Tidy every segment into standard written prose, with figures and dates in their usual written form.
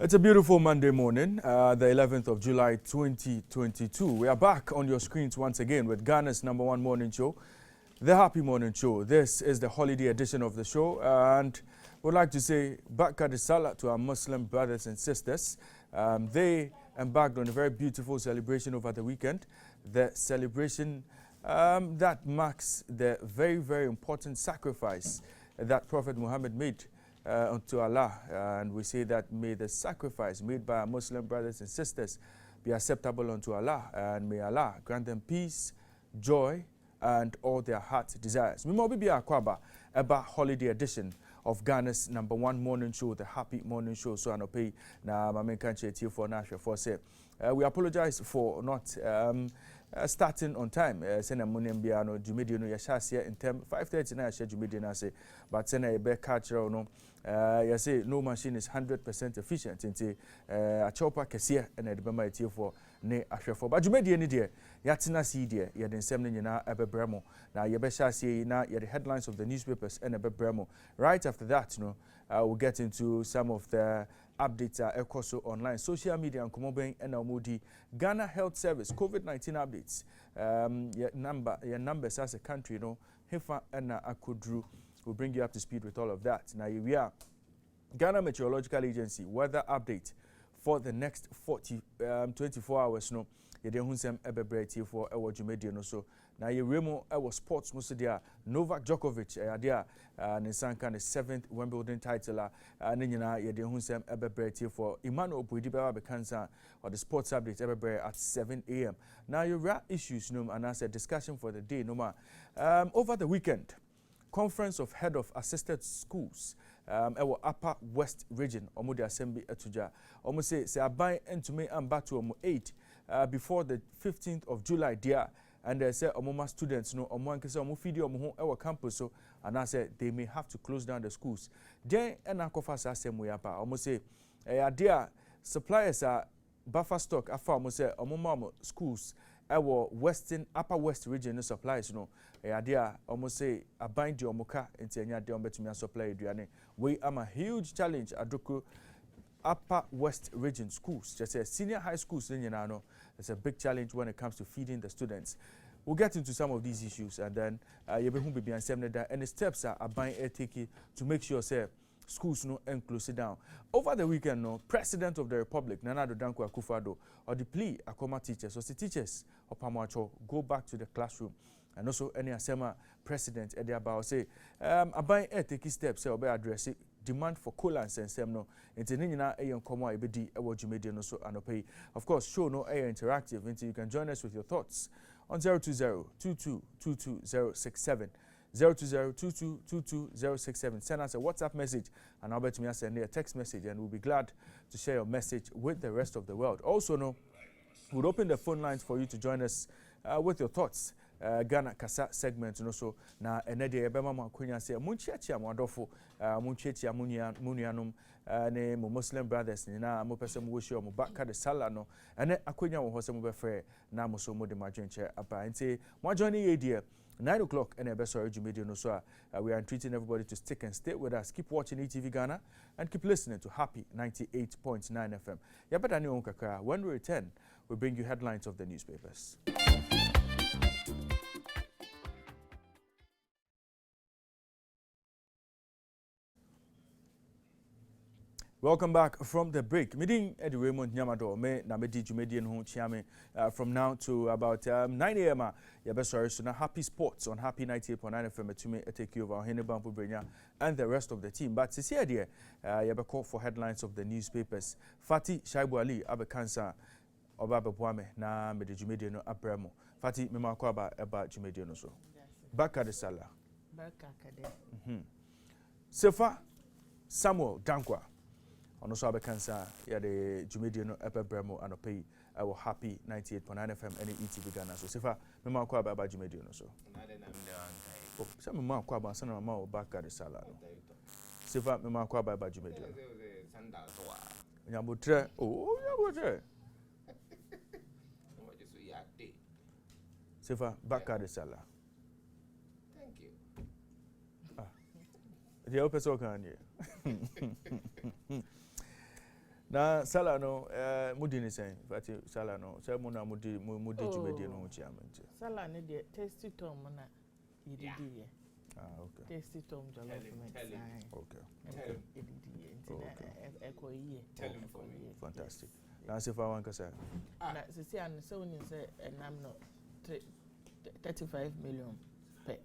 It's a beautiful Monday morning, the 11th of July 2022. We are back on your screens once again with Ghana's #1 morning show, the Happy Morning Show. This is the holiday edition of the show, and we'd like to say Barka Salah to our Muslim brothers and sisters. They embarked on a very beautiful celebration over the weekend. The celebration that marks the very, very important sacrifice that Prophet Muhammad made unto Allah, and we say that may the sacrifice made by our Muslim brothers and sisters be acceptable unto Allah, and may Allah grant them peace, joy, and all their heart's desires. We might be Akwaba about holiday edition of Ghana's #1 morning show, the Happy Morning Show. So I know pay na Mame Kanche for Nasha for say. We apologize for not starting on time. Sena munim biano Jumedi no yashase in term 5:30 na yashe Jumedi na say, but sena ebe culture no you say no machine is 100% efficient into a chopper kesiye and the bema etie for ne ahwefo ba Jumedi ni de yatina si de ye den sem ne nyina ebebremo na ye be shase na ye the headlines of the newspapers and ebebremo. Right after that, we'll get into some of the updates also online social media and Komobeng and Omudi Ghana Health Service COVID-19 updates. Your numbers as a country, Hefa and Akudru will bring you up to speed with all of that. Now here we are. Ghana Meteorological Agency weather update for the next 24 hours. Yedehun ebebreti for ewo Jumedi no so na yeremo ewo sports muso dia Novak Djokovic dia Nisanka the 7th Wimbledon title ne nyina yedehun ebebreti for Emmanuel Buidibaba bekansa or the sports update ebebre at 7 a.m. Now your issues and as a discussion for the day over the weekend conference of head of assisted schools ewo Upper West region omudi assembly etuja omo say aban entumi amba to omo 8 before the 15th of July there, and they say omoma students omo ankese omo feed omo ho ewo campus so, and I said they may have to close down the schools. Then enakofa sa asemu ya pa omo say there suppliers are buffer stock afa omo say omo schools ewo Upper West region supplies there omo say aban di omo ka enti enya de omo betumi supply aduane. We am a huge challenge adoko Upper West region schools, just say senior high schools, it's a big challenge when it comes to feeding the students. We'll get into some of these issues and then and the steps are buying a ticket to make sure say schools and close it down. Over the weekend, President of the Republic, Nana Addo Dankwa Akufo-Addo, or the plea Akoma teachers, or the teachers of Pamuacho go back to the classroom. And also any Asema president about say buying a ticket steps say address it. Demand for coolants and semno into nina a komo ebedi ewo Jumedi no so anope. Of course, show no air interactive until you can join us with your thoughts on 020-2222-067. 020-2222-067. Send us a WhatsApp message and I'll bet me send a text message and we'll be glad to share your message with the rest of the world. Also, we'll open the phone lines for you to join us with your thoughts. Ghana Kasa segment so na enede ebema makonya say munchiachia mwadofo munchiachia munianum ne mo Muslim brothers ni na mo pese mo wohye mo Barka de Salah no ene akonya wo hose mo befre na mo so mo de madwenche aba nti mo join ye die 9 o'clock and Ebeso Jumedi no so we are entreating everybody to stick and stay with us. Keep watching ETV Ghana and keep listening to Happy 98.9 FM. Yabeda ni onkakra. When we return, we bring you headlines of the newspapers. Welcome back from the break. Meeting Eddie Raymond Nyamado, me na medi Jumedi no chiame from now to about 9 a.m. Sorry, so now Happy Sports on Happy 98.9 FM to me take you over Henebampo Brenya and the rest of the team. But this year, call for headlines of the newspapers. Fatih Shaibu Ali abekansa oba bebuame na medi Jumedi no abremo. Fatih me mako about Jumedi no so. Barka de Salah. Barka kade. Sefa Samuel Dankwa. Ono so abekansa ya de Jumedi no ebebremo anope our Happy 98.9 FM and ETV Ghana so sefa me ma kwa ba Jumedi no so oh se me ma kwa ba sana ma o Barka de Salah no sefa me ma kwa ba Jumedi no nyabotre oh nyabotre sefa Barka de Salah. Thank you. The open so can you Na sala no mudi ni sen fati sala no se mo na mudi jumedi no chi amenti sala ne de tasty tom na yididi ye okay tasty tom jollof mix okay yididi ye ntina ekoyiye fantastic na se fa wan kasa na sisi an se woni se enam no 35 million pe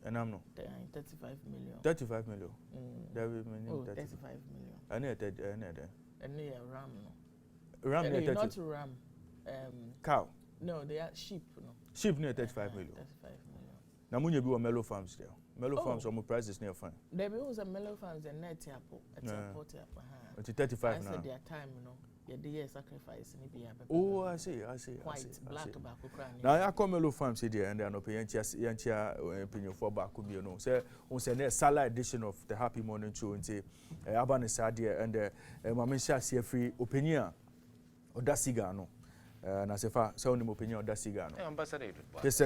enam no 35 million there we mean 35 million any ram no ram near 30 not ram cow no they are sheep no sheep near 35 million na munye bi wo Mellow Farms there Mellow Farms omo prices near fine there be was a Mellow Farms and net apple at support it's 35 now I said their time no the sacrifice ni be oh I see white black back cry now I come Mellow Farms there and they no pay yantia opinion for back bi no say on say na salad edition of the Happy Morning Show nti abane sadia and mama sha see free opinion odasiga no na sefa so ni opinion odasiga no Ambassador His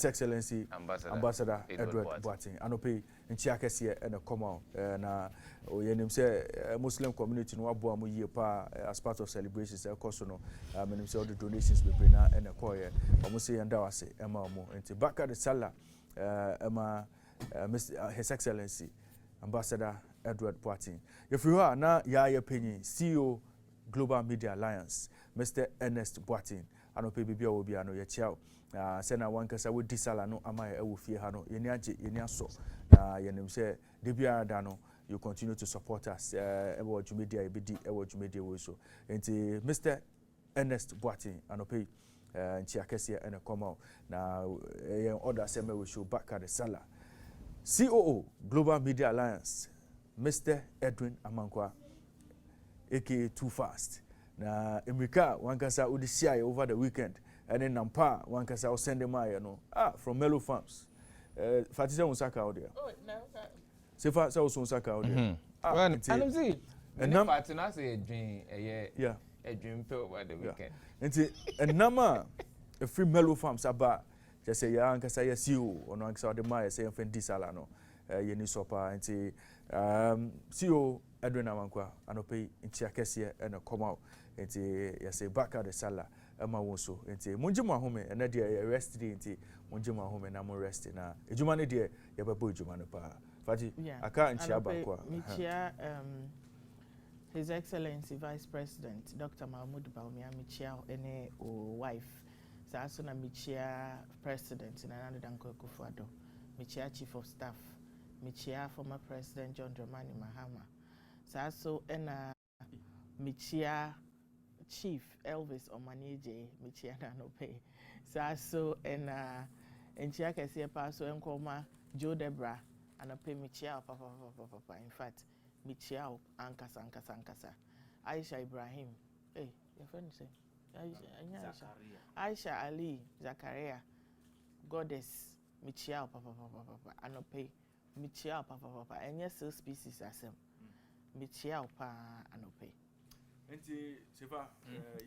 Excellency Ambassador Edward Boateng anope nchi akese na come out na yenim say Muslim community no abo am yie pa as part of celebrations e koso no menim say all the donations be bring na e koye omo say yanda wase e ma omo nti baka de sala His Excellency Ambassador Edward Boateng if you are na ya penny CEO Global Media Alliance Mr. Ernest Boateng anope bibia obi ano ye chiao sena wankasa we disala no amaye ewo fie ha no yeni age yeni aso na yenim se de bia da no you continue to support us ewo dwumedia ebedi ewo dwumedia we so enti Mr. Ernest Boateng anope nchi akese ene come out na order say me we show back at the sala COO Global Media Alliance Mr. Edwin Amankwa aka Too Fast na Emrika wankasa udisia over the weekend and then nampa wankasa o send them aye no from Mellow Farms fatisa unsaka out there no sefa sa unsaka out there and I'm see and fatina say a dream pe over the weekend nti enama a free Mellow Farms aba just say ya wankasa ya CEO ono wankasa de mai say fen disala no ye ni sopa nti CEO Edwin Amankwa anope nchi akese na come out nti yase back at the sala ama wonso nti munjima home na de rest day nti munjima home na mo rest na ejuma ne de ye bebo ejuma no pa fati aka nchi abakwa michia His Excellency Vice President Dr. Mahmoud Bawumia michia ene o wife sa so na michia President na Nana Dankwa Akufo-Addo michia Chief of Staff michia former President John Dramani Mahama sa so ena michia Chief Elvis Omanieje michia na no pay sa so ena enchia kese pa so enkoma Joe Debra ana pay michia papa in fact michia ankasa Aisha Ibrahim your friend say Aisha Ali Zakaria Goddess michia papa ana pay michia papa enye six species asem michia pa ana pay nti sefa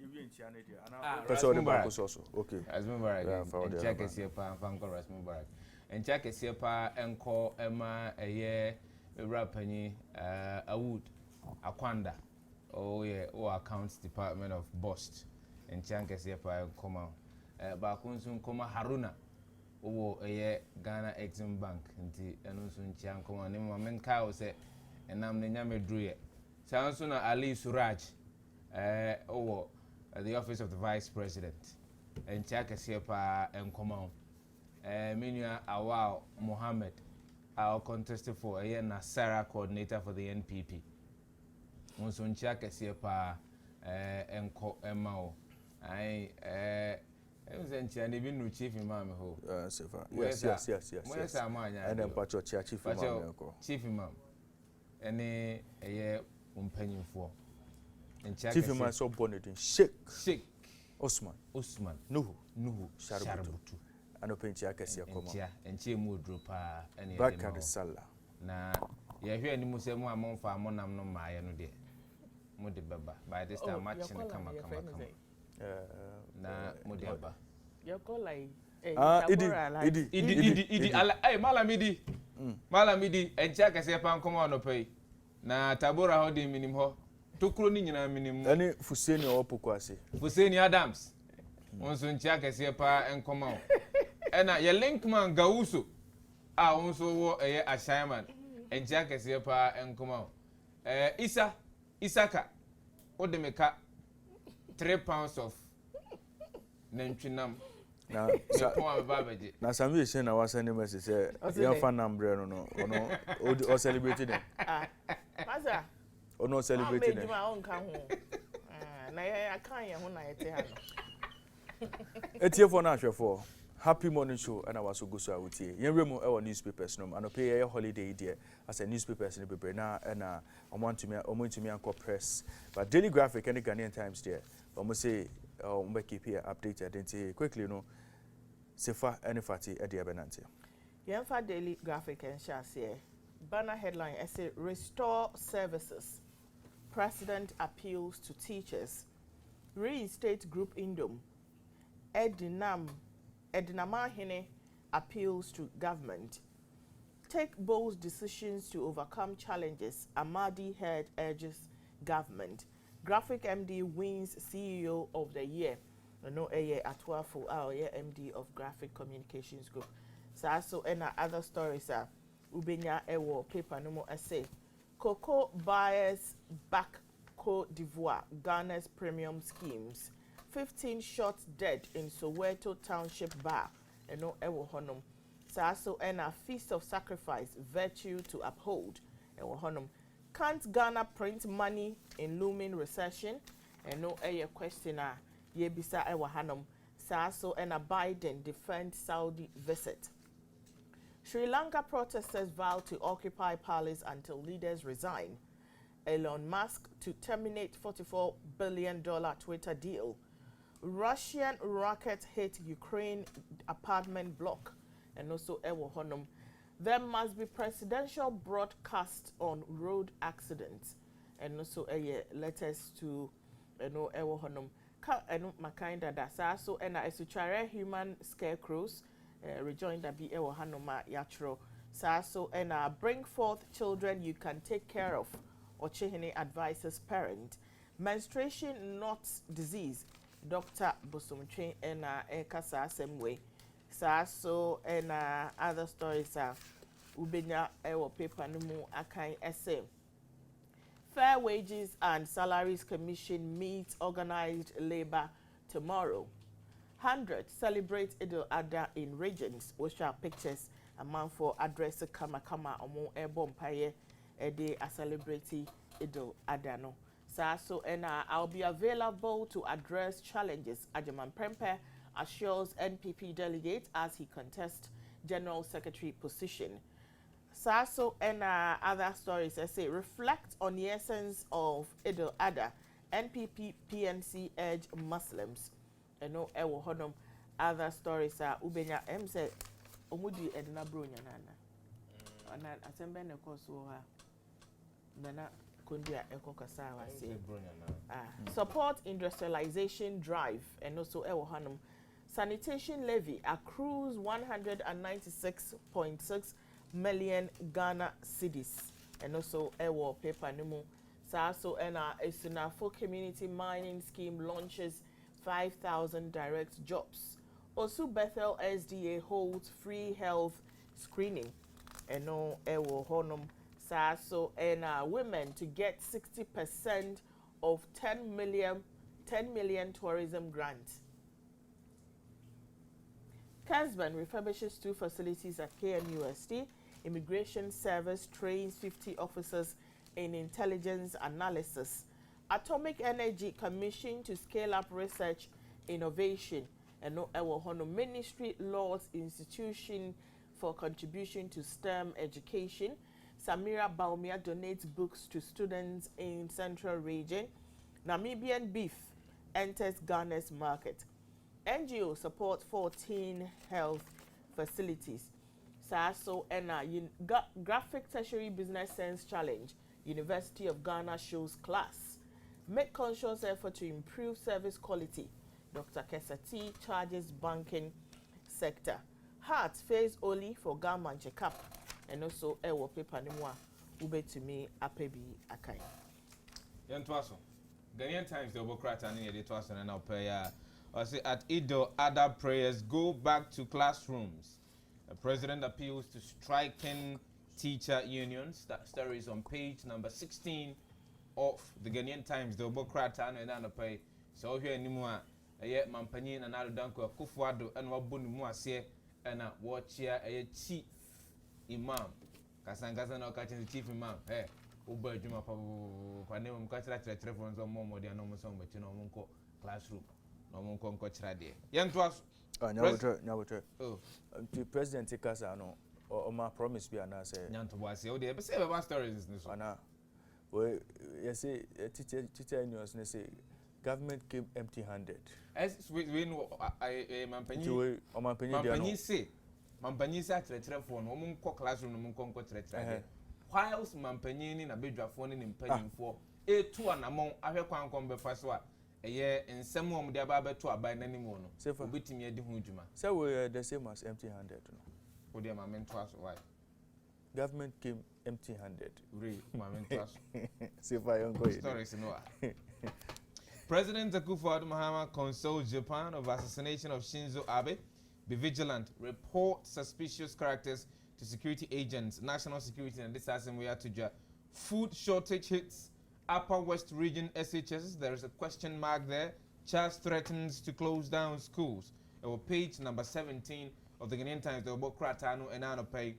you nchi ane dia ana person de ba ko so okay Rasmu Barak check ese pa fanko Rasmu Barak en check ese pa enko ema eye rapani Awood Akwanda accounts department of Bost en check ese pa koma ba kunsun koma Haruna eye Ghana Exim Bank nti enu sun chian koma ne mamen ka o se enam ne nyame druye sanso na Ali Suraj the office of the Vice President and check a sepa and command Minua Awao Mohammed our contested for a Nasara coordinator for the NPP Monson check a sepa and Mao I was even no chief imam ho yes and then pacho chief imam any a umpenny for Chief Imam so bonnet Sheikh Osman Nuhu Shaributu anopenchi akasi akoma enchi mu dropa ene back at the sala na ye hwe ani mu se mu amonfa amonam no maaye no de mu de baba by this time match ne kama na mu de baba you call like idi ala malamidi enchi akasi pa nkoma no pay na tabora ho de minim ho tokuro ni nyina minimum Any Fuseni or Pokwasi. Fuseni Adams onso ntia kese pa enkoma o ena ye link man Gawuso a onso wo eye assignment ntia kese pa enkoma o Isaka odemeka 3 pounds of nantwinam Na na some you say na was any message say your fan number no or celebrating them. Maza. Or no celebrating them. them. Na I can't ya ho na yete ha no. Etie for na for Happy Morning Show and I was so good so out here. Yen remo our newspapers no and pay a holiday there as a newspapers in the na and I want to me anchor press. But Daily Graphic and the Ghanaian Times there. Almost say keep here updated and quickly no Sefa any fati at the Abenante. Yenfa Daily Graphic and Shasia. Banner headline essay Restore Services. President appeals to teachers. Reinstate Group Indom. Edinamahine appeals to government. Take bold decisions to overcome challenges. Amadi Head urges government. Graphic MD wins CEO of the year. No Atwafo MD of Graphic Communications Group. So other stories are Ubenya Ewo paper no more essay. Cocoa buyers back Cote d'Ivoire, Ghana's premium schemes. 15 shot dead in Soweto Township Bar. No Ewo Honum. So feast of sacrifice, virtue to uphold. Ewo Honum. Can't Ghana print money in looming recession? No questioner. Yebisa Ewo Honum. So Biden defend Saudi visit. Sri Lanka protesters vow to occupy palace until leaders resign. Elon Musk to terminate $44 billion Twitter deal. Russian rocket hit Ukraine apartment block. And also Ewo Honum. There must be presidential broadcast on road accidents. And also letters to Ewo Honum. Makinda da so esuchare human scarecrows. Rejoin the be Ewo Hanuma Yatro. So bring forth children you can take care of. Ochehene advises parent. Menstruation not disease. Dr. Bosumche Ekasa same way. So other stories are Ubenya Ewo paper numu akai essay. Fair Wages and Salaries Commission meets organized labor tomorrow. 100 celebrate Idul Adha in regions. We share pictures a man for address kama omo airborne paye a day a celebrity Idul Adha no. So I'll be available to address challenges. Ajaman Prempe assures NPP delegate as he contests General Secretary position. So other stories I say reflect on the essence of Idul Adha. NPP PNC urge Muslims. No Ewo Honum. Other stories are Ubenya Mse Omudi Edna Brunya Nana. And Asembe Nekoso Nana Kundia Eko Kasawa say. Support industrialization drive and also Ewo Honum. Sanitation levy accrues 196.6 million Ghana cedis. And also Ewo paper numu. So Esunafo community mining scheme launches 5,000 direct jobs. Also, Bethel SDA holds free health screening. And no Ewo Honum. So women to get 60% of 10 million tourism grant. Kesben refurbishes 2 facilities at KNUST. Immigration Service trains 50 officers in intelligence analysis. Atomic Energy Commission to scale up research innovation. And no Ewo Honum Ministry Laws Institution for contribution to STEM education. Samira Baumia donates books to students in Central Region. Namibian beef enters Ghana's market. NGO support 14 health facilities. So Graphic Tertiary Business Sense Challenge. University of Ghana shows class. Make conscious effort to improve service quality. Dr. Kesati charges banking sector. Heart phase only for Garman checkup. And also Ewo paper nimwa ube to me apebi akai. Yentwaso. Ghanaian Times, the Obokrata, and the Twason and our prayer. I say at Ido, other prayers go back to classrooms. The president appeals to striking teacher unions. That story is on page number 16 of the Ghanaian Times, the Obokrata, and our pay. So here anymore, a yet Mampani and Aludanko, Kufuado, and Wabuni Muasie, and a watch here a chief imam. Kasangaza no catching the chief imam. Hey. Uber Juma Panema Catcher Telephone on Momo, the anonymous song, but you know, Monco classroom, no Monco Cochradia. Young to us, oh, the president take us, or my promise be an answer. Young to was the but say about stories. Anna, well, you say, teacher in yours, say, government came empty handed. As we know, Mampany say, Mampany sat at the telephone, Monco classroom, Monco Cochradia. Whilst Mampany in a big phone in penning for a two and among other quancom before a year and some of the above to abide any more. So for beating me at the Hujuma. So we're the same as empty handed. Oh, dear, my mentors, why? Government came empty handed. Really, my mentors. See if I don't go. Stories in President Akufo-Addo Mahama consoles Japan of assassination of Shinzo Abe. Be vigilant. Report suspicious characters to security agents, national security, and this assembly to food shortage hits Upper West Region SHS. There is a question mark there. Charles threatens to close down schools. It will page number 17 of the Ghanaian Times. The Obokratano and Anopay.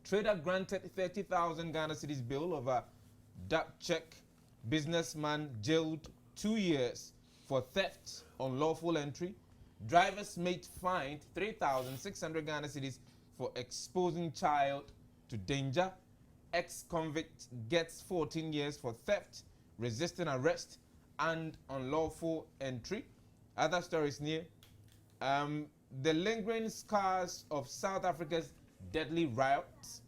Trader granted 30,000 Ghana cedis bill over duck check. Businessman jailed 2 years for theft, unlawful entry. Driver's mate fined 3,600 Ghana cedis for exposing child to danger. Ex-convict gets 14 years for theft, resisting arrest, and unlawful entry. Other stories near. The lingering scars of South Africa's deadly riots.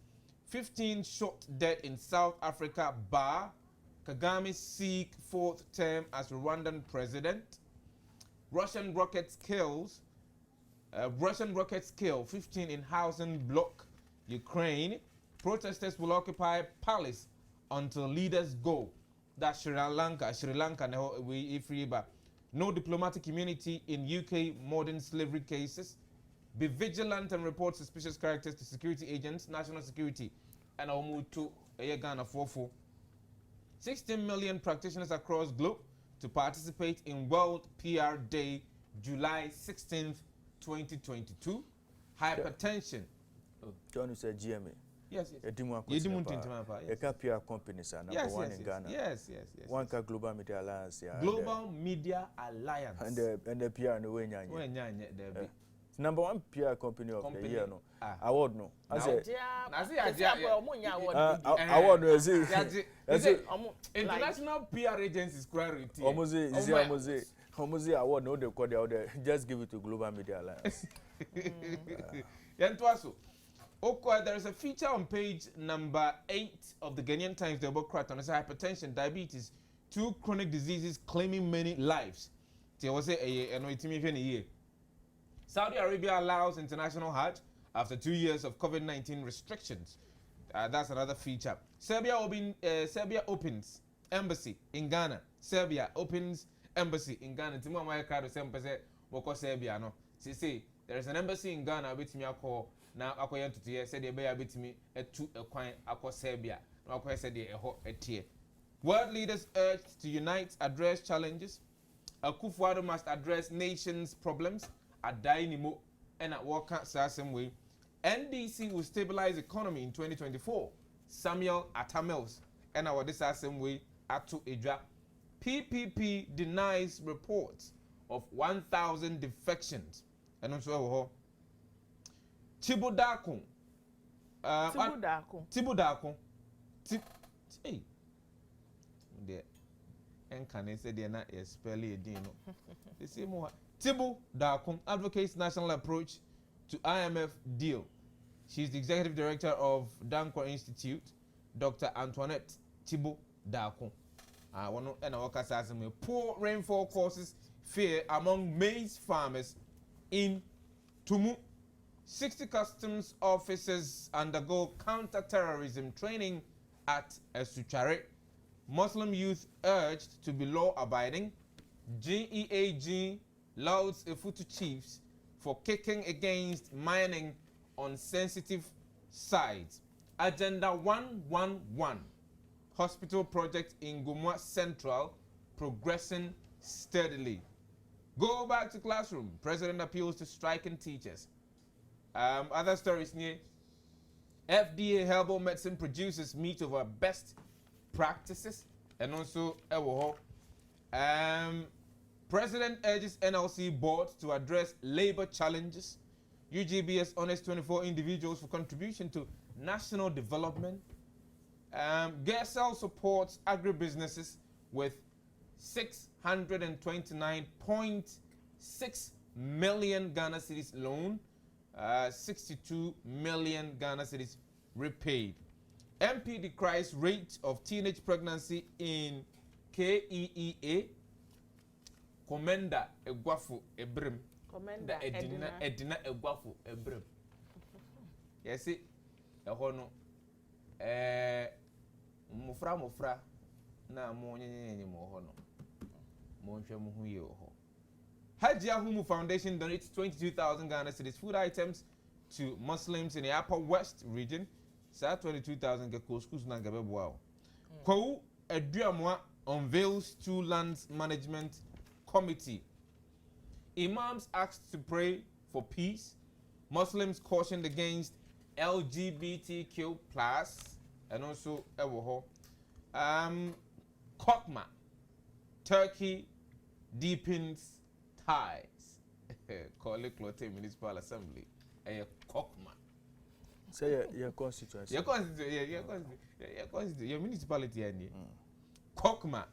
15 shot dead in South Africa bar. Kagame seek fourth term as Rwandan president. Russian rockets kill 15 in housing block, Ukraine. Protesters will occupy palace until leaders go. That's Sri Lanka. No diplomatic immunity in UK modern slavery cases. Be vigilant and report suspicious characters to security agents, national security, and I'll move to Ghana 44. 16 million practitioners across globe to participate in World PR Day, July 16th, 2022. Hypertension. John, you said GMA. Yes. PR companies are number one in Ghana. Yes. One Global Media Alliance. Global Media Alliance. And the PR no way. Number one PR company of the year, no award, no. I said, award no. International PR agencies query. Almost award no. They call the just give it to Global Media Alliance. There is a feature on page number 8 of the Ghanaian Times, the Obokrat, on hypertension, diabetes, 2 chronic diseases claiming many lives. Saudi Arabia allows international Hajj after 2 years of COVID-19 restrictions. That's another feature. Serbia opens embassy in Ghana. Serbia opens embassy in Ghana. Serbia no. See, there is an embassy in Ghana with me call now akoya to here said the bear bit me to a coin akwa Serbia. No akoya said a tier. World leaders urged to unite, address challenges. Akufo-Addo must address nations' problems. Adainimo and at work the same way. NDC will stabilize economy in 2024. Samuel Atamels and our this same way Atu Edra. PPP denies reports of 1,000 defections. And also Tibudakun. Hey. There. And can I say they're not spelling a dino? They say more. Tibu Dakun advocates national approach to IMF deal. She's the executive director of Dankwa Institute, Dr. Antoinette Tibu Dakun. Poor rainfall causes fear among maize farmers in Tumu. 60 customs officers undergo counter-terrorism training at Esuchare. Muslim youth urged to be law-abiding. GEAG lauds Efutu chiefs for kicking against mining on sensitive sites. Agenda 111, hospital project in Gumwa Central, progressing steadily. Go back to classroom. President appeals to striking teachers. Other stories near. FDA herbal medicine producers meet over best practices, and also President urges NLC board to address labor challenges. UGBS honors 24 individuals for contribution to national development. GERSEL supports agribusinesses with 629.6 million Ghana cedis loan, 62 million Ghana cedis repaid. MP decries rate of teenage pregnancy in KEEA. Commander Egwafu Ebrim. Commander Edina Egwafu Ebrim. Yes, it. Ehono. Mufra. Na mo nyenyenye mo hono. Mo nhwe mo hu ye ho. Haji Ahumu Foundation donates 22,000 Ghana cedis food items to Muslims in the Upper West region. Sa 22,000 get schools na gabe boa. Kou Eduamwa unveils 2 lands management committee. Imams asked to pray for peace. Muslims cautioned against LGBTQ+, and also Ewoho. Kokma, Turkey deepens ties. Kole Klote Municipal Assembly. Kokma. Say your constituency. Your municipality. Kokma.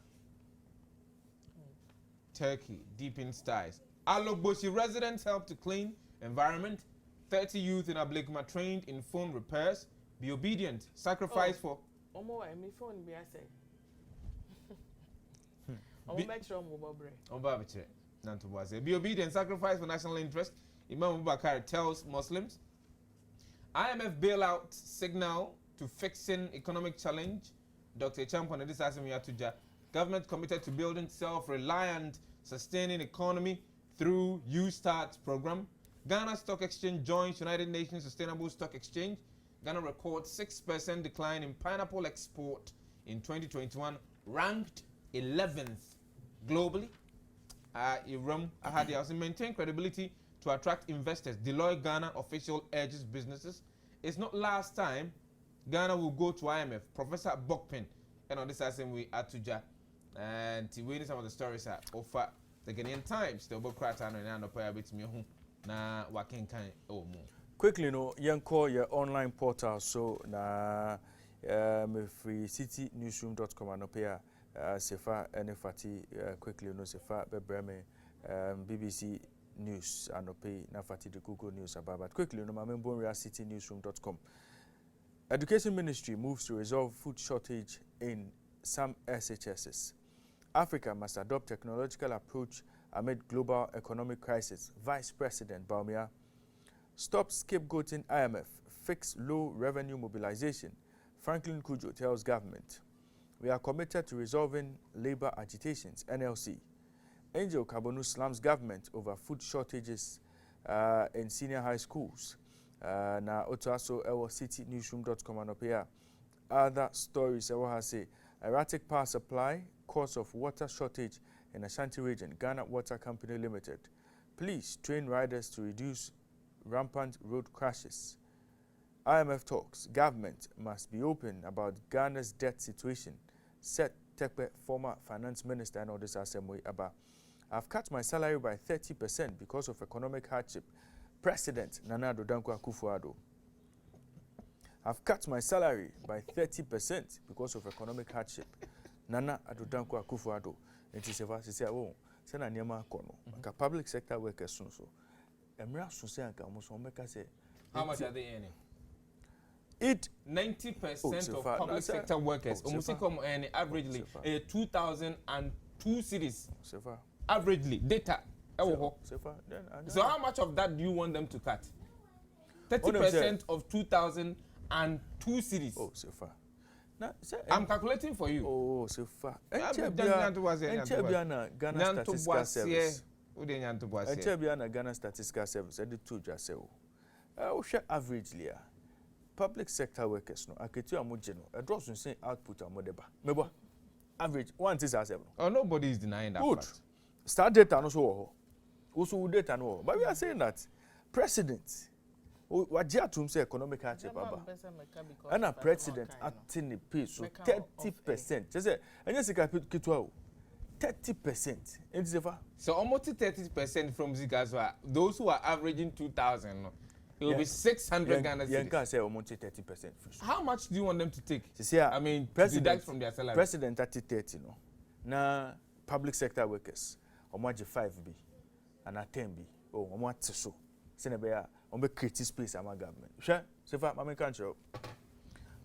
Turkey deepens ties. Alogboshi residents help to clean environment. 30 youth in Ablekuma trained in phone repairs. Be obedient. Sacrifice for. Omo my phone be say. Be obedient. Sacrifice for national interest. Imam Bubakar tells Muslims. IMF bailout signal to fixing economic challenge. Dr. Champon and this Tuja. Government committed to building self-reliant, sustaining economy through U-Start program. Ghana Stock Exchange joins United Nations Sustainable Stock Exchange. Ghana records 6% decline in pineapple export in 2021, ranked 11th globally. Iram Ahadi also maintain credibility to attract investors. Deloitte Ghana official urges businesses. It's not last time Ghana will go to IMF. Professor Bokpin, and on this same way Atuja. And we need some of the stories that offer the Ghanaian Times. The book crack and I know a bit me na wakin kind more. Quickly, no, you call your online portal so na free citynewsroom.com and opea sefa nfati quickly no sefa bebreme BBC News and opea na fati the Google News about but quickly no mamembo citynewsroom.com. Education Ministry moves to resolve food shortage in some SHSs. Africa must adopt technological approach amid global economic crisis. Vice President Bawumia. Stop scapegoating IMF. Fix low revenue mobilization. Franklin Kujo tells government. We are committed to resolving labor agitations. NLC. Angel Kabonu slams government over food shortages in senior high schools. Na otaso ewo citynewsroom.com and opea. Other stories ewo has say erratic power supply, cause of water shortage in Ashanti region, Ghana Water Company Limited. Police train riders to reduce rampant road crashes. IMF talks, government must be open about Ghana's debt situation. Said Tekpe, former finance minister, and all this assembly about. I've cut my salary by 30% because of economic hardship. President Nana Addo Dankwa Akufo-Addo. I've cut my salary by 30% because of economic hardship. Nana Addo Dankwa Akufo-Addo. And she said, oh, send a Niama Kono. Public sector workers soon so. Emra Susanka almost on make say. How much are they earning? It 90% of public sector workers almost come earning averagely 2,002 cities. Averagely data. So how much of that do you want them to cut? 30% of 2,002 cities. Oh, so far. I'm calculating for you. Oh, so far. Nyanto Ghana Statistical Service. Nyanto Ghana Statistical Service. I did two just say. Averagely, public sector workers no. Aketu amujeno. A drops in say output amodeba. Mebo. Average 1.67. Oh, nobody is denying that. Good. Fact. Start data no so. Also data no. But we are saying that president. Wajia tum say economic hardship baba. And a president acting the pace so 30%. Just say anya sika kitwa 30%. So almost 30% from Zigazwa, those who are averaging 2,000, it will be 600 Ghana cedis. Yanka say almost 30%. How much do you want them to take? I mean, president from their salary. President 30 no. Na public sector workers, omo 5B and 10B. Oh, omo so. Senebeya on be create space among government. Sure, so far,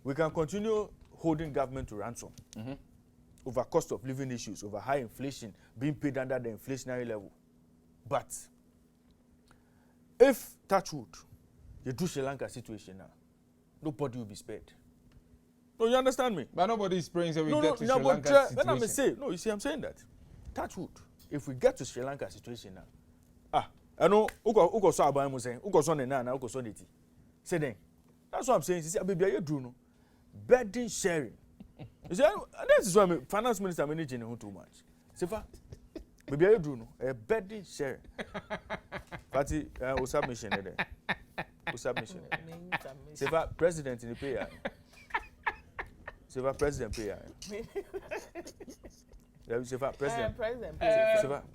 we can continue holding government to ransom over cost of living issues, over high inflation being paid under the inflationary level. But if touch wood, you do Sri Lanka situation now, nobody will be spared. No, you understand me? But nobody is praying so we get to Sri Lanka situation. When I say, no, you see, I'm saying that. Touch wood. If we get to Sri Lanka situation now, I know uko so aban mu say uko so ne na uko so ne ti say then that's what I'm saying see baby you do no burden sharing you see that is why finance minister managing him too much see fa baby you do no a burden sharing party submission there submission see fa president in the pay see fa president pay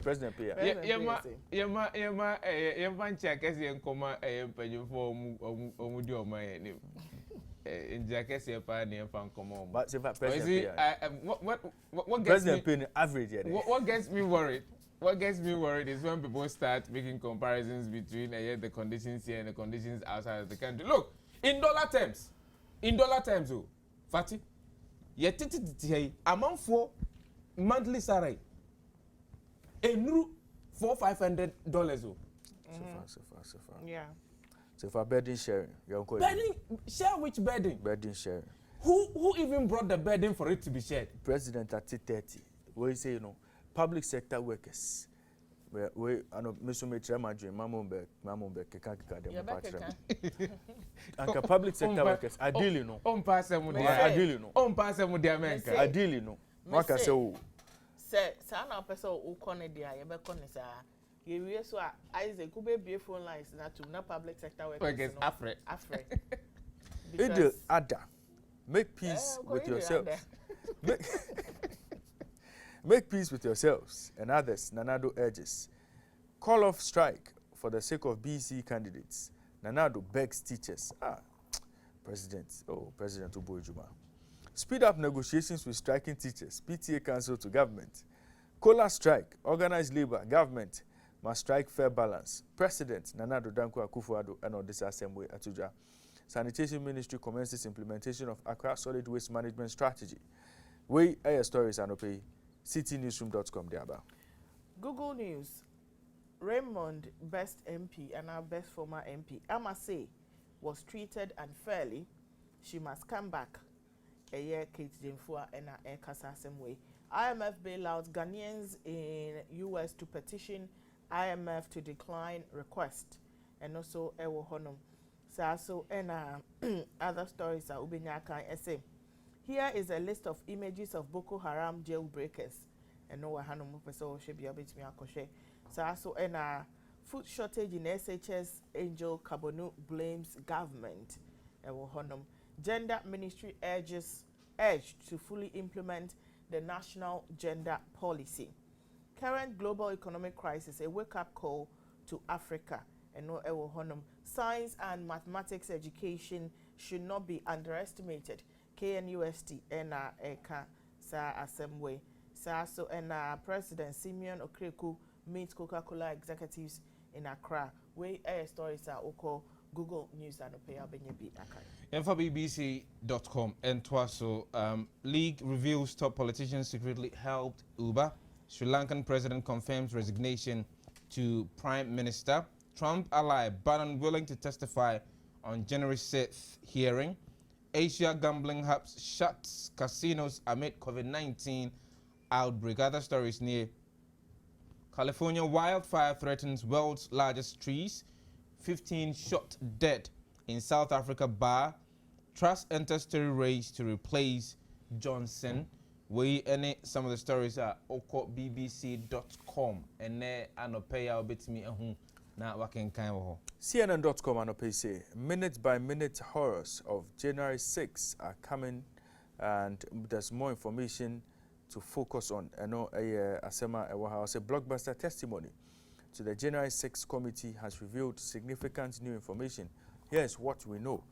President pay. Yema nchakesi enkoma empanyufo omudi omaye njakesi epa ni emfa nkoma omu. But president pay. What president pay average what gets me worried? What gets me worried is when people start making comparisons between the conditions here and the conditions outside of the country. Look, in dollar terms, oh, Fati, ye amount for monthly salary enuru $400-500 oh. So far. Yeah. So for burden sharing, burden share which burden? Burden sharing. Who even brought the burden for it to be shared? President at 30. Where you say public sector workers. We Mr. Metrama Mamombe keka dem patra. Anka public sector workers ideally no. Ideally no. Ideally no. Waka say o sa na person o kone dia ye be kone sa ye wie so a Isaac ku be bie phone lines na to na public sector workers no afre it ada make peace with yourself make peace with yourselves and others. Nanado urges call off strike for the sake of BC candidates. Nanado begs teachers President Uboijuma. Speed up negotiations with striking teachers. PTA council to government. Cola strike. Organized labor. Government must strike fair balance. President Nana Addo Dankwa Akufo-Addo and Odessa Assembly Atuja. Sanitation Ministry commences implementation of Accra Solid Waste Management Strategy. We air stories and pay citynewsroom.com diaba. Google News. Raymond, best MP and our best former MP, Amase, was treated unfairly. She must come back. A year Kate Jemfua and a Kasa Semwe. IMF bailouts Ghanaians in US to petition IMF to decline request. And also Ewo Honum. So and other stories are Ubinyaka essay. Here is a list of images of Boko Haram jailbreakers. And no Hanum Peso should be a bit me akoshe. So and food shortage in SHS Angel Kabonu blames government. Ewo Honum. Gender Ministry urged to fully implement the national gender policy. Current global economic crisis, a wake-up call to Africa. And no ewo honum. Science and mathematics education should not be underestimated. KNUST and Eka sa Assembly. So and President Simeon Okreku meets Coca-Cola executives in Accra. We air stories are oko Google News and pay Benyebi Akai. And for BBC.com and Twaso, League reveals top politicians secretly helped Uber. Sri Lankan president confirms resignation to Prime Minister. Trump ally Bannon willing to testify on January 6th hearing. Asia gambling hubs shuts casinos amid COVID-19 outbreak. Other stories near California wildfire threatens world's largest trees. 15 shot dead in South Africa bar. Trust enters story race to replace Johnson. We any some of the stories are bbc.com and there anopay a bit me na working kind of CNN.com and say minute by minute horrors of January 6 are coming, and there's more information to focus on. I know Asema Ewaha say blockbuster testimony to the January 6 committee has revealed significant new information. Here's what we know.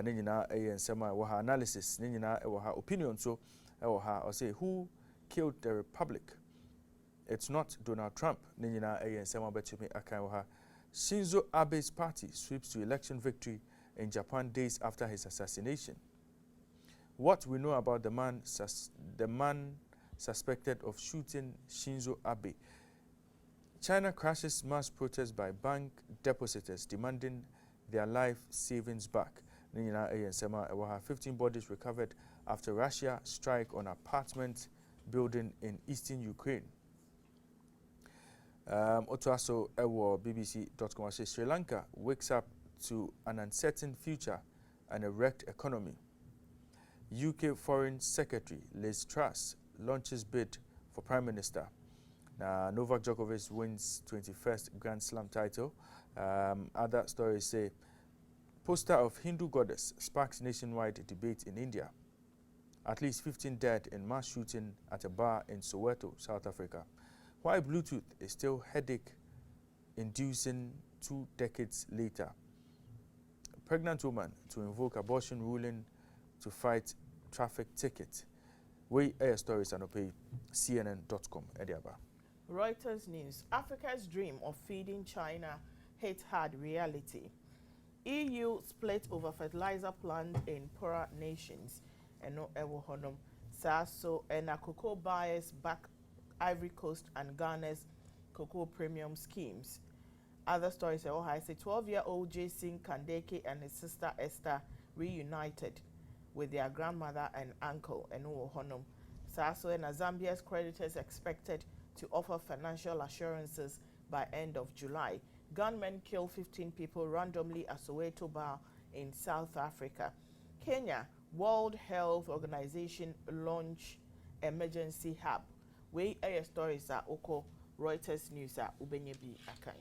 Nina Asema Ewaha analysis, Nina Ewaha opinion. So Ewaha or say who killed the republic? It's not Donald Trump. Nina Asema Betumi Akawaha. Shinzo Abe's party sweeps to election victory in Japan days after his assassination. What we know about the man suspected of shooting Shinzo Abe. China crashes mass protest by bank depositors demanding their life savings back. 15 bodies recovered after Russia strike on apartment building in eastern Ukraine. Otuaso Ewo BBC.com says Sri Lanka wakes up to an uncertain future and a wrecked economy. UK Foreign Secretary Liz Truss launches bid for Prime Minister. Novak Djokovic wins 21st Grand Slam title. Other stories say poster of Hindu goddess sparks nationwide debate in India. At least 15 dead in mass shooting at a bar in Soweto, South Africa. Why Bluetooth is still headache-inducing 2 decades later. Pregnant woman to invoke abortion ruling to fight traffic ticket. We air stories and pay CNN.com. Ediaba. Reuters News. Africa's dream of feeding China hit hard reality. EU split over fertilizer plant in poorer nations. Eno ewo honom. So and cocoa buyers back Ivory Coast and Ghana's cocoa premium schemes. Other stories say, I say 12-year-old Jason Kandeke and his sister Esther reunited with their grandmother and uncle and Honum. Saso and Zambia's creditors expected to offer financial assurances by end of July. Gunmen kill 15 people randomly at Soweto bar in South Africa. Kenya, World Health Organization launch emergency hub. We air stories are Oko Reuters News are Ubenyebi Akai.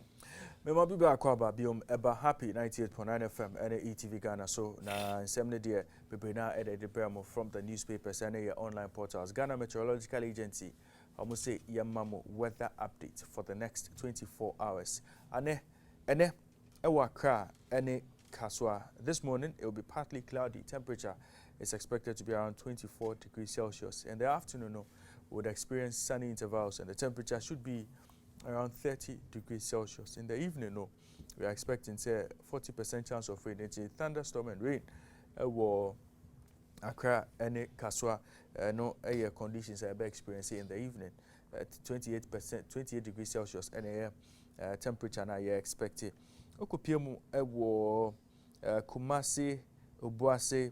Mema biba akwaba biom eba happy 98.9 FM and ETV Ghana so na nsemne de bebena edit bremo from the newspapers and your online portals. Ghana Meteorological Agency almost say yamamo weather update for the next 24 hours. Ane ewa kra ene kaswa. This morning it will be partly cloudy. Temperature is expected to be around 24 degrees Celsius. In the afternoon, would experience sunny intervals and the temperature should be around 30 degrees Celsius. In the evening, we are expecting say 40% chance of rain. It's a thunderstorm and rain. Accra and Kaswa no air conditions I be experiencing in the evening. 28 degrees Celsius and temperature now you expected. Okupiemu ewo Kumasi, Obuasi,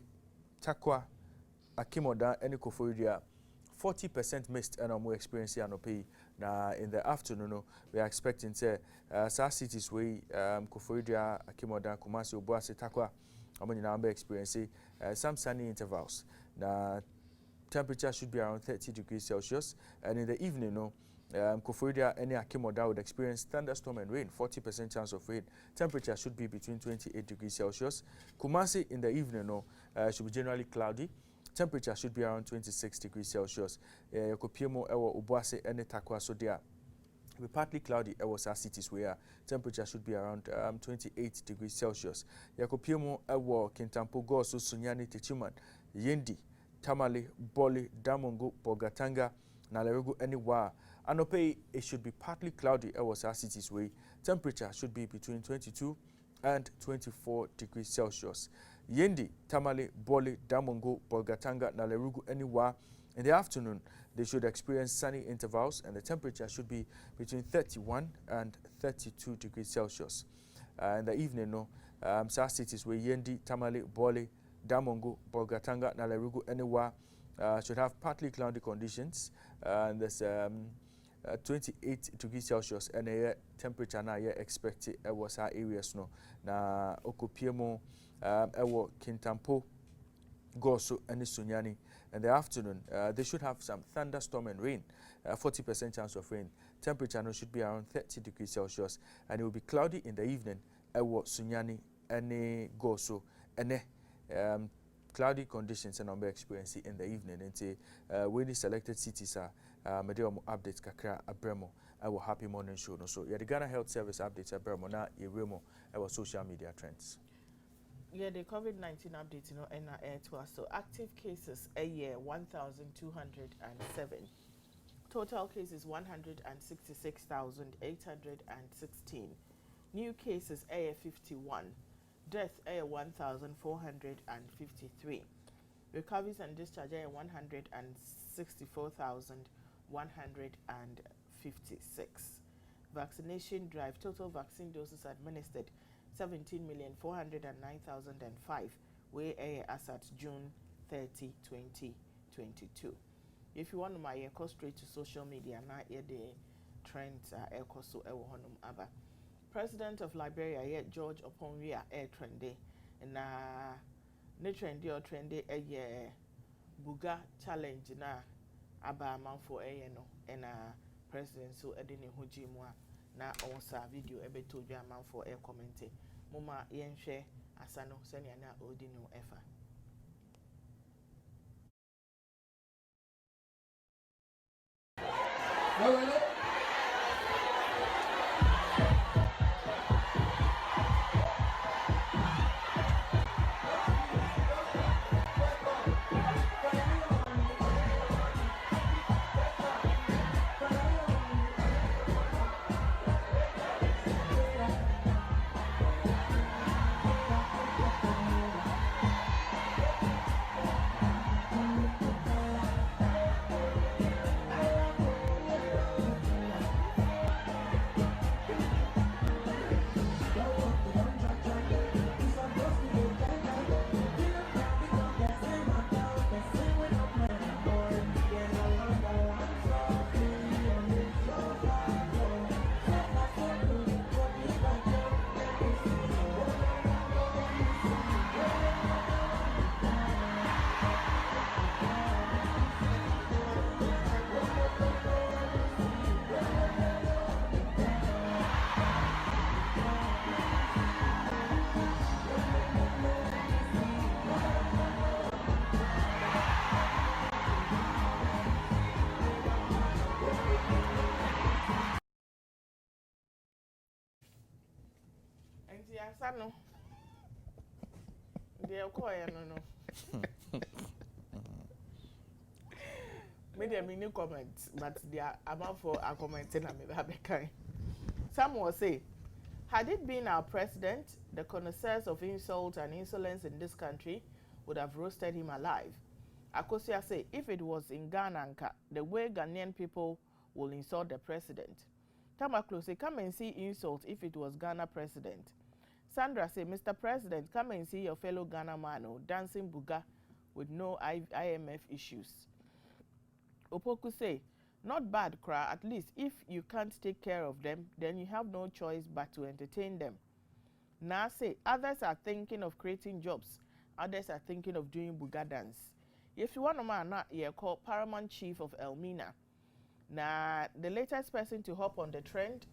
Takwa, Akimoda, and Koforidua. 40% mist and we're experiencing anope. Now in the afternoon, we are expecting say South cities way Koforidua, Akimoda, Kumasi, Obuasi, Takwa. I'm now experiencing some sunny intervals. Now temperature should be around 30 degrees Celsius, and in the evening, Koforidua and Akimoda would experience thunderstorm and rain. 40% chance of rain. Temperature should be between 28 degrees Celsius. Kumasi in the evening, should be generally cloudy. Temperature should be around 26 degrees Celsius. Yokopiemo ewo Obuasi and Takwa so there. Be partly cloudy ewo sa cities where temperature should be around 28 degrees Celsius. Yokopiemo ewo Kintampo Gosu Sunyani Techiman Yendi Tamale Boli Damongo Bogatanga Nalerego anywhere. Anope it should be partly cloudy ewo sa cities where temperature should be between 22 and 24 degrees Celsius. Yendi, Tamale, Boli, Damongo, Bolgatanga, Nalerugu, anywhere. In the afternoon, they should experience sunny intervals and the temperature should be between 31 and 32 degrees Celsius. In the evening, some cities where Yendi, Tamale, Boli, Damongo, Bolgatanga, Nalerugu, Enewa should have partly cloudy conditions. And there's 28 degrees Celsius and a temperature now expected was our areas no. Na Okopiemo, Kintampo, Goso, and Sunyani. In the afternoon, they should have some thunderstorm and rain, 40% chance of rain. Temperature now should be around 30 degrees Celsius, and it will be cloudy in the evening. Sunyani, and Goso, and cloudy conditions and number experiencing in the evening. And when the selected cities are medium updates kakra abremo. Our happy morning show. No, so yeah, the Ghana Health Service updates abremo na iremo our social media trends. Yeah, the COVID-19 update, you know, and air to us. So active cases a year 1,207. Total cases 166,816. New cases a 51. Death a 1,453. Recoveries and discharge a 164,156. Vaccination drive. Total vaccine doses administered 17,409,005, where as at June 30, 2022. If you want to my go straight to social media, now the trends are so aba. President of Liberia, George Oponria, trendy, and ne trendy or trendy Buga challenge na aba man for no and president so edini hujimwa. Na onsa video ebe told you man for air commenting. Mama yenhwe asano seni na odi no efa. No. Asano. They are quiet, no. Made a mini comment, but they are about for a comment and I'm Some will say, had it been our president, the connoisseurs of insult and insolence in this country would have roasted him alive. Akosia say, if it was in Ghana, the way Ghanaian people will insult the president. Tamaklo say, come and see insult if it was Ghana president. Sandra say, Mr. President, come and see your fellow Ghana man dancing buga with no IMF issues. Opoku say, not bad, cry. At least if you can't take care of them, then you have no choice but to entertain them. Na say, others are thinking of creating jobs. Others are thinking of doing buga dance. If you want to man, you call Paramount Chief of Elmina. Now, the latest person to hop on the trend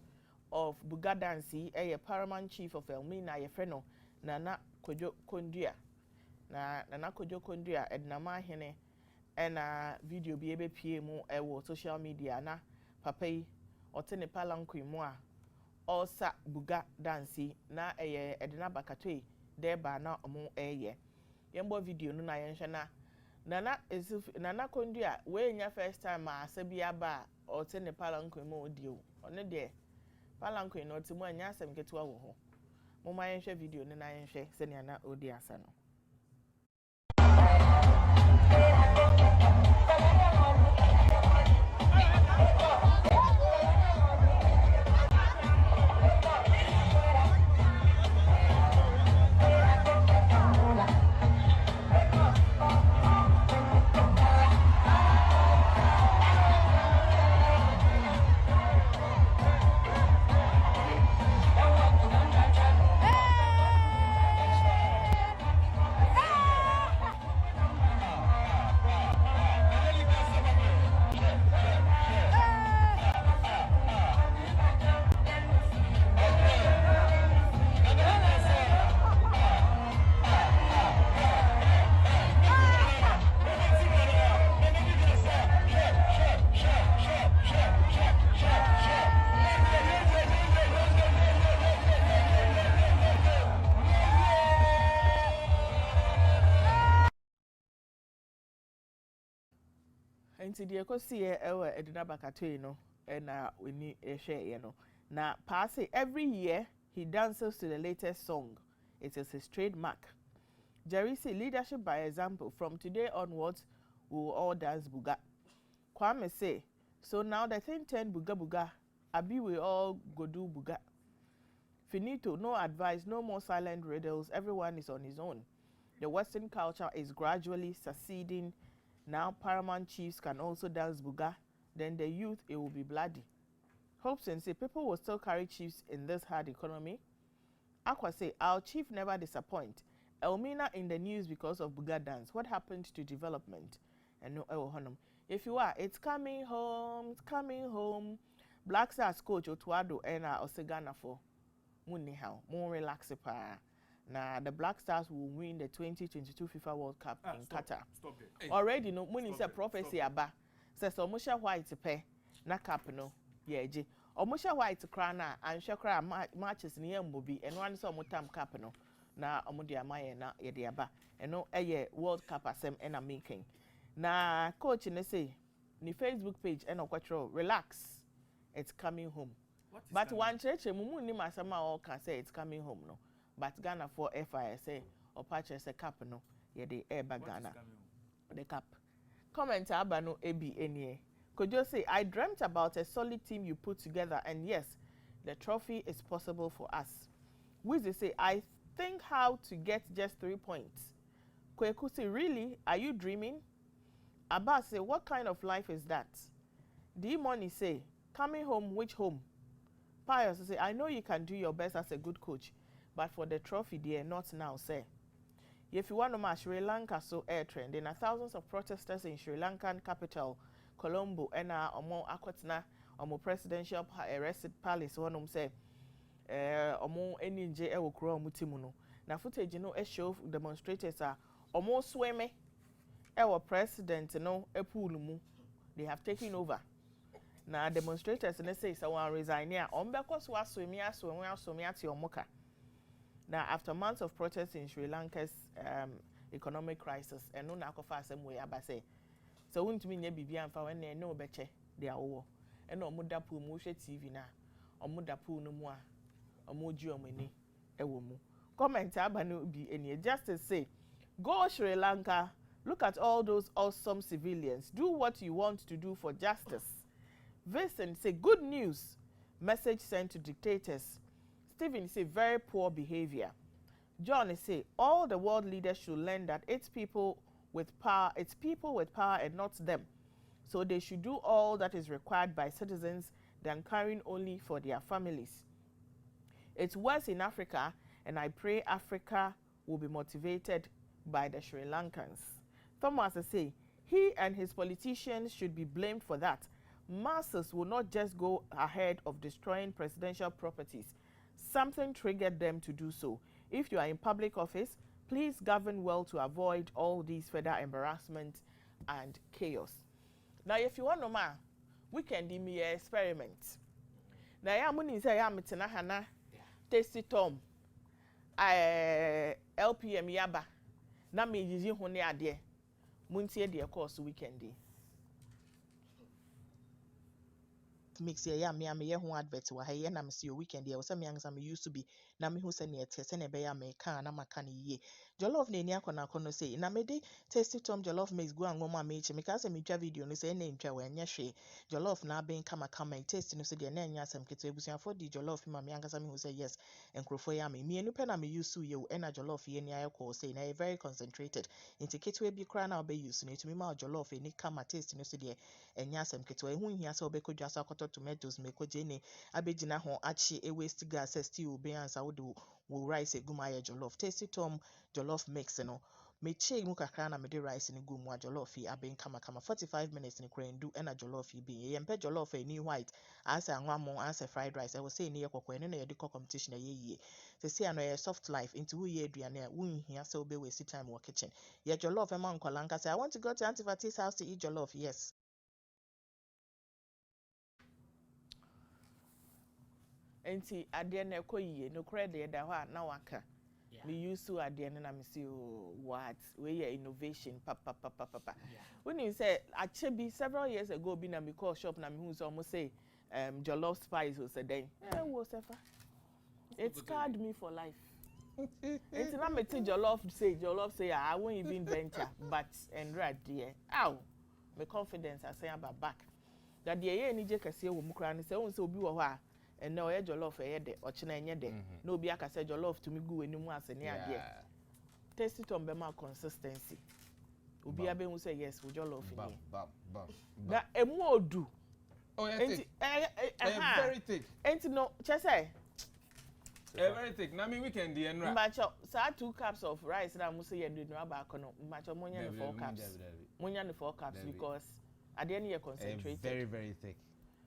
of buga dansi, a Paramount Chief of Elmina, ye friend Nana Kojo Kondua. Nana Kojo Kondua, Ednama Hene, and video be able PMO social media na papai otene palankwi moa osa buga dansi na Edna Bakatwe deba na omo yembo video no na yenhwe na Nana Kondua we nya first time asabia ba otene palankwi mo dio one de palankwi no timu anya asem ketewa wo ho mo ma yenhwe video no na yenhwe se ne na odi asa no. Nti deɛ kɔsi yɛ ɛwɔ Edina Bakatoi no ɛna oni ɛhwɛ yɛ no na paase every year he dances to the latest song. It is his trademark. Jerry say leadership by example. From today onwards, we will all dance buga. Kwame say, so now the thing turned buga buga. Abi we all go do buga. Finito, no advice, no more silent riddles. Everyone is on his own. The Western culture is gradually succeeding. Now paramount chiefs can also dance buga. Then the youth, it will be bloody. Hobson say people will still carry chiefs in this hard economy. Aqua say our chief never disappoint. Elmina in the news because of buga dance. What happened to development? And no honum. If you are, it's coming home, it's coming home. Black Stars coach Otuado and Osegana for Munni how more relax pa. Now the Black Stars will win the 2022 FIFA World Cup in Qatar. Stop it. Already no Munni said prophecy aba. Says Omusha White pay na cap no. Yeah, G. Omusha White crana and shakra matches near Mobi and one saw Mutam cap no. Na Omudia Maya na Yediaba. And no World Cup asem and I'm making. Na coach in say ni Facebook page and quattro relax. It's coming home. But one church mumu ni masama all can say it's coming home no. But Ghana for FI say or patches a cap no. Yeah the air Ghana. The cap. Comment abano ebi enye. Could you say I dreamt about a solid team you put together and yes, the trophy is possible for us. Wizi say I think how to get just 3 points. Kweku say really? Are you dreaming? Abbas say what kind of life is that? D-Money say coming home which home? Pius say I know you can do your best as a good coach, but for the trophy dear not now say. If you want to match Sri Lanka so air trend, there are thousands of protesters in Sri Lankan capital, Colombo, and omo akwetna omo presidential arrested palace one say omo NJ e wokro omo timu no. Na footage no e show demonstrators are omo sweme e president no e pool mu. They have taken over. Now demonstrators and say someone resign here. Because was swimming at your mocha. Now after months of protests in Sri Lanka's economic crisis, and no nakofa same way abase. So won't mean bibi and for when they no beche they are over. And no muda pu mushe TV na or muda pu no more or moji or many a woman. Comment abanu be any justice say go Sri Lanka, look at all those awesome civilians, do what you want to do for justice. Vincent say good news. Message sent to dictators. Stephen say very poor behavior. John say all the world leaders should learn that it's people with power and not them. So they should do all that is required by citizens than caring only for their families. It's worse in Africa, and I pray Africa will be motivated by the Sri Lankans. Thomas say he and his politicians should be blamed for that. Masses will not just go ahead of destroying presidential properties. Something triggered them to do so. If you are in public office, please govern well to avoid all these further embarrassment and chaos. Now, if you want to know, we can do me an experiment. Now, I'm going to say I'm hana tasty tom. LPM yaba. Na me yizi hone ade. Muntie de course weekend day. Mix ya me ye ho advert wa ha ye na me see weekend ya wo me ansa me used to be na me hu se ne tese ne be ya me kan na maka ne ye jollof na ni akona kono say na me de tasty tom jollof mix go anwoma me che me ka se me twa video no say na ntwa wa nya hwe jollof na ben kama taste no say de na nya asem keto ebusuafo di jollof ma me ansa me hu say yes enkrofo ya me enu pe na me use ye wo na jollof ye ni ayeko say na very concentrated into keto bi kra na obe use no etumi ma jollof ni kama taste no say de enya asem keto ehu hia say obeko dwa sa tomatoes meko jene abegina ho achi e waste gas stew be ansa wo rice eguma jollof tasty tom jollof mix no me che mu kakra na me de rice ni gumu a jollof yi aben kama 45 minutes ni krendu e na jollof yi bi ye mpe jollof ni white asa anwamo asa fried rice I will say ni ye kokko eno na ye de competition ye se see ano ye soft life into wo ye aduane a wo nhia se obe waste time wo kitchen ye jollof e man kolanka say I want to go to Auntie Fatty's house to eat jollof. Yes. Enti ade na ekoyiye no kredit da ho na waka Me used to at the end and me see what we innovation when you say actually several years ago been a me call shop na me who's almost say jollof spice was a day it scarred me for life. It's not me jollof say I won't even venture but and right there ow my confidence I say about back that the year ni je kase wo mu kra ni say won say obi wo ho a and no jollof de ochina enye de no obi aka say jollof to me go enimu ase ne ade taste it on be ma consistency obi abe hu say yes we jollof ni na emu odu oh yeah very thick enti no che say very thick na me weekend the enra mbacho sa 2 cups of rice na mu say ye do no aba kono mbacho monya ne 4 cups monya ne 4 cups because at the end you concentrate very thick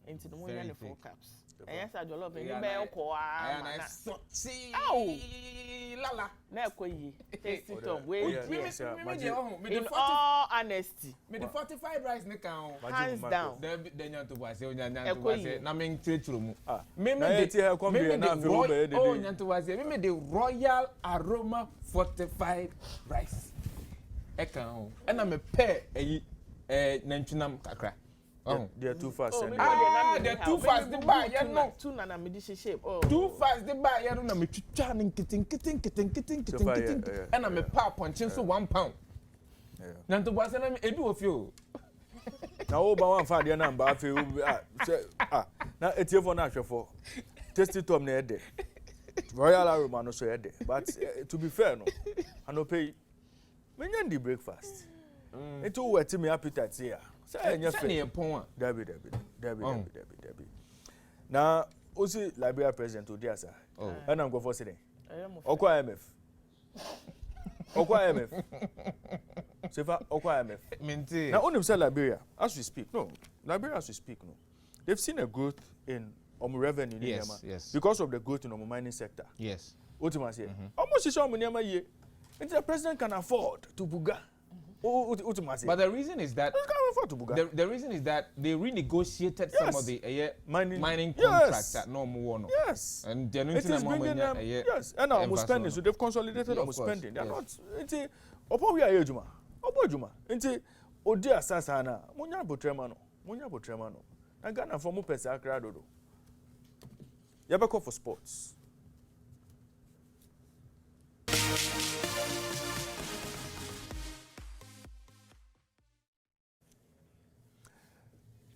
into the monya ne 4 cups yes I jollof ni be ko a na so lala na ko yi taste it on we in all all honesty me the 45 rice ne kan hands down the nyanto boase onyanto boase na me ntretro mu me the nyanto boase me the royal aroma 45 rice e kan e na me pair eyi nantwinam kakra they are too fast they're too fast the buy you know two na me dish shape too fast the buy you know na me twitwa nkitin and na me pa punching so 1 pound nyanto boase na me ebi ofio na wo ba wan fa de na mba afi na etiefo na ahwefo tasty tom na ede royal aroma no so ede but to be fair no anope menyan di breakfast it will whet me appetite here say enya fe dabi na osi Liberia president odiasa and am go for sitting okwa IMF sefa okwa IMF minti now onim say Liberia as we speak they've seen a growth in revenue yes because of the growth in mining sector yes ultimately almost is niema ye the president can afford to buga ultimately but the reason is that the reason is that they renegotiated some of the mining contracts that no more no yes and genuinely yes and now almost spending so they've consolidated almost spending they are not nti opo we aye adwuma obo adwuma nti odi asasa na munya botrema no na Ghana for mo pesa akra dodo you be call for sports.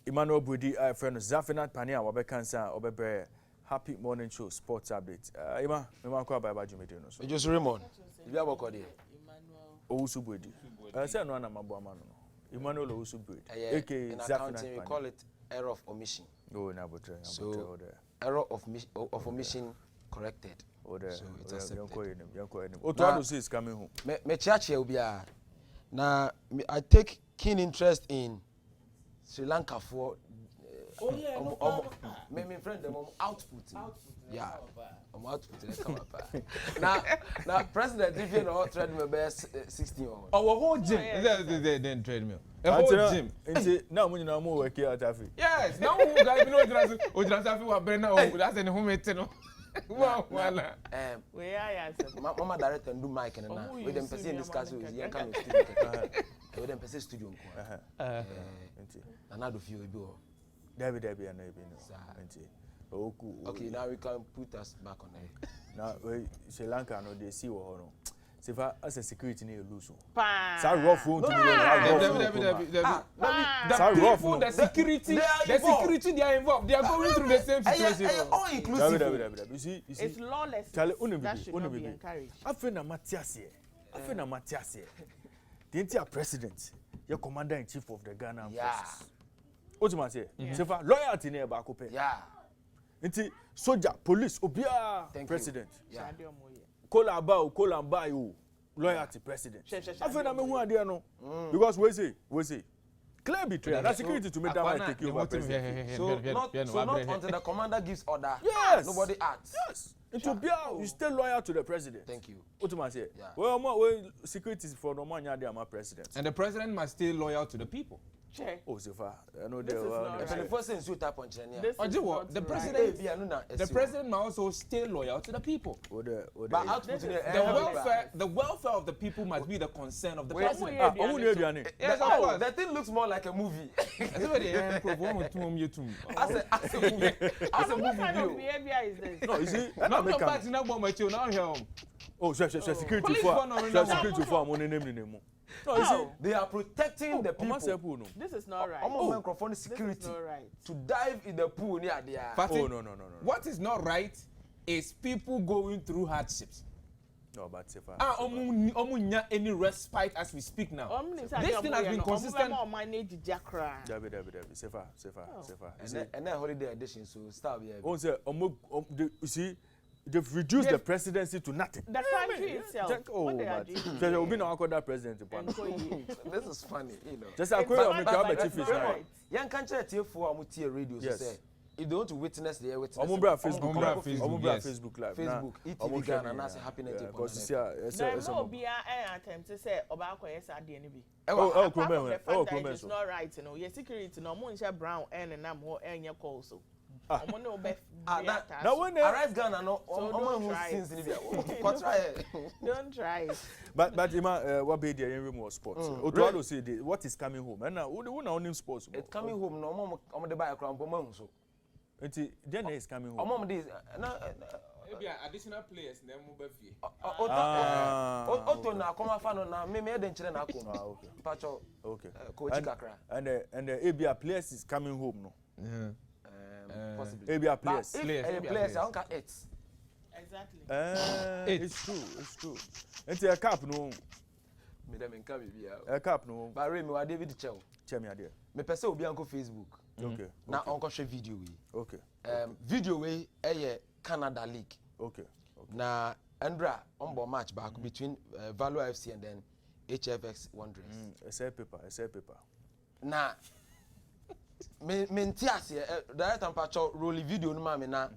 Emmanuel Budi, friend Zafinat Pania, Wabekansa, Obebre, happy morning show, sports update. Emma kwa baba jumede no so. Just Raymond. If you have a code here. Emmanuel Owusu Budi. Say no na mabo amano no. Emmanuel Owusu Budi. In accounting we call it error of omission. Oh, na botre. So error of omission corrected. So it's accepted. Otuado is coming home. Me church will be na I take keen interest in Sri Lanka for my friend them output. Yeah. Output come up. Now president if you know trade me best 16 or our whole gym then trade me. A whole gym. Now when you more work here at Afi. Yes, now who guys know Afi wa brena o that's in home mate no. Wow, wala. We are Mama director do mic and na. We them person discuss with yan kan studio. We them person studio nko. Another few be David and David no. Okay, now we can put us back on air. Now Sri Lanka no they see what no. Sefa as a security near lose. Sa rough phone to me. The security they are involved. They are going through the same situation. All inclusive. You see, it's lawless. That should not be encouraged. Afena Matias. The entire president, your commander in chief of the Ghana forces. What you say? Sefa loyalty near Bakope. Yeah. Nti soldier, police, obia president. Yeah. Kolamba you loyalty president. Afena me hu ade no. Because we say clear betrayal. That security to make that man take you over president. So not until the commander gives order. Yes. Nobody acts. Yes. Into Bia, you stay loyal to the president. Thank you. What do I say? Yeah. Well, security is for no man, they are my president. And the president must stay loyal to the people. Check. Oh, so far. I know This they is not were. right. The first thing tap on China. This is Ojiwo, not the right. president- The The president must also stay loyal to the people. But output The welfare of the people must be the concern of the Wait, president. yeah. Ah, Omu Ediane. Yes, of course. that thing looks more like a movie. That's what they are. As a movie. As a What kind of movie. behavior is this? No, you see, I No, make no, am- party now, but now here. Oh, security Police for. for no reason. Security for. I'm on name. No, you see. Oh, They are protecting the Omo say people. pool no. this is not right. Omo microphone This is security not right. to dive in the pool near there. Oh, no. What is not right is people going through hardships. No, but say far. Omunya any respite as we speak now. This thing has been consistent. Dabi. Say far. And then holiday edition, so start here. Oh, say you see, they've reduced the presidency to nothing. The country itself. Oh, what they are but doing. there will be no that president. This is funny, you know. Just a It's query not of me right, crowd but chief it's is not now. right. Young country at TF4 radio Yes. say if they want to witness the witness. Omumbra Facebook Omumbra Live. Facebook, Omumbra yes. Facebook Live. Facebook, ETV Ghana, and that's a happy network. Because you see, it's There a no be an attempt to say Obako yes at the NB. Oh, Apart from the Kumen. fact Oh, that Kumen. it's not right, you know. Your security no more share brown and nam ho enya call so. Ah. Omo no be. Now when Arise Ghana no So Omo don't who try sins it. in the try it. Don't try it. but Ima, what be the room was sports. Otuado say what is coming home. And now who na onim sports. It's coming home no Omo the buy a crown for so. Enti then is coming home. Omo this na Maybe additional players then move fee. Oto na come fa no na me den kire na akom. Ah, okay. Pacho. Okay. Coach Kakra. And the ABA players is coming home no. Possibly. ABA But players. if players I don't get it. Exactly. It's true. Enti a cap no. Me dem nka bibia. A cap no. But Ray me wa David Chell. Check me there. Me pese obi anko Facebook. Okay. Na onko share video we. Okay. Video we Canada League. Okay. Na Andra on match back between Valor FC and then HFX Wanderers. Essay paper. Na me ntiase direct and patcho roll video no ma me na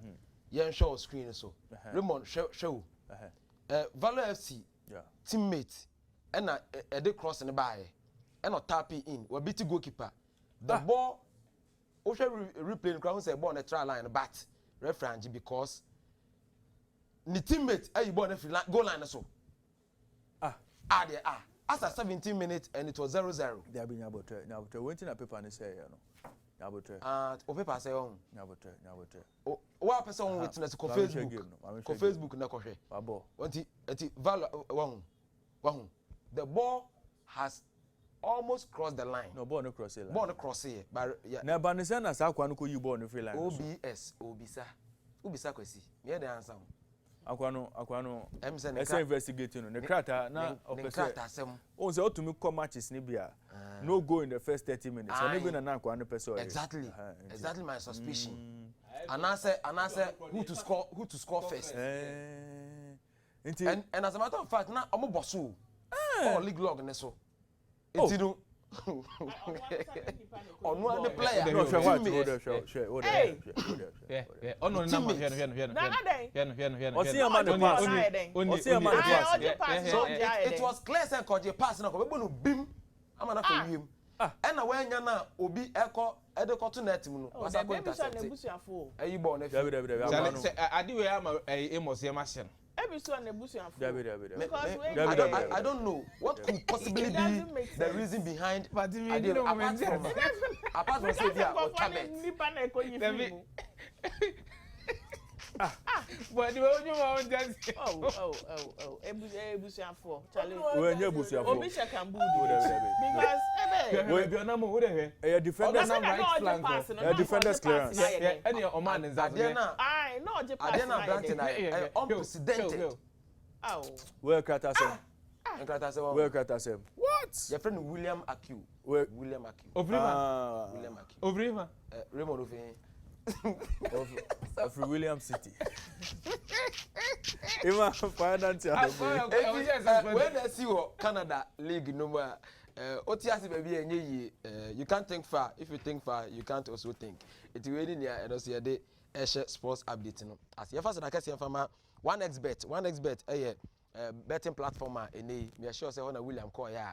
yen show screen so. Raymond show. Valor FC Yeah. teammate and na dey cross in the by and not tap in. We beat goalkeeper. The ball replay crowd say ball on the try line but reference because ni teammate you ball the goal line so there after 17 minutes and it was 0-0. They have been about waiting a paper and say o paper say on Nyabotre. what person witness ko Facebook na ko hwe Babo. enti value one the ball has almost crossed the line. No ball no cross it. Ball no cross here but yeah. Na banisa na sa kwa no ko yi ball no free line. Obisa kwesi me dey answer Akwano em say ese investigating no. Ne krata na opese. O say otumi come matches ni bia. No go in the first 30 minutes. And even na akwano person. Exactly my suspicion. And I say who to score first. And as a matter of fact na omo bosso. Oh league log ne so. Enti no ono the player No share what share. Yeah. Ono na ma here. Osi ama the pass. Osi ama the pass. So it was clear say ko je pass na ko be no bim ama na for wiem. And na when na obi eko to net mu no was a intercept. Ayi ball na fi. Adi we am Amos Yamasian. I don't know what could possibly be the reason behind apart from say there or tablet. But the way you want just Ebusiafo Charlie. When you Ebusiafo. Obi Shekambu because a defender right flank. A defender's clearance. Any Oman is that. I know je pass. Adena Branton unprecedented. Oh. Where Kratasem. What? Your friend William Akiu. William Akiu. Ovrima. Raymond Ofe. Of William City. Ima finance. When I see Canada League number OTS baby enye you can't think far. If you think far, you can't also think. It really near and also the sports update no. As you first like say fama 1xbet betting platform ene me sure say on William call ya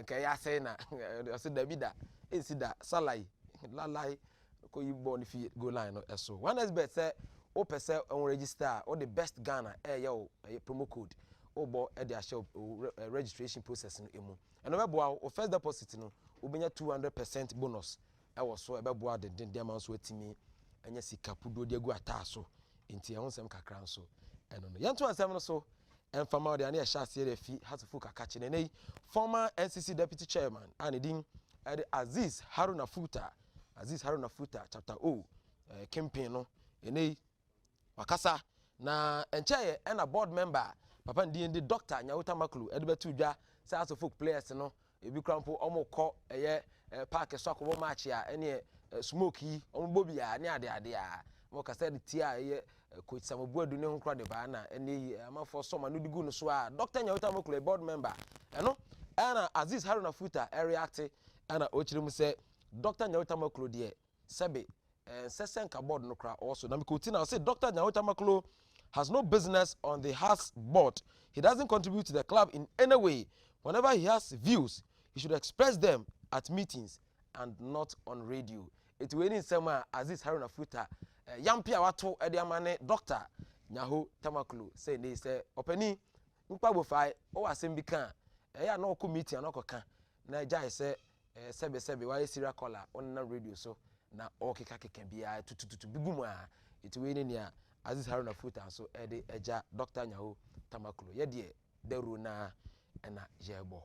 kaya say na ɔsɛ dabi da ɛnsi da salai lalai ko yi bɔ ne fi go line no ɛso 1xbet sɛ wopɛ sɛ ɔn register o the best Ghana ɛyɛ o promo code o bɔ ɛde ahyɛ registration process no emu ɛno bɛboa o first deposit no wobɛnya 200% bonus ɛwɔ so ɛbɛboa de ama nso atimi ɛnyɛ sika pudo de agu ataa so nti ɛho nsɛm kakra nso ɛno no yɛnto asɛm no so ɛmfama de ane ɛhyɛ aseɛ de fi hasofo kaka kye ne former NCC deputy chairman ane din ɛde Aziz Haruna Futa chapter O campaign no ene wakasa na encheye ɛna board member papa ndi Dr. Nyawuta Maklu ɛde betu dwa sɛ hasofo players no ebi krampo ɔmo kɔ ɛyɛ park so akɔbɔ match a ɛne smoke yi ɔmo bobi a ne ade a mo kasa de tia ɛyɛ coach Samobuadu ne ho kra de ba na ɛne amafo soma no digu no so a Dr. Nyawuta Maklu board member ɛno ɛna Aziz Haruna Futa react ɛna ochire mu sɛ Dr. Nyawuta Maklu de sebe sesenka board no kra also na mikoti na say Dr. Nyawuta Maklu has no business on the Hearts board. He doesn't contribute to the club in any way. Whenever he has views, he should express them at meetings and not on radio. It will in sema Aziz Haruna Futa yampia wato ediamane Dr. Nyawuta Maklu say they say openi nkpabo fai o asem bi kan ya na okọ meeting na okọ kan na jai say sebe why serial caller on na radio so na okeka bia tututu bigumu a itiwe ne nia Aziz Haruna Futa so ede eja Dr. Nyawuta Maklu ye de deru na na yebo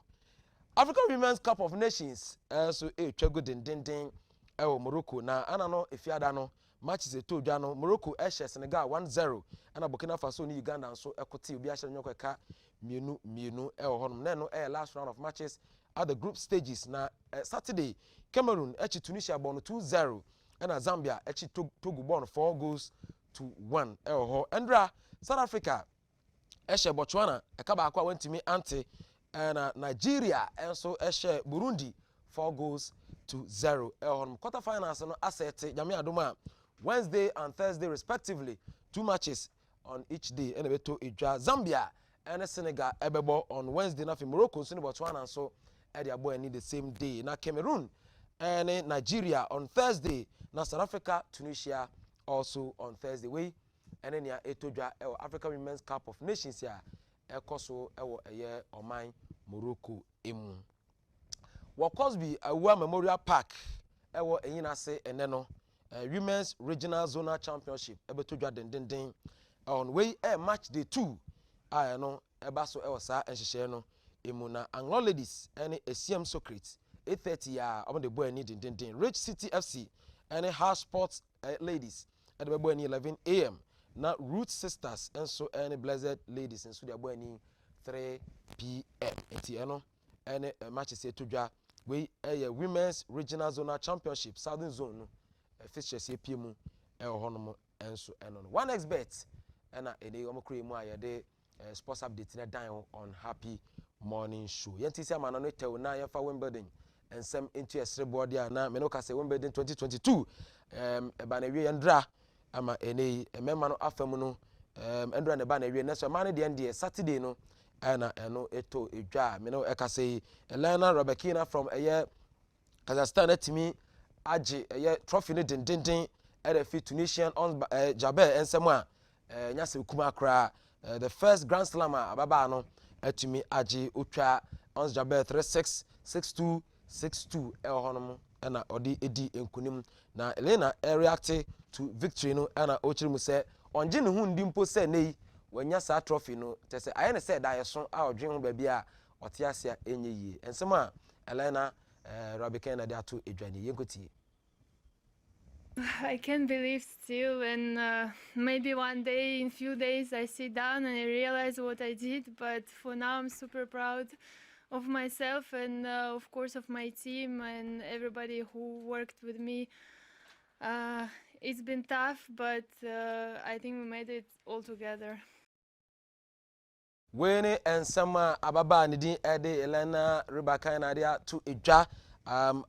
African Women's Cup of Nations so twego dendenden ewo Morocco na ana no efiada no matches etodwa no Morocco ehye Senegal 1-0 ana Burkina Faso ni Uganda so ekote obi ahye nyokeka mienu ewo honom na no last round of matches at the group stages na Saturday Cameroon echi Tunisia born 2-0 and Zambia echi Togo born 4-1 ewo ho Endra South Africa ehye Botswana ekaba akwa wantimi ante and Nigeria enso ehye Burundi 4-0 ewo ho quarter finals no asset Jami Adoma Wednesday and Thursday respectively 2 matches on each day and beto edwa Zambia and Senegal ebebo on Wednesday na Morocco so Botswana so Eddie Aboy need the same day. Na Cameroon and Nigeria on Thursday. Na South Africa, Tunisia also on Thursday. We and then ya etodwa African Women's Cup of Nations ya ekoso ewo eye Oman Morocco emu. Wa Cosby Awuah Memorial Park ewo enyina se eneno Women's Regional Zonal Championship ebetodwa dendenden on we match day 2 no eba so ewo sa enhyehyɛ no Emuna Anglo Ladies and ACM Socrates 8:30 ya omo de boy ni dindindin Rich City FC and House Sports Ladies at the boy ni 11 AM na Root Sisters and so any Blessed Ladies and so the boy ni 3 PM enti and matches to dwa we Women's Regional Zonal Championship Southern Zone fixtures PM honom enso eno 1xbet and ene omo kure mu ayede sports update na dan on Happy Morning Show. Yentisi amana no tew na yefa Wimbledon ensem into esreboard ya na me no ka say Wimbledon 2022 eba na wie yendra ama ene emema no afam no endra na eba na wie na so ma ne de Saturday no na eno eto edwa me no e ka say Elena Robekina from Kazakhstan atimi age trophy ne dendenden e fit Tunisian on Jaber ensem a nyase kuma kra the first Grand Slam ababa no atumi age utwa ons Jaber 366262 honom na odi edi enkunim na Elena react to victory no na ochiri mu se onje ne hu ndi mpo se nei wanya sa trophy no te se aye ne se da yeso a odwen ho ba bia ote ase a enye yie ensem a Elena Robekina de ato edwane yenkotie. I can't believe still, and maybe one day, in few days, I sit down and I realize what I did. But for now, I'm super proud of myself and, of course, of my team and everybody who worked with me. It's been tough, but I think we made it all together. Wene and Sama Ababa Nidin Ede Elena Robekina dia to edwa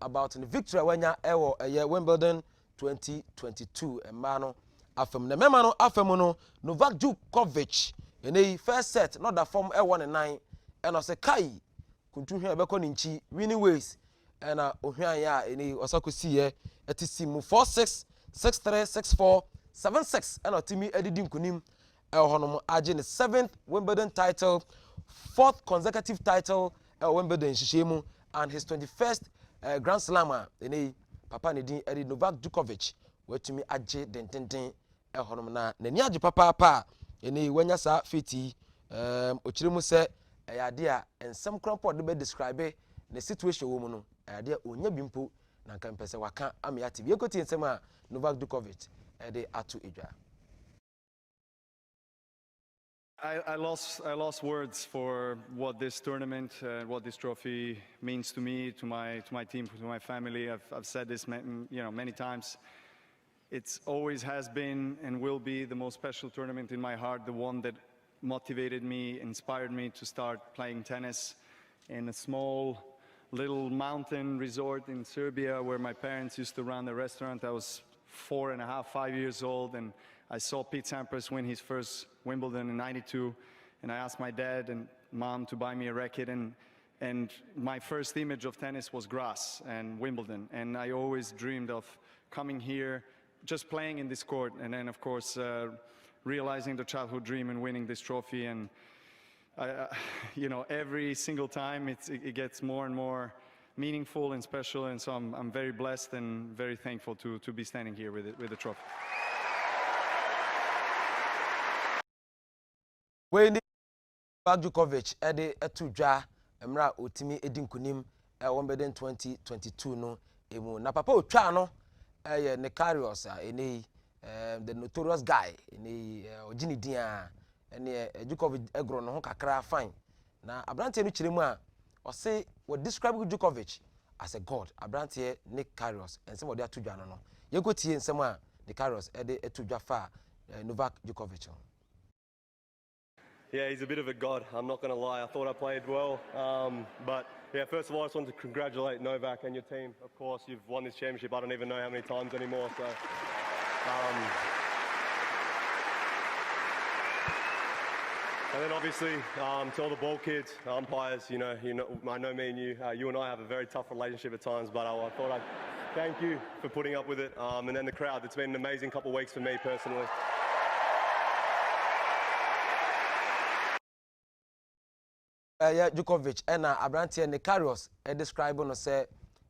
about the victory when ya ewo Wimbledon 2022 emano afem na mema no afem no Novak Djokovic ene first set not that form 1-9 and I say kai kuntu hwe ebekọ ninchi winning ways na ohwan ya eni osako siye etisi mu 46 63 64 76 na otimi edidi nkunim honom age ne 7th Wimbledon title, 4th consecutive title Wimbledon shishemu, and his 21st Grand Slam eni papa ne din edi Novak Djokovic wetumi age dententen honom na nani age papa eni wanya sa fiti ochiremu se ayade a ensem krampo de be describe the situation wo mu no ayade onya bimpo na kan pese waka amiati bi ekoti ensem a Novak Djokovic de atu edwa. I lost words for what this tournament, what this trophy means to me, to my team, to my family. I've said this many times. It's always has been and will be the most special tournament in my heart, the one that motivated me, inspired me to start playing tennis in a small little mountain resort in Serbia where my parents used to run a restaurant. I was 4.5, 5 years old, and I saw Pete Sampras win his first Wimbledon in '92, and I asked my dad and mom to buy me a racket, and my first image of tennis was grass and Wimbledon, and I always dreamed of coming here, just playing in this court, and then of course realizing the childhood dream and winning this trophy. And every single time it gets more and more meaningful and special, and so I'm very blessed and very thankful to be standing here with the trophy. When Novak Djokovic ede etudwa emra otimi edinkunim Wimbledon 2022 no emu na papa otwa no Nikarios ene the notorious guy ene ogini din a ene Djokovic egro no ho kakra fine na abrante no kiremu a ose we describe Djokovic as a god. Abrante Nikarios ensem ode atudwa no yekotie ensem a Nikarios ede etudwa fa Novak Djokovic. Yeah, he's a bit of a god, I'm not going to lie. I thought I played well. But yeah, first of all, I just want to congratulate Novak and your team. Of course, you've won this championship, I don't even know how many times anymore. So, and then obviously, to all the ball kids, umpires, I know me and you and I have a very tough relationship at times, but I thought I'd thank you for putting up with it. And then the crowd, it's been an amazing couple of weeks for me personally. Djokovic and Abrante Nikarios describe no say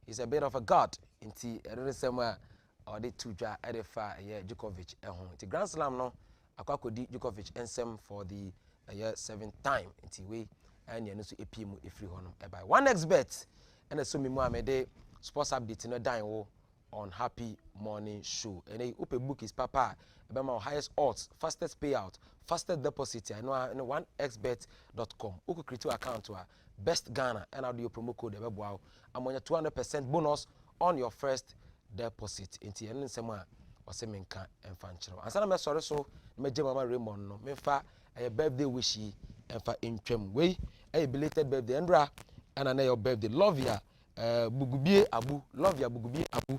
he's a bit of a god inti erere sema or the tuja edefa Djokovic the Grand Slam no akwakodi Djokovic ensem for the 7th time inti we and ye no so epimu efri hono by 1xbet and so me mu amede sports update no dan wo on Happy Morning Show and a open book is papa about highest odds, fastest payout, fastest deposit. I know 1xbet.com. You could create an account to Best Ghana and I'll do your promo code. I'm on your 200% bonus on your first deposit. Into any sema or seminka and fanchero. And some sorry so me Mama Raymond no me fa a birthday wishy and fa in way a belated birthday Andra and an your birthday love ya Bugubie Abu love ya Bugubie Abu.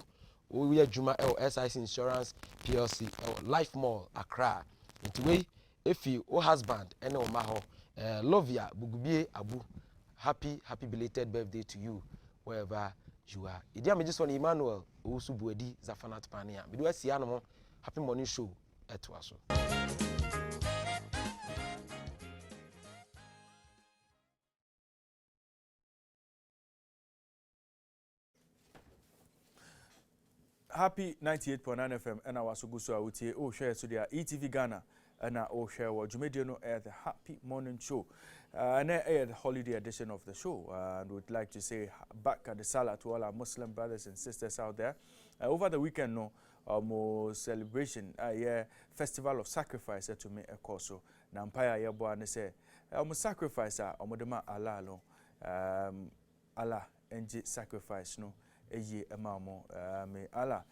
We are Juma SIC Insurance PLC Life Mall Accra. Into way if you husband and maho love ya Bugubie Abu. Happy belated birthday to you wherever you are. Idi am just on Emmanuel Osubuedi Zafanat Pania. We do a siano Happy Morning Show at Waso. Happy 98.9 FM and our Sugusu Autie o share to their ETV Ghana and our share what Jumediano at the Happy Morning Show and the holiday edition of the show and we'd like to say back at the Salah to all our Muslim brothers and sisters out there. Over the weekend more celebration festival of sacrifice to me a course na empire yebo and say sacrifice omodema Allah Allah enji sacrifice no may Allah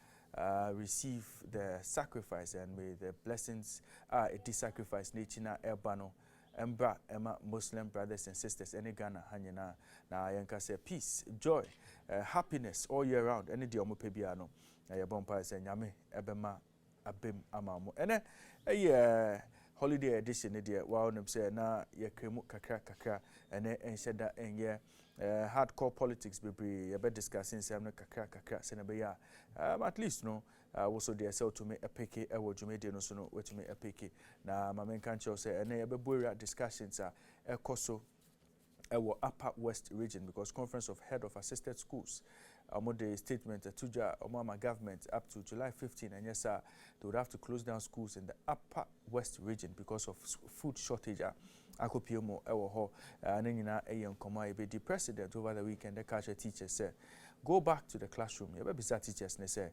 receive the sacrifice and may the blessings it sacrifice nature ebano embra ema Muslim brothers and sisters any Ghana hanyana na yanka say peace joy happiness all year round any dia omope bia no na ye bompa say nyame ebema abem amamo ene holiday edition there wow nem say na ye kremu kakra ene enhyeda enye hardcore politics bebre ye be discussing say no kakra say na be ya at least no also there sell to me epeke e wo dwumede no so no wetumi epeke na mamenka nche say ene ye be boria discussions ekoso ewo Upper West region because Conference of Head of Assisted Schools the statement to my government up to July 15 and yes sir they would have to close down schools in the Upper West region because of food shortage akopiomo ewo ho nanyina eyenkoma ebe the president over the weekend the culture teachers said go back to the classroom you be teachers ne say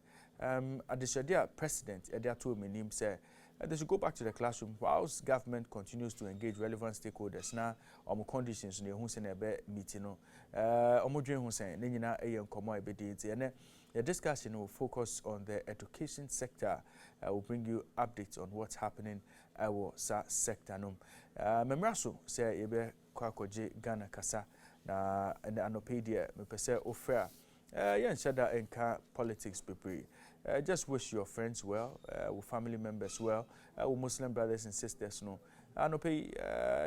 additional president edia to menim say they should go back to the classroom whilst government continues to engage relevant stakeholders. Now, conditions in the meeting, the discussion will focus on the education sector. Will bring you updates on what's happening in our sector. Memraso say ebe kwakoje Ghana kasa na anopedia me pese ofra shada enka politics bebre. Just wish your friends well, with family members well, with Muslim brothers and sisters no. No pay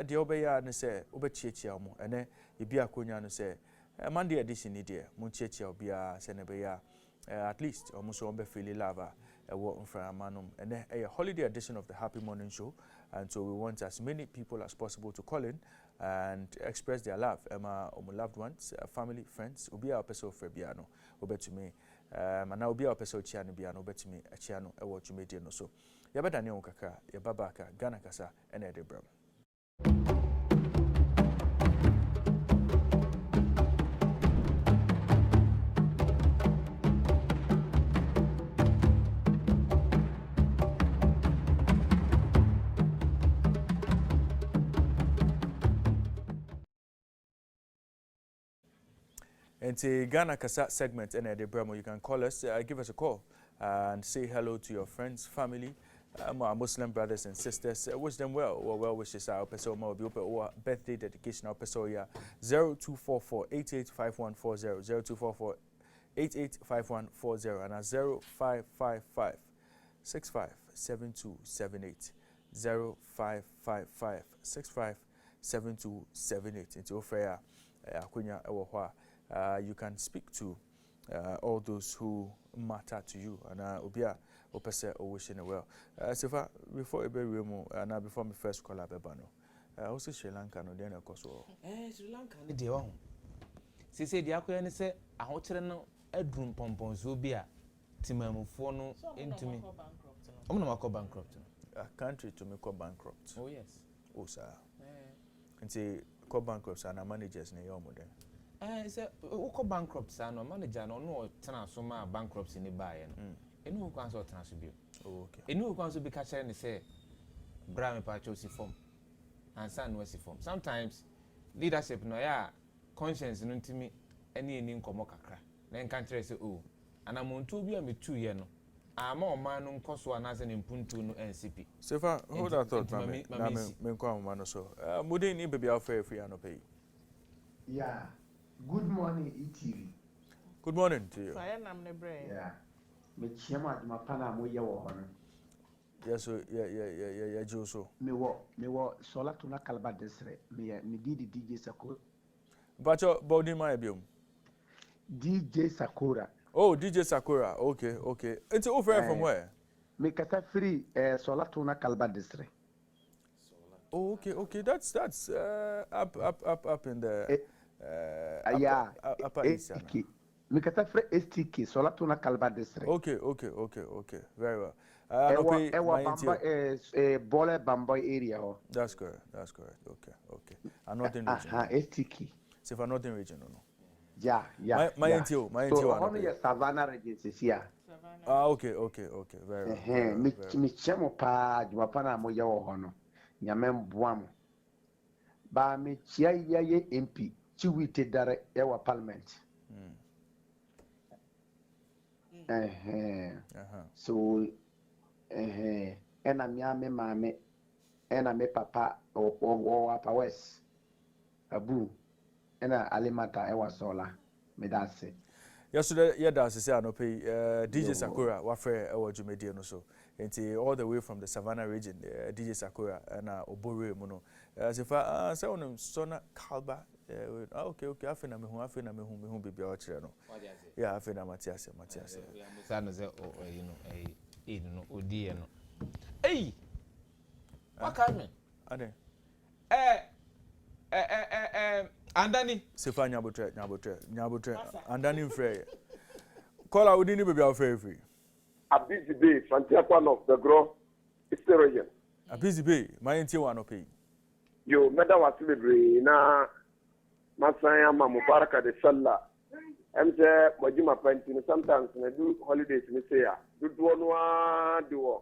the obeya ne say obechechia mo ene ebi akonya no say Monday edition ni dia munchechia obia senebeya at least almost on be feel lava work from manum ene a holiday edition of the Happy Morning Show, and so we want as many people as possible to call in and express their love loved ones, family, friends obia person for biano obetumi and now be a person chiano biano betumi a chiano a watch media no so yabada ne okaka yababaka Ghana kasa and Edinburgh. And the Ghana Kasa segment in Edinburgh, you can call us, give us a call and say hello to your friends, family, our Muslim brothers and sisters. Wish them well wishes. Our person will be open or birthday dedication. Our person 0244 885140 0244 885140 and 0555 657278 0555 657278. Into Ofrea Akunya Ewa. You can speak to all those who matter to you, and Obia Opese or wishing well. Sefa, before now before my first call up also Sri Lanka no then Koso. Sri Lanka ni de ho. Se se dia ko ne se ahokyere no adrum pompon so bia timamufo no entumi. Omno makọ bankrupt. A country to make bankrupt. Oh yes. Oh sir. And say co bankrupts and managers na yomo then. Say who bankrupt no manager no tena so ma bankruptcy ni bae no enu kwan so tena so bio. Oh okay. Enu kwan so bi ka kire ni say bra me pa chosi form and san no si form. Sometimes leadership no ya conscience no ntimi eni nkomo kakra na nka kire say oh anamontu bi a metu ye no ama o man no nkoso anase ne mpuntu no NCP. Sefa, hold that thought me kwa mo no so. Mudi ni baby affair free anope. Yeah. Good morning, ETV. Good morning to you. Yeah. Me chema ma pana mo ye wo hono. Yes, so yeah, Joso. Me wo sola tuna kalba desre. Me didi DJ Sakura. But your body my biom. DJ Sakura. Oh, DJ Sakura. Okay. It's over from where? Me kata free sola tuna kalba desre. Oh, okay. That's up in the yeah. Upper East. Me kata free STK sola tuna kalba desre. Okay. Very well. Bamba Bole Bamba area. That's correct. Okay. Northern region. STK. So for Northern region, no. Yeah. My NTO. So only a Savannah region is here. Okay. Very well. Me chemo pa jumapana mo ya wo hono. Nyame mboam. Ba me chia ye MP chiwite dare e wa parliament. So ena me mame ena me papa o Upper West abu ena alimata e wa sola me that's it. Yesterday, yeah, that's the say I no pay. DJ Sakura, wafre ewa jumedi no so. Enti all the way from the Savannah region, DJ Sakura and Obore Mono. As if I say on Sona Kalba. Okay. I feel na me hu bibi o chere no. Yeah, I feel na Matthias. Sana say you know, odi no. Hey. What come? Ade. Andani. Sefa nyabotre. Andani mfre. Call udi ni bibi o free. A busy day, Santiago of the Gro, Historian. A busy day, my entire one pay. You meda was libre na Masaya Mubaraka de Salla. I'm there, Majima Pentin, sometimes I do holidays, me say, do one do.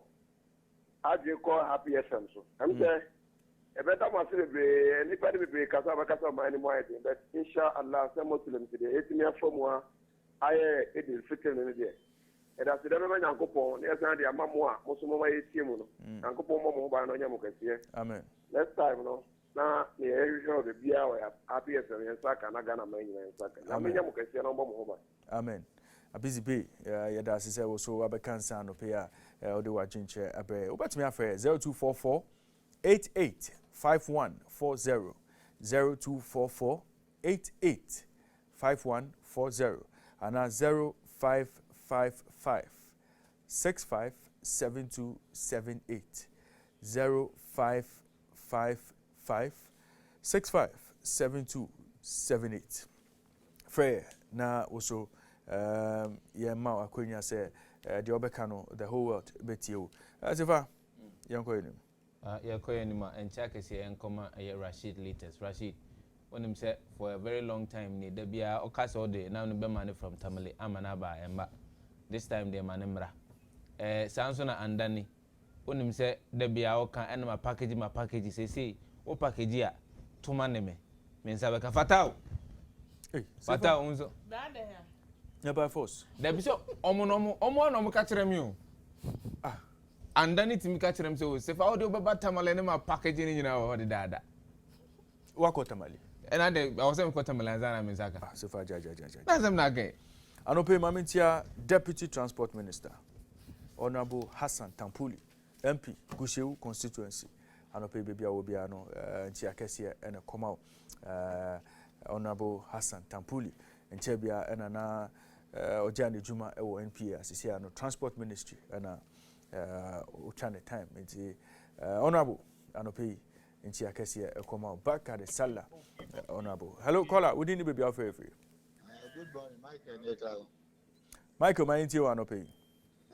As you call happy essence. I'm there. A better was libre, anybody will be Casaba Casama anymore, but inshallah, some Muslims today, 8 years from one, I it is fitting in the day. And as the Reverend Yankopon, yes, and the Amamwa, Mosuma Timuno, Yankopon Momo, no Yamukas. Amen. Next time, no. Now, the area of the beer, happy as a Saka, Nagana, and Saka. Amen. Amen. A busy bay, that's his also Abakan San of Pia, or the watching chair, a bay. What's me affair? 0244 885140 0244 885140 and now 0555 657278 0555 657278. Frey na also yeah ma akwenya say the obekano the whole world betio as if yanko enim yanko enima enchake say enkoma Rashid latest Rashid when him say for a very long time ni da bia okase ode na no be man from Tamale amana ba emba this time the manemra sanso na andani when him say da bia oka enema package say o package a tuma ne me mensa be ka fatao fatao unzo Dada ya. ya by force da bi so omo ka kire mi o andani timi ka kire mi se fa o de obeba Tamale ne ma package ni nyina o de dada wako Tamale and I was saying Tamale zana mensaka so far ja that's them na ge anope mamintia Deputy Transport Minister Honorable Hassan Tampuli MP Gushewu constituency anope bebia obia no ntia kese ene komao Honorable Hassan Tampuli nchebia ena na ojane juma ewo NPA asisia no Transport Ministry ena ochane time nti Honorable anope ntia kese komao back at the sala Honorable hello caller we didn't be free good morning Michael Netal Michael my ntia wa anope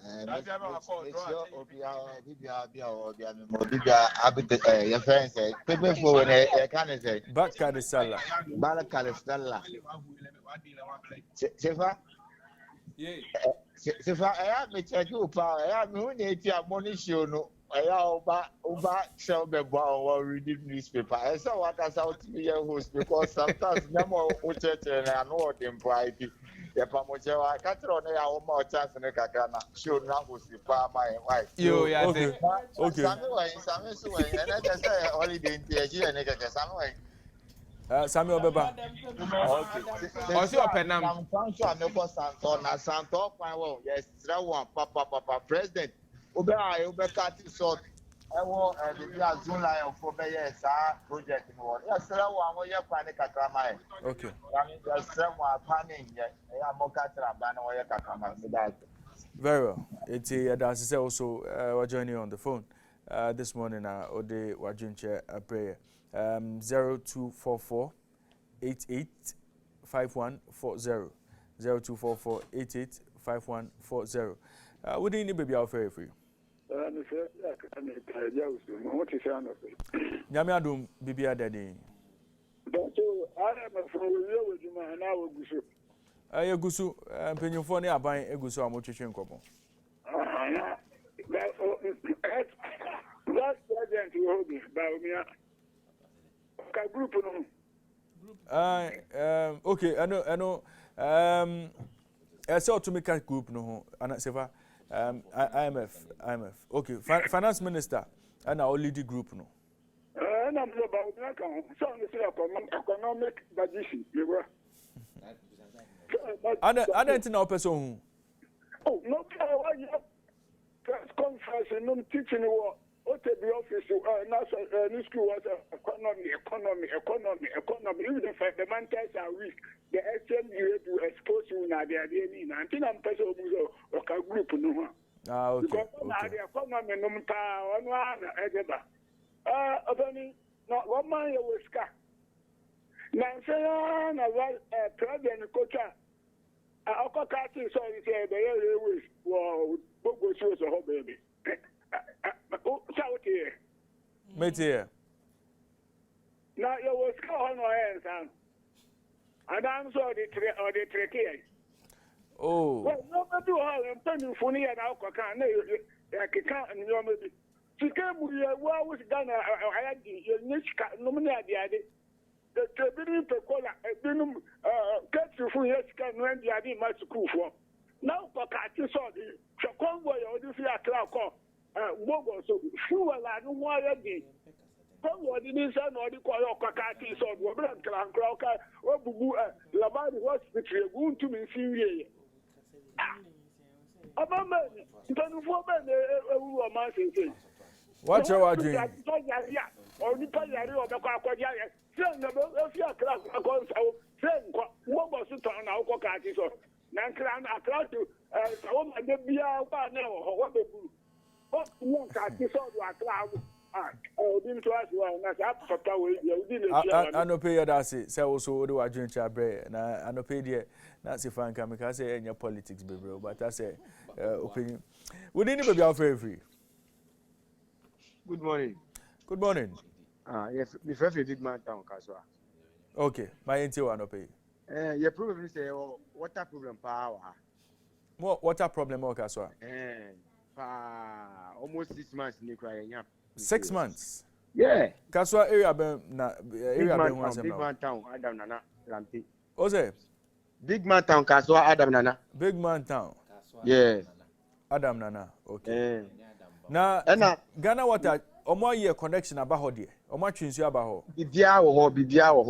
your friend said, people for when I can say, back at the sala. Balacalistella. Sefa? Sefa, I have me check you power. I have no need to monitor no. I have over shall be or reading newspaper. I saw what I saw to be a host because sometimes no more and I know them pride. Ya pamoja wa katro ne ya oma chance ne kakana show na usipa my wife yo ya okay same so when and I say holiday in the ne kaka same when Samuel Beba okay o si openam am function am ko santo na santo kwan wo yes try one papa president obe cut short ewo the bia zone line for be yes project no one yes try one wo ye kwan ne kakra mai okay yes try one planning very well. It's as I also we're joining on the phone this morning. Ode wajunche a prayer 0244 885140 0244 885140. What do you need baby offer free? Nyame adum bibia dade. Don't you I am from you with you and I will go. Gusu mpenyimfo ne aban egusu amotwetwe nkomo last president we hold by Umia ka group no okay I know so to make a group no ana sefa IMF okay finance minister and our lead group no and I'm about Umia kan so economic budget I don't know person. Oh, no, press conference and no teaching what the office, new school was economy. Even if the mentors are weak, the SMU to expose you now, they are the until I'm person or group. No, Okay. because the economy no matter one ever. One man was car. Now, say, president coach. I'll catch you, so you say, the airways, well, what goes to a whole baby. Shout here. Mate here. Now, you was on my hands, and I'm sorry, the trick here. Oh. Well, no, I do all I'm telling for me and I'll can't, and you maybe. She came with you, well, was done, I had your niche, no money at the idea. The Tribune Pecola, get you for years can rent the idea much school for. Now, for catching saw the convoy or the fear clock, Wogo, so fuel and why I did. Convoy didn't send or the call of Kakati, so Wobran Clank, or Bubu, Lamani Hospital, wound to me, see. About men, 24 men, who are massing. What's your dream? Or the Payari or the Quaquaya. Send if you are class accounts, send what was it on our Kokati? So, Nankran, I try to be a partner or what they do. What you can't be so to I didn't trust you, and that's up for you didn't. I no pay that say also do I drink chabre, and I no pay the that's if I can because say in your politics, baby, but I say opinion. We didn't be our favorite. Good morning. Good morning. Yes, my favorite big man town, Kaswa. Okay, my intel I no pay. Your problem is water problem power. What water problem, Kaswa? Almost 6 months, Nikra. 6 months. Yeah. Kaswa area Big man town, Adam Nana, Lampi. Ose. Big man town, Kaswa, Adam Nana. Big man town. Yes. Adam Nana. Okay. Now, Ghana water. Omo ye connection about there. Omo twinsu about Bibia wo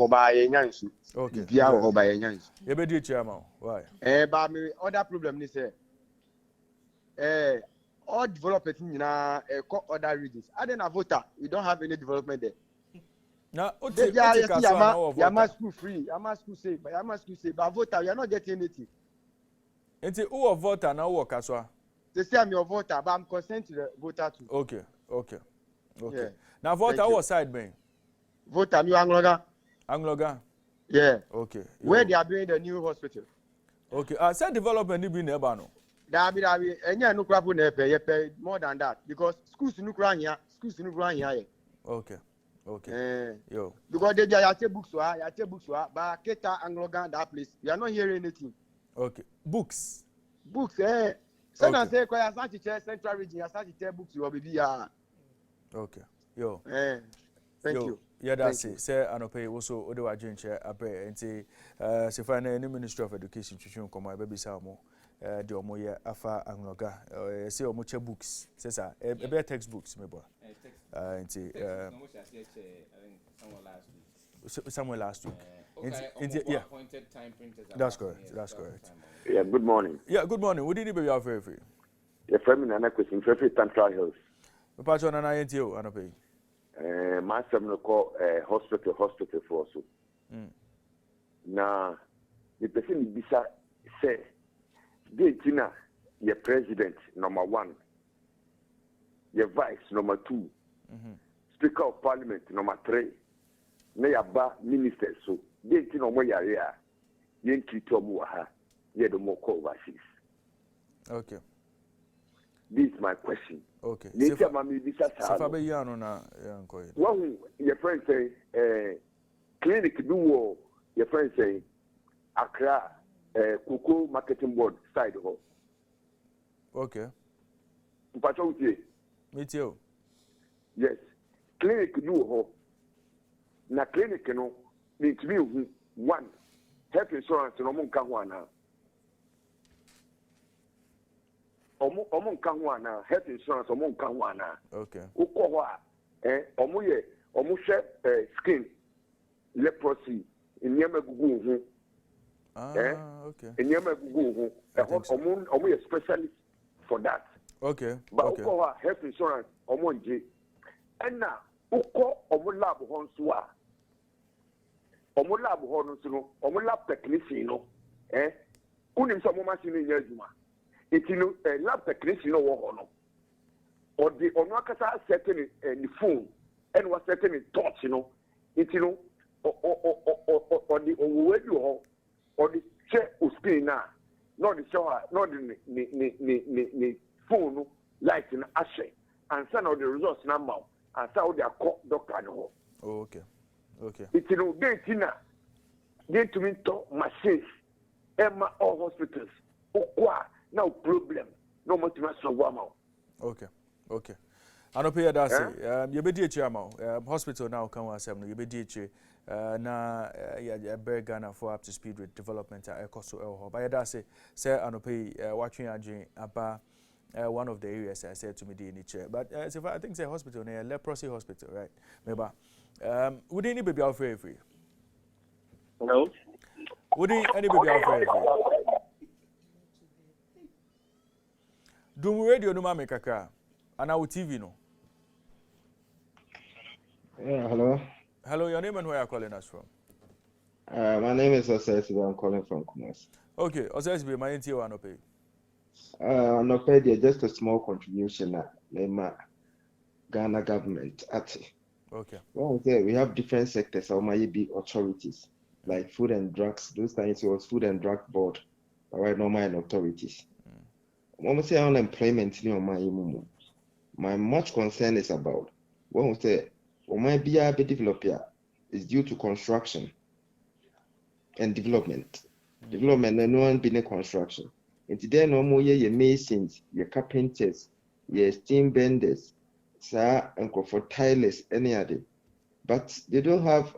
ba ye nyansu. Okay. Bibia wo ba ye nyansu. Ye be di chairman. Why? But me other problem ni say all development na other regions. Other voter, we don't have any development there. Now, Yama school free, Yama school safe, but voter, we are not getting anything. Enti who of voter now work Kaswa? They say I'm your voter, but I'm concerned to the voter too. Okay. Yeah. Now voter what side man? Voter me Angloga. Yeah. Okay. Where they are doing the new hospital. Okay. Say development ni be never no. That be enya no crap na pay more than that because schools no kra here. Okay. Yo. Because they are books but Keta Angloga that place. We are not hearing anything. Okay. Books. So now say kwa ya central region ya books you be Okay. Yo. Thank you. Yeah, that's it. Say anope also ode wa dwenche abre enti se fa na any Ministry of Education twetwe nkomo e be sa mo de omo ye afa Angloga say omo che books say sa e be textbooks me bo enti somewhere last week. Yeah. That's correct. Yeah, good morning. Yeah, good morning. We did be your very free. Your friend Nana question free Central Hills. Pacho na yentio anope. My son call hospital for so. Na the person bisa say Tina your president number 1, your vice number 2, Speaker of Parliament number 3, na yaba ministers so Tina mo yarea yen treat omo ha ye do mo call overseas. Okay. This is my question. Okay. Later, Mammy, this is how. One, your friend say, clinic do your friend say, Accra, Cocoa Marketing Board side ho. Okay. Me too. Yes. Clinic do ho. Na clinic no need to be one health insurance no mun kan wana. Omo nka ho ana health insurance omo nka ho ana. Okay. Ukọ ho a omo hwe skin leprosy nyema gugu ho Okay. And you may go home, a specialist for that. Okay. But Okay. health insurance, and now, lab honsua. Lab honsuno, lab technician, unim some machine in Yazuma. It's a lab technician or the onwakasa setting in the phone and was setting in touch, it's or the radio or the chair or screen now, not the shower, not the phone light in ashe, and send out the results number and saw their doctor. Okay. Okay. It's they to me to machines, Emma all hospitals. No problem. No more to solve. Okay. Okay. I don't pay that. You be DH hospital now. Come on, you be DH. Na Ghana for up to speed with development at Ekoso Elho. But that's say I don't pay watching about one of the areas I said to me in the chair. But I think it's a hospital near leprosy hospital, right? Maybe. Would any baby out for free? No. Would any baby out for free? Do radio no mama kakra? And our TV no. Yeah, hello. Hello, your name and where are you calling us from? My name is Osesi. I'm calling from Kumasi. Okay, Osesi, my NTO no pay. No pay, just a small contribution. Ghana government at. Okay. Well, we have different sectors. Or might be authorities like food and drugs. Those times it was food and drug board, but right now my authorities. When we say unemployment, my much concern is about when we say might be a developer is due to construction and development. Development and no one being a construction. And today no more your masons, your carpenters, your steam benders, sir, and for tilers, any other. But they don't have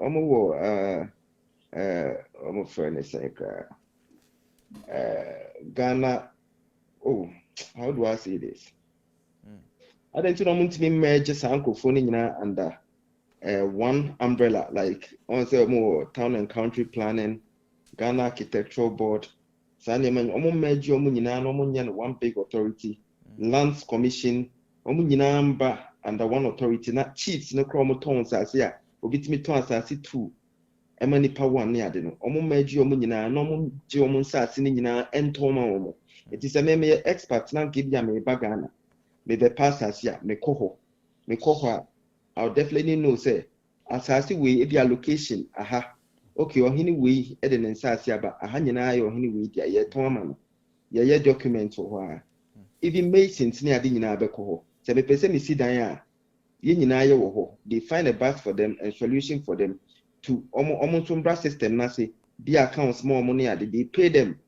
Ghana. Oh, how do I say this? I don't know to be merged under one umbrella, like on more town and country planning, Ghana Architectural Board, merge one big authority, Lands Commission, under one authority, not chiefs, no chromatones as here, obit tons as it two. Emani one near the merge no geomun sassing and Tomo. It is a meme expert now give ya me bagana. Me the pastors ya, me coho. I'll definitely know, say, as I see way if your location, aha. Okay, or any way, Eden and Sassia, but a hanging eye or any way, ya Toman. Ya document for why. Even Masons near the Inabeco. So the person see Diana. They find a bath for them and solution for them to almost umbra system, Nasi, be accounts more money, they pay them.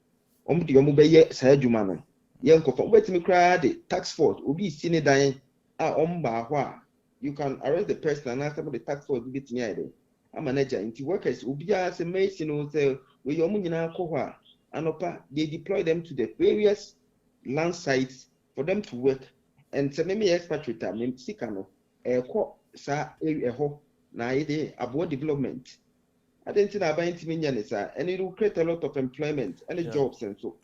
The Omubeye Sayajumano. Yanko for wait me cry the tax force will be seen dying. You can arrest the person and ask about the tax force bit near them. A manager into workers will be as a mason say we Yomunina Koha and they deploy them to the various land sites for them to work. And so maybe expatriate them Sikano a sa a ho na about development. I don't think about millions, and it will create a lot of employment and jobs and so.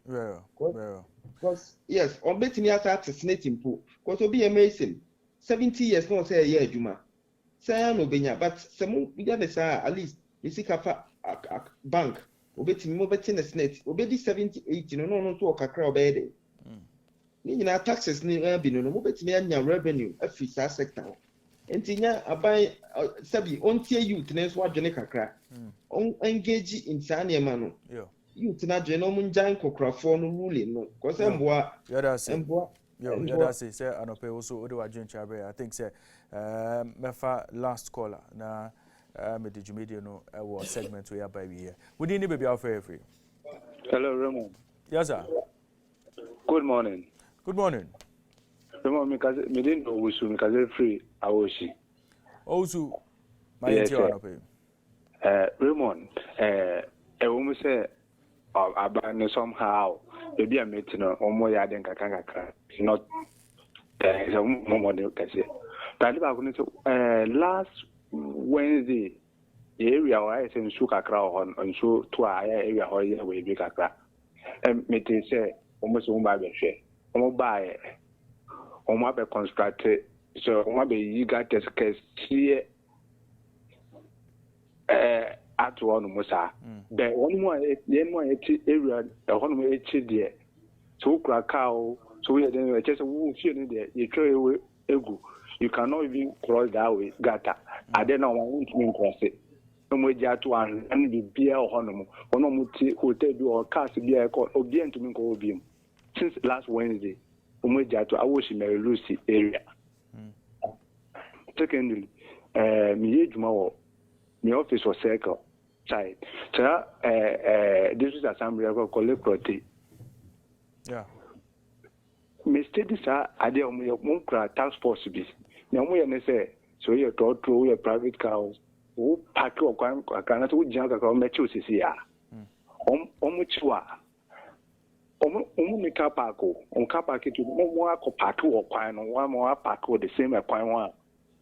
Because yes, on betting me as assassinating pool, because will be amazing. 70 years no say a year, Juma. Say no benya, but some at least you see a bank, obeying more betting a snake, obey 70, 80, no to a crowd bed. Taxes near be no betting me revenue, a fee sector. And Tina, I buy Sabi on tier youth, next what Janica crack. Engage in Sanya Mano. Youth not Genomun Jan Cocraphone ruling, no, because I'm what say, I don't pay also Odo June Chabe. I think, say, Mefa last caller. Now, did you media no segment we are by here? Would you need to be out for free? Hello, Ramon. Yes, sir. Good morning. Good morning. Ramon, because me didn't know we should make a free. I was she. Also, my NTO. Ramon, a woman say, I ban somehow. Maybe I'm meeting on more yard than Kakaka. Not a moment, can say. But last Wednesday, area where I say nsu kakra on nsu to area where you we be kakra me te say almost one ba be hwe omo ba omo be construct so omo be you got this case here at one musa the one more area the one more there so krakao so we then just who feel there you try egu you cannot even cross that way gata I don't know want to cross it no more jatu and be beer or honomo ono muti hotel bi or cast beer call obi to me ko obi since last Wednesday omo jatu I was in Mary Lucy area secondly me ejuma wo me office was circle side so this is assembly ko collect prote yeah me study sir ade omo kra task force bi na omo ye ne say so you to your private cars who pack your kana to janga ka me chu sisi ya omo chiwa omo me car park on car park to mo akọ park wo kwan no wa mo park the same kwan wa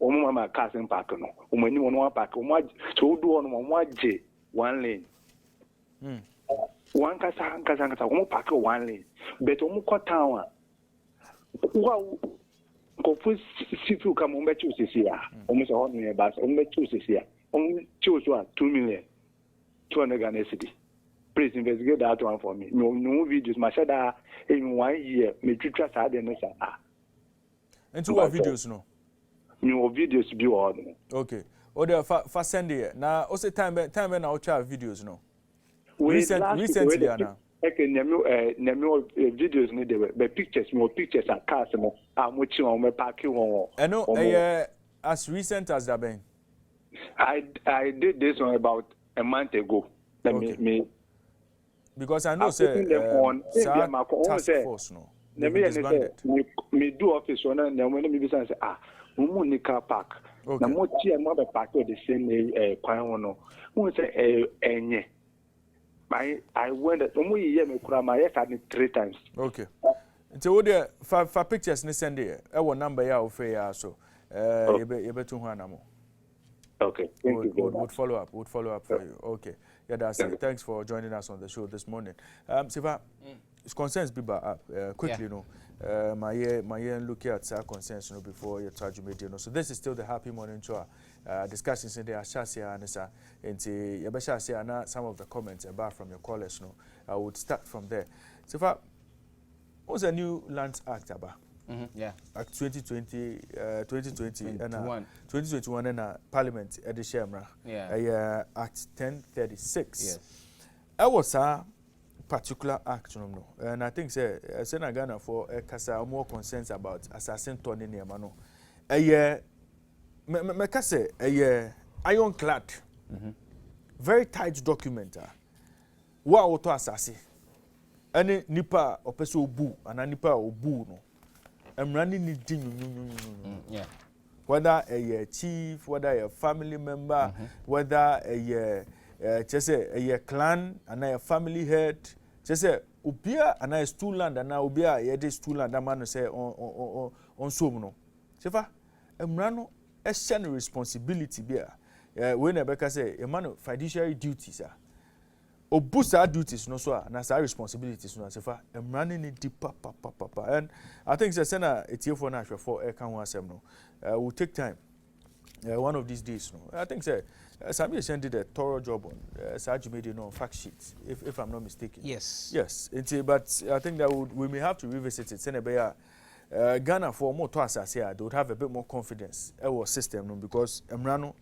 omo mama car sem park no omo ni mo park omo so do on mo aje one lane one kasa omo park one lane but omo ko town wa ko fu sifu ka mo me chu sisi ya omo so hono e ba so me chu sisi ya omo chu so 2 million 200 Ghana cedi. Please investigate that one for me. No videos my said that in 1 year me twa sa de no sa into what videos no no videos be all okay o de fa send here na o say time na o cha videos no recently ana okay nemi videos ni de be pictures and cars mo mo chi on me park won no as recent as that been I did this one about a month ago me because I know say task force no me do office one and when me be say mo ni car park na mo chi mo be park the same kwan no mo say enye I went omo ye me kura ma yes 3 times okay until what there for pictures ni send here e wo number ya ofe ya so you better ho anamo okay thank you would follow up for you okay yeah that's it. Thanks for joining us on the show this morning Siva it's concerns people up quickly no my look at our concerns no before your charge media no so this is still the happy morning show discussions in the Ashasia and into Yabashasia and some of the comments about from your callers no I would start from there Siva what's a new Lands Act about yeah Act 2020 and 2021 and Parliament edition yeah Act 1036 yes I was a particular act no and I think say Ghana for kasa more concerns about assassin turning near mano me kase ironclad very tight document wa auto assassin any nipa opeso obu and nipa obu no emrani ni din yeah whether a chief whether a family member whether a clan and a family head just say ubia and a stool land and ubia ye stool land man say on so no sefa emrano a share responsibility bia when Rebecca say a man fiduciary duties obusa duties no so na sa responsibilities no sefa emrano ni deeper papa and I think say na etiefo na hwefo e kan ho asem no will take time one of these days no I think say Sami did a thorough job on Sajumedi on fact sheets, if I'm not mistaken. Yes. But I think that we may have to revisit it. Senebeya, Ghana for more to assess here, they would have a bit more confidence in our system because Emrano,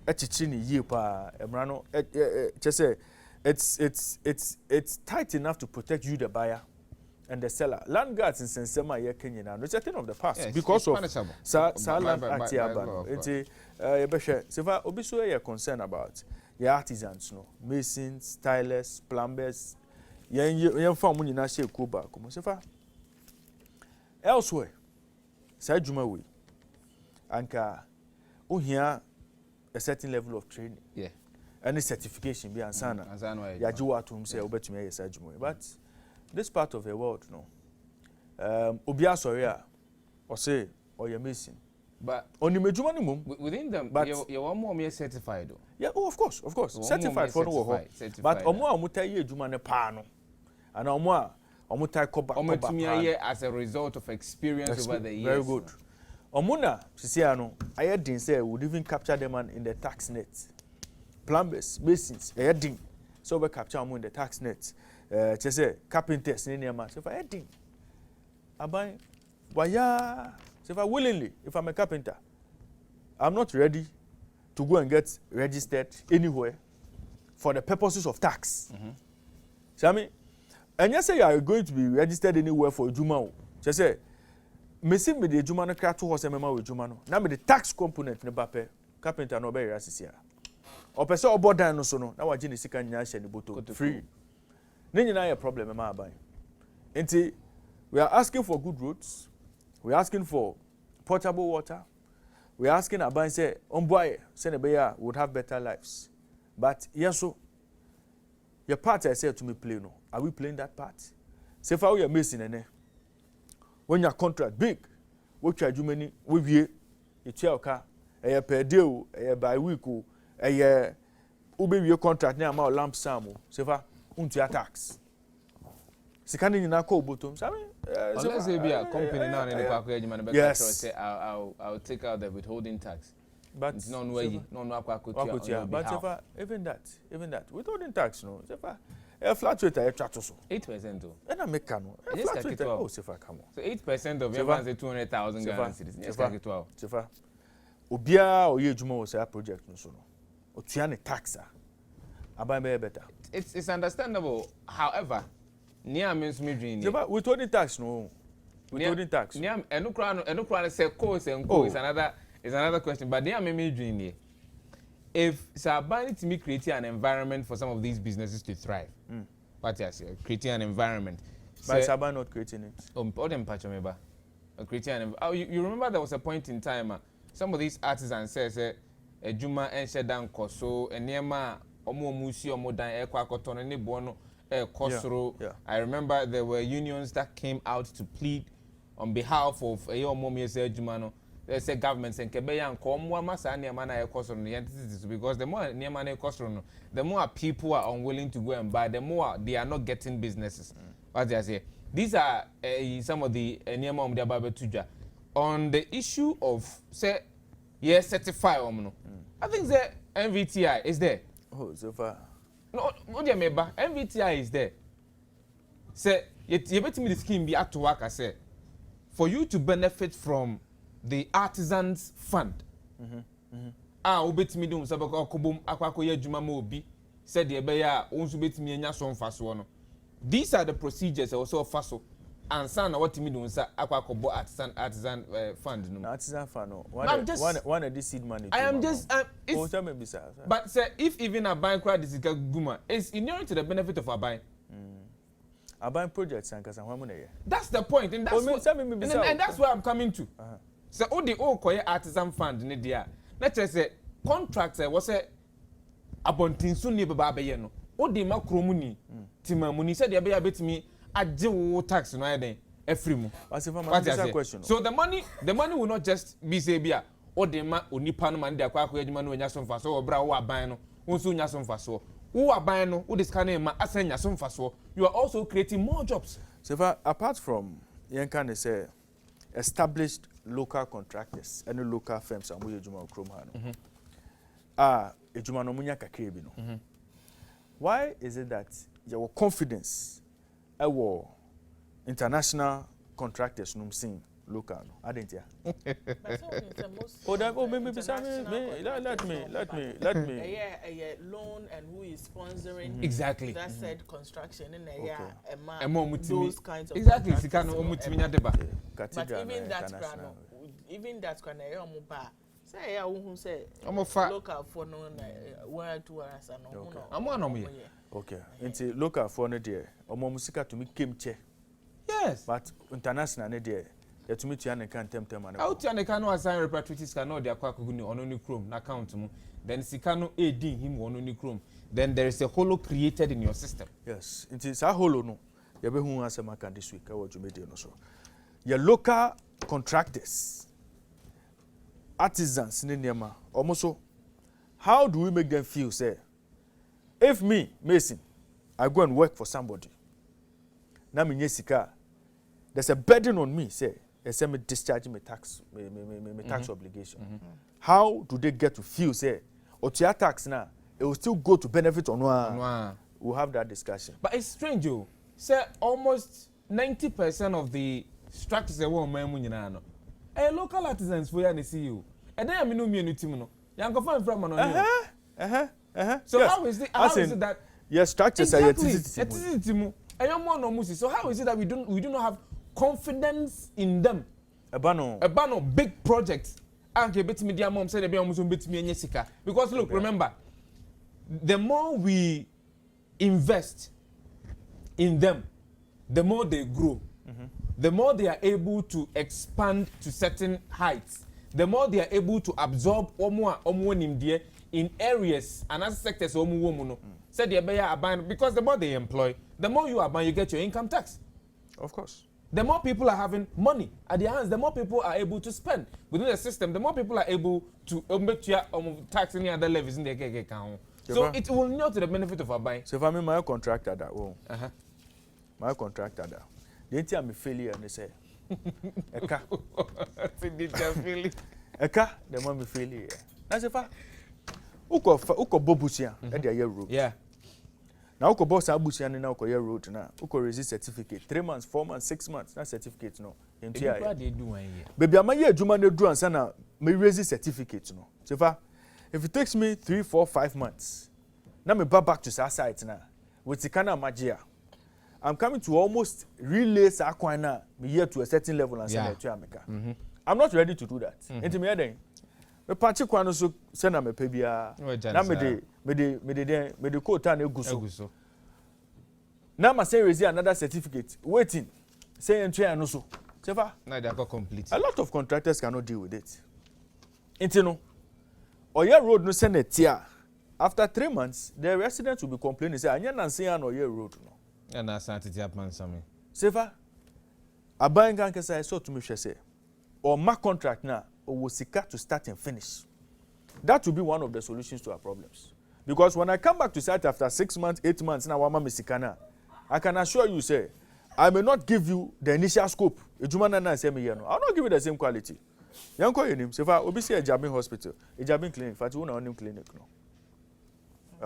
Echichini Yipa, Emrano, just say it's tight enough to protect you, the buyer, and the seller. Land guards in Sensema here Kenya now. It's a thing of the past because of Land Act here. Sefa obiso are concerned about your artisans no masons, stylers, plumbers. Yen fa mo nyina she kuba komo sefa. Elsewhere, say juma we. Anka ohia a certain level of training. Yeah. Any certification be ansana. Ya jiwa to say obetumi ye say juma. But this part of the world no. Obi asori a or say or your mason But only medjuma ni mum. Within them, but you want more certified though. Yeah, of course. Certified for no ho. But omo amuta ye edjuma ne pa no. And omo omuta koba as a result of experience over the years. Very good. Omuna sisia no ayedin say would even capture them in the tax net. Plumbers, masons, ayedin. So we capture them in the tax net. Say carpenters ni niam so for ayedin. Aban waya so if I willingly, if I'm a carpenter, I'm not ready to go and get registered anywhere for the purposes of tax. So I mean, and you say you are going to be registered anywhere for Juma. Just say, me see me the Juma no crack 2 horse mema with Juma no. Now me the tax component ne bape carpenter no be rasisia. O pese obodan no so no. Na waje ne sika nya hye ne boto free. Ne nyina ya problem ma aban. Enti we are asking for good roads. We are asking for potable water. We are asking aban say omboy say ne be ya would have better lives. But yes so your part I said to me play no. Are we playing that part? Say for we are missing ene. When your contract big, we charge you many we vie you tell car per day by week ube contract near my lamp sum say for unto tax. Sikani ni na call bottom. Unless it be a company now in the park where you manufacture say I'll take out the withholding tax. But it's not way but even that withholding tax no a flat rate I try to so 8% though. And I make cano. Flat rate oh sefa come on. So 8% of everyone say 200,000 Ghana cedis. Yes, take 12. Sefa. Obia o ye juma o say project no so no. O tua ne tax aban be better. It's understandable. However, near means me dream. Sefa withholding tax no. Withholding tax. Near enukra say co say nko is another question, but near me dream here. If Sabani to me creating an environment for some of these businesses to thrive, what I say, creating an environment. But Sabani not creating it. Creating an you remember there was a point in time, some of these artisans say Juma and Shedan Koso, and Niema, Omo Musi, Omo Dan Ekwakoton, and Nibono, Kosro. I remember there were unions that came out to plead on behalf of Omo Miese Jumano. They say governments and Kebeya and Komwa Masa Niamana cost on the entities because the more Niamana cost on, the more people are unwilling to go and buy, the more they are not getting businesses. What I say, these are some of the Niamam de Baba Tuja. On the issue of say, yes, certify omno. I think the MVTI is there. Oh, so far. No, what do you mean? MVTI is there. Say, you better me the scheme be at to work. I say, for you to benefit from the artisans fund. Obetimi dum sabako akobom akwakoye adwuma ma obi said the beya onso betimi anya so mfaso no. These are the procedures also faso ansa na watimi dum sa akwakobo artisan fund no. Artisan fund no. One of the seed money. I am just but say if even a bank credit is guma is inherent to the benefit of a bank. Aban projects and kasan. That's the point and that's where I'm coming to. So all the old artisan fund in the let's say contracts was a abontinsu ni baba be no all the makromuni timamuni said the be bet me aje tax no den efrimu. Question. So the money will not just be say bia all the ma onipa no man dey akwa adwuma no nya so mfa so obra wo aban no wonso nya so mfa so wo aban no wo discount ma asanya so mfa so you are also creating more jobs. So apart from yankan say established local contractors and local firms and we ejuma okrom ha no ejuma no munya kakre bi no why is it that your confidence our international contractors no sing local no adentia let me loan and who is sponsoring exactly that said construction in those kinds of exactly sikano omutiminya deba but even that kind of omupa say ya who say local for no where to us no okay into local for no there omo musika to me came che yes but international ne there ya to me to an can temtem and out an can no assign repatriates can no dey akwakugu ni ononi chrome na account mu then sikano edin him ononi chrome then there is a holo created in your system. Yes into sa holo no ya be hu asema kan this week I want to media no so your local contractors artisans ne nneɛma almost. How do we make them feel say if me Mason I go and work for somebody na me nye sika there's a burden on me say say me discharge my tax me tax obligation. How do they get to feel say otua tax na it will still go to benefit on one? We'll have that discussion. But it's strange, oh. Say almost 90% of the structures that we have no. Local artisans for you see you. And then I mean no me no. You can find from man. So yes. How is it that yes structures are so how is it that we do not have confidence in them? A big project. Because look, remember, the more we invest in them, the more they grow, the more they are able to expand to certain heights, the more they are able to absorb in areas and other sectors. Because the more they employ, the more you get your income tax. Of course. The more people are having money at their hands, the more people are able to spend within the system. The more people are able to tax any other levies in their account. So it will not to the benefit of our buying. So if I'm in my contractor that my contractor that the entire me failure and they say Eka Eka the more me failure. That's a fact. Uko bobusia that they are road. Yeah. Now uko boss abusia na uko year road na uko resist certificate 3 months 4 months 6 months that certificate no. Baby am here adwuma na du ansa na me resist certificate no. So if it takes me 3 4 5 months now me back to that site now with the kind of magia I'm coming to almost relay Sakwana me here to a certain level and send it to America. I'm not ready to do that. Into me then me patch kwano so send na me pay bia na me de quota na eguso na ma say raise another certificate waiting say entry no so sefa na they are complete. A lot of contractors cannot deal with it. Into no Oye road no send it here. After 3 months, the residents will be complaining say anya nan say an Oye road no. And I started to happen something. Sefa aban kan kesa so to me say or my contract now or sika to start and finish. That will be one of the solutions to our problems. Because when I come back to site after 6 months, 8 months now wama misikana, I can assure you say I may not give you the initial scope. Ejuma na say me here no. I'll not give you the same quality. Yanko yenim sefa obi say Ejabin hospital, Ejabin clinic, fati una onim clinic no.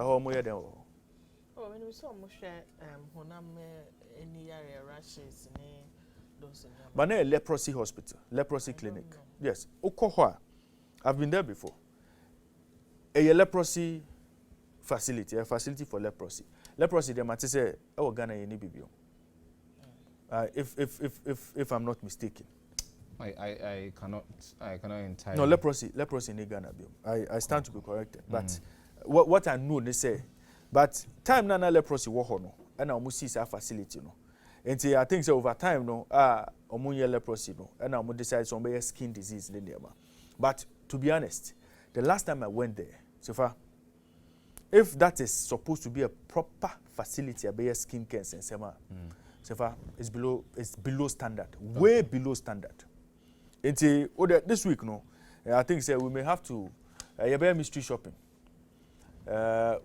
Eho mo ye den wo. Oh, when we saw mo share honam any area rashes ni those. But na leprosy hospital, leprosy clinic. Yes, Okohwa. I've been there before. A leprosy facility, a facility for leprosy. Leprosy they might say oh Ghana ye ni bibio. If I'm not mistaken. I cannot entirely. No, leprosy in Ghana. I stand to be corrected. But what I know they say, but time na leprosy wo ho no, and I almost see a facility no. And I think so over time no, omunye leprosy no, and I almost decide some be skin disease in there. But to be honest, the last time I went there, so far, if that is supposed to be a proper facility, a be skin cancer and sema, so far it's below standard, way below standard. Until this week, no, I think we may have to mystery shopping.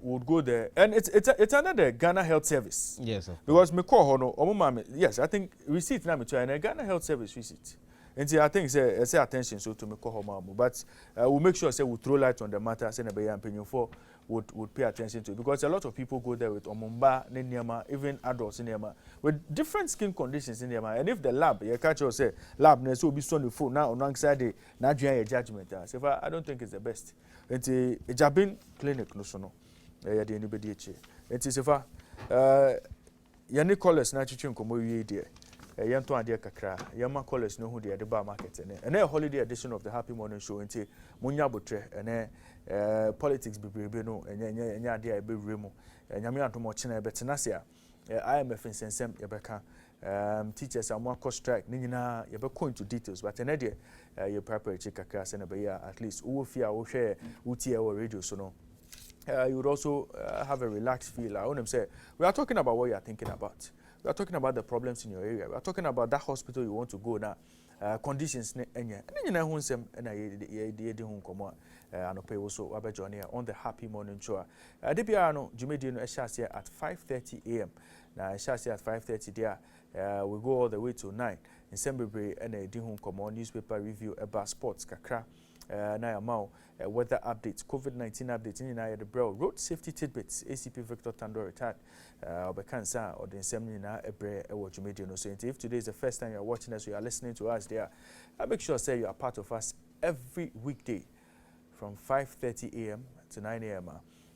Would go there, and it's another Ghana Health Service. Yes, because me call no, yes, I think receipt na me try and Ghana Health Service receipt. Until I think say attention so to me call home, but we'll make sure say we throw light on the matter. Say na be opinion for would pay attention to it because a lot of people go there with omumba, nenyama, even adults in nenyama with different skin conditions in nenyama. And if the lab, you catch or say lab, ne so be on the phone now on alongside the Nigerian judgment. So I don't think it's the best. Until a Ejabin clinic no so no, ya de anybody eche. Until so far, yani callers na chichi nkomo wie de. Yanto ade kakra yama callers no hu de ba market and a holiday edition of the Happy Morning Show until munya botre and politics bebrebe no enya ade a be mu nyame antomo chena betena se a IMF nsensem yebeka teachers am work strike ni nyina yebeko into details but ene de you prepare kakra se na be ya at least wo fia wo hwe utie wo radio so no you would also have a relaxed feel. I want to say we are talking about what you are thinking about. We are talking about the problems in your area. We are talking about that hospital you want to go now. conditions ne enye ne nyina hu nsem na ye di hu nkomo anope wo so abejo ne on the happy morning show de bia no jumedi no ehya at 5:30 am na ehya at 5:30 there we go all the way to 9 nsem bebre na edi hu nkomo newspaper review about sports kakra na yamao weather updates, COVID-19 updates in the bro road safety tidbits. ACP Victor Tando retired. Obekansa or the seminar ebre watch media no. So if today is the first time you are watching us, you are listening to us there, make sure say you are part of us every weekday from 5:30 a.m. to 9 a.m.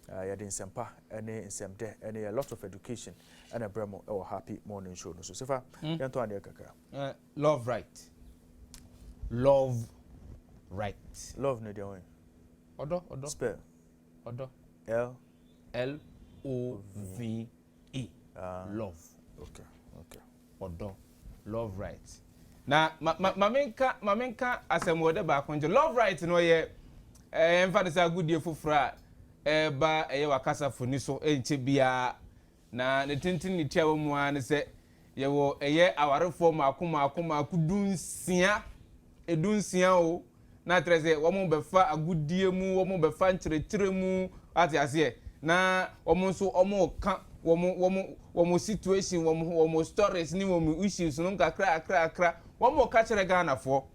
Yadin sempa ene semde ene a lot of education and a bremo or happy morning show no. So sefa yanto ane kakra. Love right. Love right. Love no dey. Odo. Spell. Odo. L-O-V-E. Love. Okay. Odo. Love right. Na mamenka asemode ba konje. Love right no ye emfa sa good fufura ba eye wakasa foni so enche bia na ne tintin ni tia mu an se ye wo eye awarefo makoma kudunsia edunsia o na treze womo befa agudie mu womo befa nkyerɛkyerɛ mu ate ase na womo nso womo ka womo situation womo stories ni womo issues no kakra womo ka kyerɛ Ghana-fo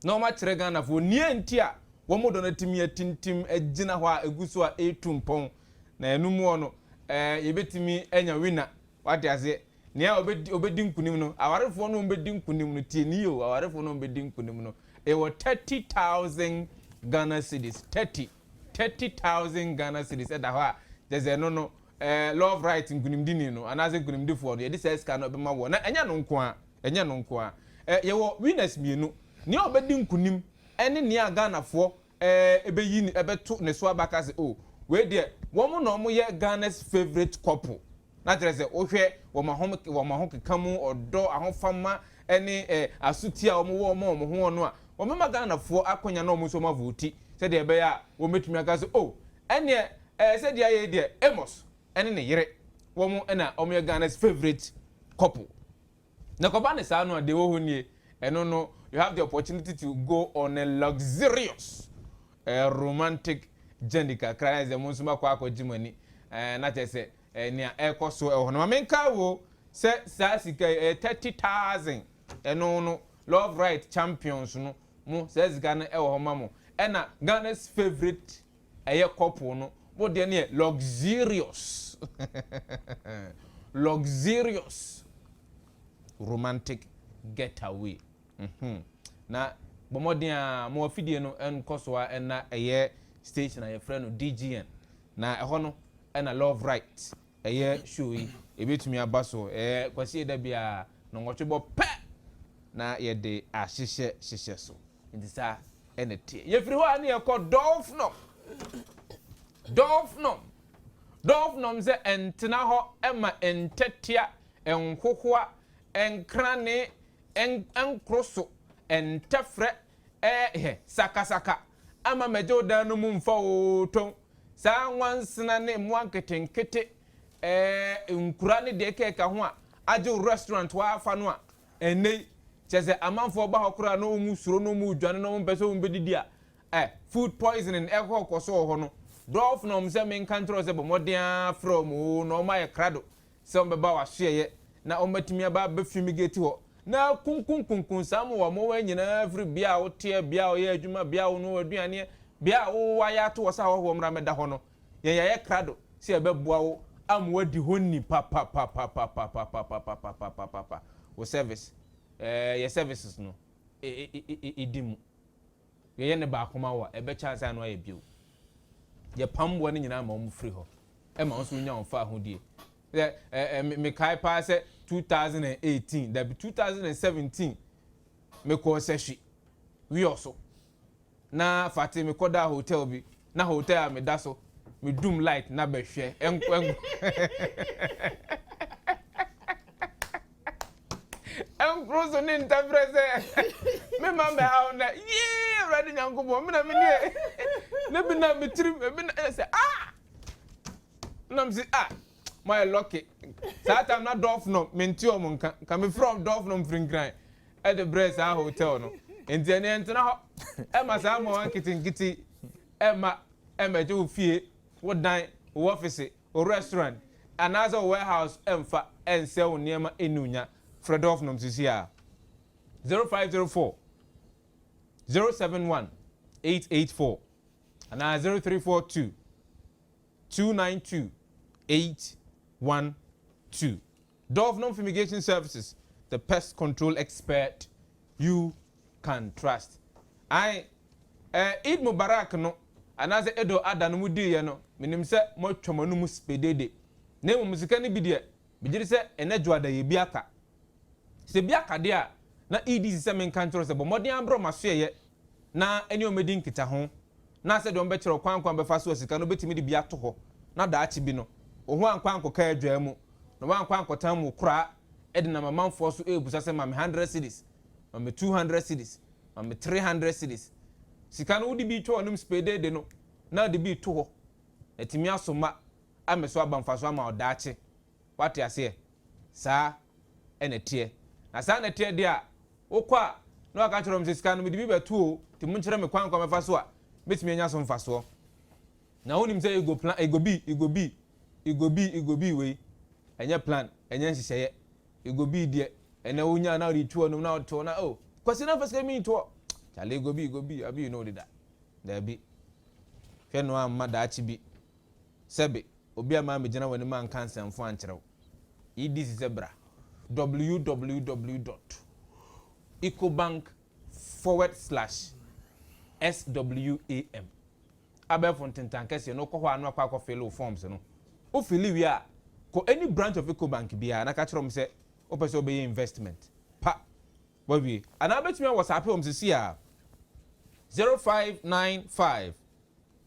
na womo kyerɛ Ghana-fo nie ntia womo do na timi atintim agina hɔ a eguso a etumpɔn na enum ono yebetimi enya winner wate ase nia obedi nkunim no awarefo no obedi nkunim no tie ni o awarefo no obedi nkunim no it was 30,000 Ghana cedis. 30,000 Ghana cedis. Eda ho there's no love right nkunimdi no anaze nkunimdi for no. Ye dis ska no be ma wo. Na enya no nko a. Ye wo winners mienu. Ni obedi nkunim ene ni Ghana fo ebe yi ni ebe to ne so abaka se oh we there wo no mo ye Ghana's favorite couple. Na trese ohwe wo ma ho kekamu odo ahofama ene asuti a wo wo ho no a Omema Ghana fo akonya na omuso ma voti said e be ya wo metumi aka so oh ene said ya ye de Amos ene ne yere wo mu na omo Ghana's favorite couple na ko ba ne sa no ade wo honie eno no you have the opportunity to go on a luxurious romantic journey kakra ze mo nsuma kwa akogimani na tese nia ekoso ho no menka wo se sa sika 30,000 eno no love right champions no mo says Ghana e wo homa mo na Ghana's favorite couple no bo de ne luxurious romantic getaway na bomodin a mo afidie no enkoso a na station a friend no DGN na ho no na love right show yi ebetumi abaso kwasi da bia no ngochebo pe na ye de ahihye so ndisa enete ye firi ho ani ye ko dolphnum ze entena ho ema entetia enhohoa enkrane enkroso entefre sakasaka ama mejo dan no mu mfa oton sa nwansena ne mu anketenkete nkura ne de keka ho a age restaurant wa afa no a enei chese amanfo ba hokura no mu suro no mu dwane no mpese wo bedidi a food poisoning koso ho no dolphnum se men control se bomodia from no ma ye krado se ombeba wa hye na omatimi aba be fumigate ho na kunkun sam wo mo wa nyina every bia wo tie bia wo ye adwuma bia wo no aduane bia wo wa ya to wo sa ho mra meda ho no ye krado se e be boa wo amwadi honni papa wo service your services no idimu ye ne ba akoma wa ebe chance anu aye bio ye pambo ne nyina ma omu free ho e ma onso nya onfa ahodie me kai pa se 2018 that be 2017 me ko seshi we also na fati me koda hotel bi na hotel me da so me doom light na be hwe enko Crosso ni interprese me mama ha na ye ready nyanko bo me na me nie na bi na me trim me na say na me say my lucky that I'm not dolphin me nti o mo nka me from dolphin from grind at the Breast Hotel. No, in the end, Emma Samo Kitty, Emma do fear, what dine, or office, or restaurant, another warehouse, and sell near Inunya, Fredolf Nomzisia 0504 071 884 and 0342 292 812. Dolphin Fumigation Services, the pest control expert you can trust. I Eid Mubarak no, and as Edo Adanumudi, no, minim se mo chomanum spedede. Name musicani bidia, bijiri se enejwa da yebiaka. Se biaka dia, na Eid se men kanto se bo modi ambro masue na eni omedi nkita ho. Na se do mbetro kwankwan befa so sika no betimi de bia to ho. Na da achi bi no. Oho ankwanko ka adwa mu. No wankwanko tan mu kura e de na mamanfo so ebusa se mame 100 cedis. Mame 200 cedis. Mame 300 cedis. Sika no wudi bi to onum spede de no. Na de bi to ho. Etimi asoma ameso abamfaso ama odache. Wate ase saa enetie. Na saa netie de a okwa na aka choro msika no bi betu o ti munchire me kwankwan mefa so a betimi anya so mfaso. Na wonim say ego plan ego bi we enye plan enye nhihye ego bi de ene wonya na ri tuo no na to na oh kwasi na fasika mi to chale ego bi abi you know that there be hwe no amma da achi bi sebe obi ama me gina wani man cancer mfo ankyerɛw this zebra www.ecobank/SWAM abefon tentan kese no kɔ hɔ anu akɔ fill forms no o fill wi a ko any branch of Ecobank bia na ka kyerɛ m sɛ o pɛ sɛ o be investment pa wawie ana betumi WhatsApp om sisi a 0595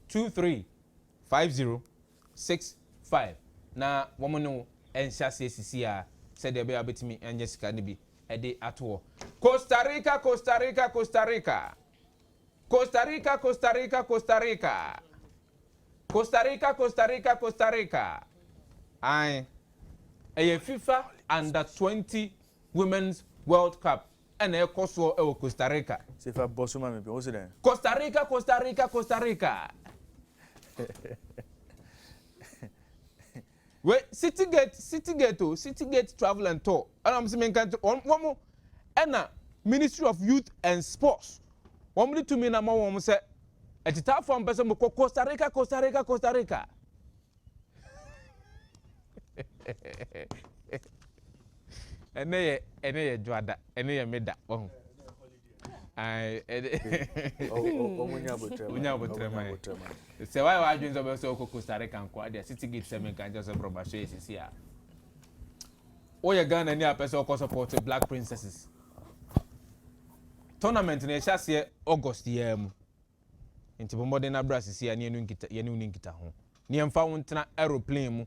235065 na wɔn no ɛnhyɛ sisi a sɛ de be abetumi anya sika ne bi ɛde ato Costa Rica I a FIFA under 20 Women's World Cup and a Kosovo or Costa Rica. FIFA Bosuma maybe what's it then? Costa Rica. Wait, Citygate Travel and Tour. And I'm saying one more and Ministry of Youth and Sports. One minute to me na mo won say etita from person mo Costa Rica. Ene ye dwada, ene ye meda. Oh. Ai omunya botrema. Se why adwin so be so Costa Rica nko ade Citygate semen kan just broba so esisi a. O ye Ghana ni apese ko support Black Princesses. Tournament na ehase August year mu. Nti bomode na brasisi ya ne enu nkita ho. Ne emfa wontena aeroplane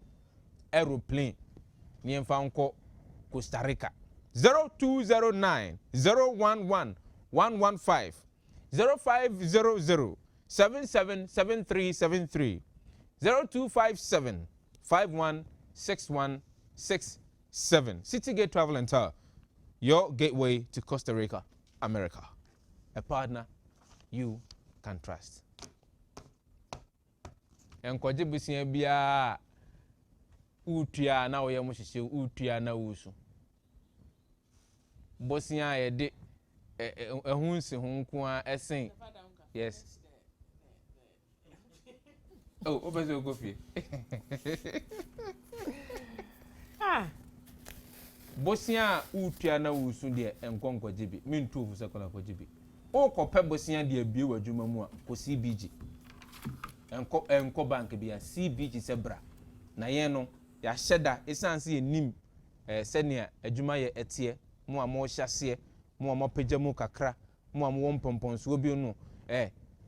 ne emfa nko Costa Rica 0209 011 115 0500 777373 0257 516167 Citygate Travel and Tour, your gateway to Costa Rica, America. A partner you can trust. Enkwaje busia bia utua na oye mo hihye utua na wusu. Bosia ye de ehunsi hunko a esen. Yes. Oh, obezo go fie. Bosia utua na wusu de enkonkwaje bi. Mintu ofu sekola kwaje bi. O kope bosia de abie wadwuma mu a ko CBG. Enko bank bia CBG sebra. Na yen no ya sheda esanse enim senia adwuma ye etie mu a mo hyase mu a mo pagya mu kakra mu a mo womponponso bi no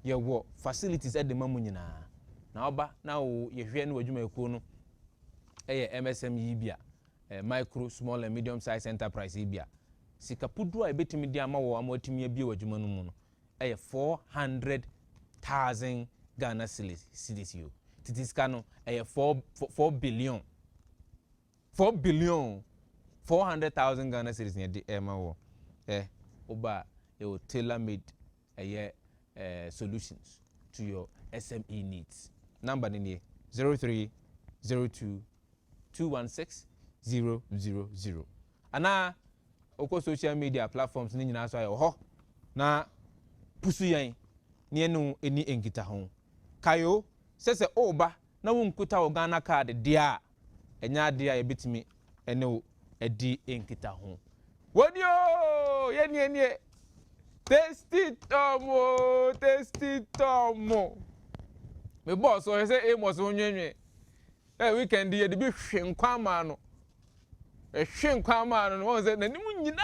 ye wo facilities at the mamu nyina na oba na wo ye hwe no adwuma ekuo no MSME bia micro small and medium size enterprise bia sikapudu a ebetimi dia ma wo amotimi abie wadwuma no mu no 400,000 Ghana cedis you titiska no 4 billion 400,000 Ghana cedis ne de ma wo oba it will tailor made solutions to your SME needs. Number ni 0302 216 000. Ana oko social media platforms ni nyina so ayo ho na pusu yan ne enu eni enkita ho kayo sese oba na wonkuta o Ghana card dia enya dia ye bitimi ene o edi enkita ho wodio ye tasty tomo me boss o say Amos onyenwe weekend ye de bi hwenkwa ma no hwenkwa ma no won say nanim nyina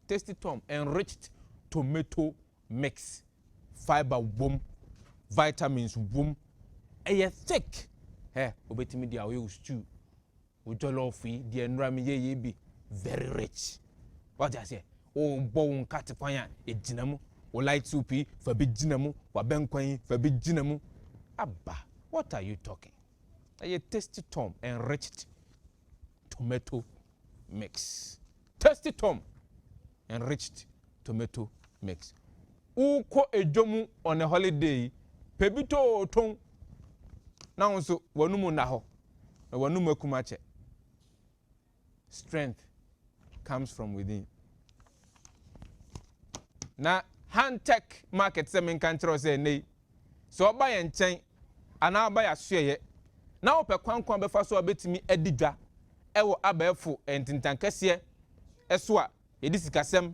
tasty tom enriched tomato mix fiber wom vitamins wom thick obetimi dia we stew o jollof di enra me ye bi very rich what I say o bon kat kwan ejinamu o light soup fa bi jinamu wa benkwan fa bi jinamu abba what are you talking tasty tom enriched tomato mix tasty tom enriched tomato mix uko ejomu on a holiday pebito ton na wonso wanumu na ho na wanumu akumache strength comes from within. Na Hantech market se men kan tro se nei so oba ye nchen ana oba ya soye na ope kwankwan be fa so obetimi adidwa ewo abefo entintankese eso a yedi sikasem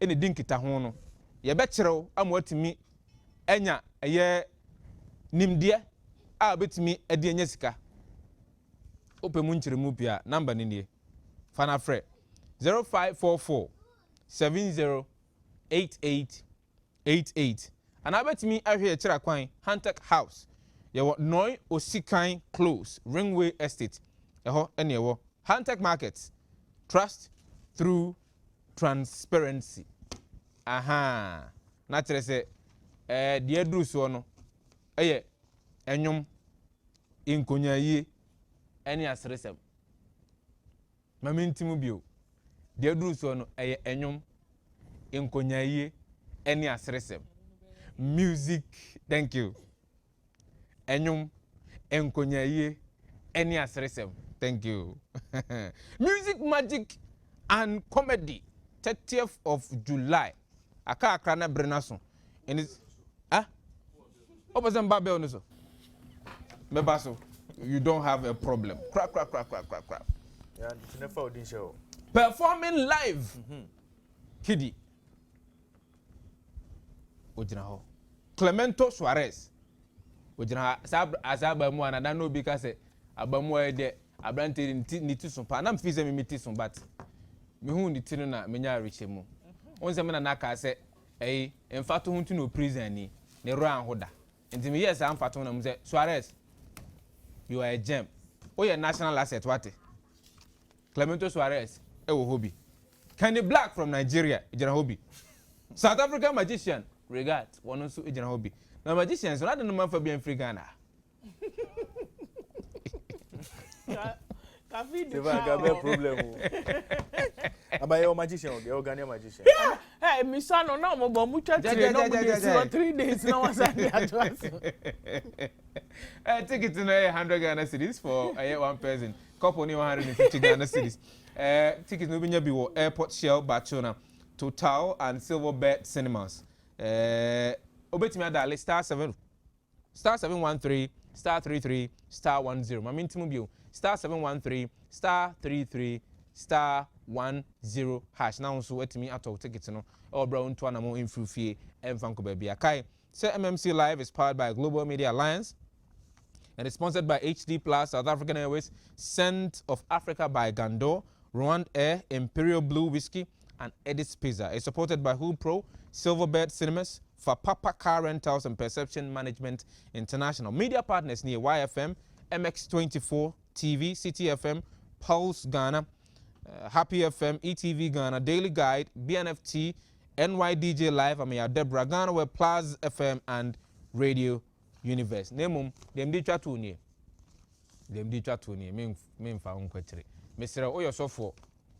ene dinkita ho no ye be kirew amotimi enya eye nimde a obetimi ade enya sika ope mu nkiremu bia number ni nie fana frɛ 0544 708888 and abetimi ahwe kira kwan Hantech House yewo Noi Osikan Close Ringway Estate eho ene yewo Hantech Market trust through transparency aha na kire se de aduru so no enyum inkonyaye ene asresem mamintimu bio de aduru so no enyum inkonyaye ene asresem music thank you enyum enkonyaye ene asresem thank you music magic and comedy 30th of July aka akra na brenaso and is opposite babel no so mebaso you don't have a problem crap yeah it's never audition show performing live Kidi ojina Clemento Suarez ojina asaba mu anada no bi ka se abamu de abrante ni ti so pa na mfize mi ti so but me hu ni ti no na menya reche mu onse me na ka se emfato hu tu no prison ni ne ro anhoda enti me yes amfato na mu se Suarez you are a gem your national asset what Clemento Suarez ewo hobby Kenny Black from Nigeria ejina hobby South African magician regard one also ejina hobby na magicians so na de no man fa bi Africa Ghana Kafi de ba problem aba your magician your Ghanaian magician hey misano na mo bo mu chatire no mo dey 3 days na was at advance ticket to 100 Ghana cedis for one person couple ni 150 Ghana cedis tickets no binya bi wo Airport Shell Barcelona Total and Silverbird Cinemas obetimi adale *7 *713 *33 *10 mamintimu bio *713 *33 *10 hash now so etimi ato ticket no obra unto anamo infrufie emfanko babia kai say MMC Live is powered by Global Media Alliance and it's sponsored by HD Plus, South African Airways, Scent of Africa by Gandor, Rwanda Air, Imperial Blue Whiskey, and Edis Pizza. It's supported by Who Pro, Silverbird Cinemas, Fapapa Car Rentals and Perception Management International. Media partners near YFM, MX24 TV, City FM, Pulse Ghana, Happy FM, ETV Ghana, Daily Guide, BNFT, NYDJ Live, Amaya Deborah Ghana, Web Plus FM, and Radio Universe. Nemum, dem di twatu nie. Dem di twatu nie. Me mfa unkwetre. Mesra oyo sofo,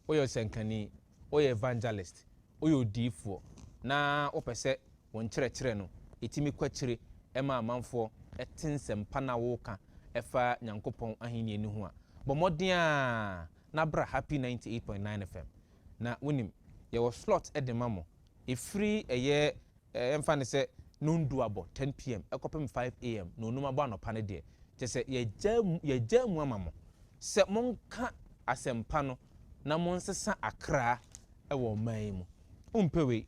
oyo senkani, oyɛ evangelist oyɛ odiifo na wopɛ sɛ wɔn kyerɛkyerɛ no etimi kwakyire ɛma amanfoɔ ɛte nsɛmpa na woka ɛfa nyankopɔn ahenni ani ho a bɔ mmɔden a na bra happy 98.9 FM na wonim yɛwɔ slot ɛde ma mo ɛfiri ɛyɛ ɛmfa ne sɛ nondu abɔ 10 pm ɛkɔpem 5 am na onum abɔ anɔpa no deɛ kyɛ sɛ yɛgya mu ama mo sɛ monka asɛmpa no na monsesa akra ɛwɔ ɔman yi mu wompɛwei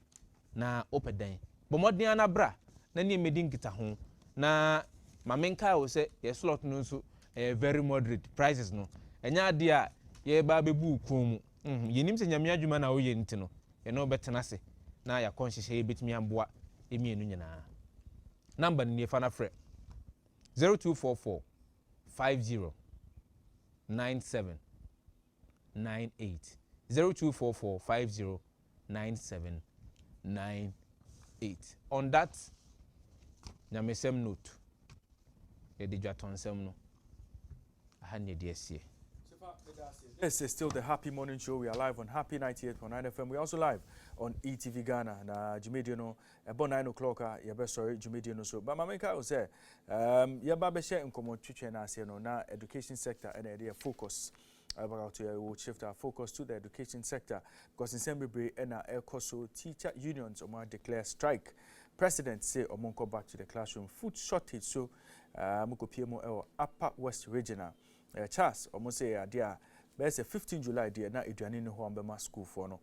na wopɛ dan bɔ mmɔden a na bra na ne mmɛdi nkita ho na mamenka wo sɛ yɛ slot no nso very moderate prices no ɛnya adeɛ a yɛba bɛbu kɔn mu yɛnim sɛ nyame adwuma na woyɛ nti no yɛne wobɛtena ase na yɛakɔ nhyehyɛ yɛbɛtumi aboa ɛmienu nyinaa number no niefa no frɛ 0244 50 97 98 0244 50 97 98 on that nyamesɛm note yɛde dwatɔnsɛm no aha ne yɛde asie. This is still the Happy Morning Show. We are live on Happy 98.9 FM. We are also live on ETV Ghana. Na Jumediano about 9 o'clock. Sorry, Jumediano. So, but Mameka will say, Yaba share in common chichen as you know, na education sector and area focus. About will shift our focus to the education sector because in Sembri and our ECOSO teacher unions declare strike. President say Omonko back to the classroom. Food shortage. So, Muko PMO Upper West Regional. Charles, almost say, dear. There's a 15 July day na eduane ne ho ambema school for no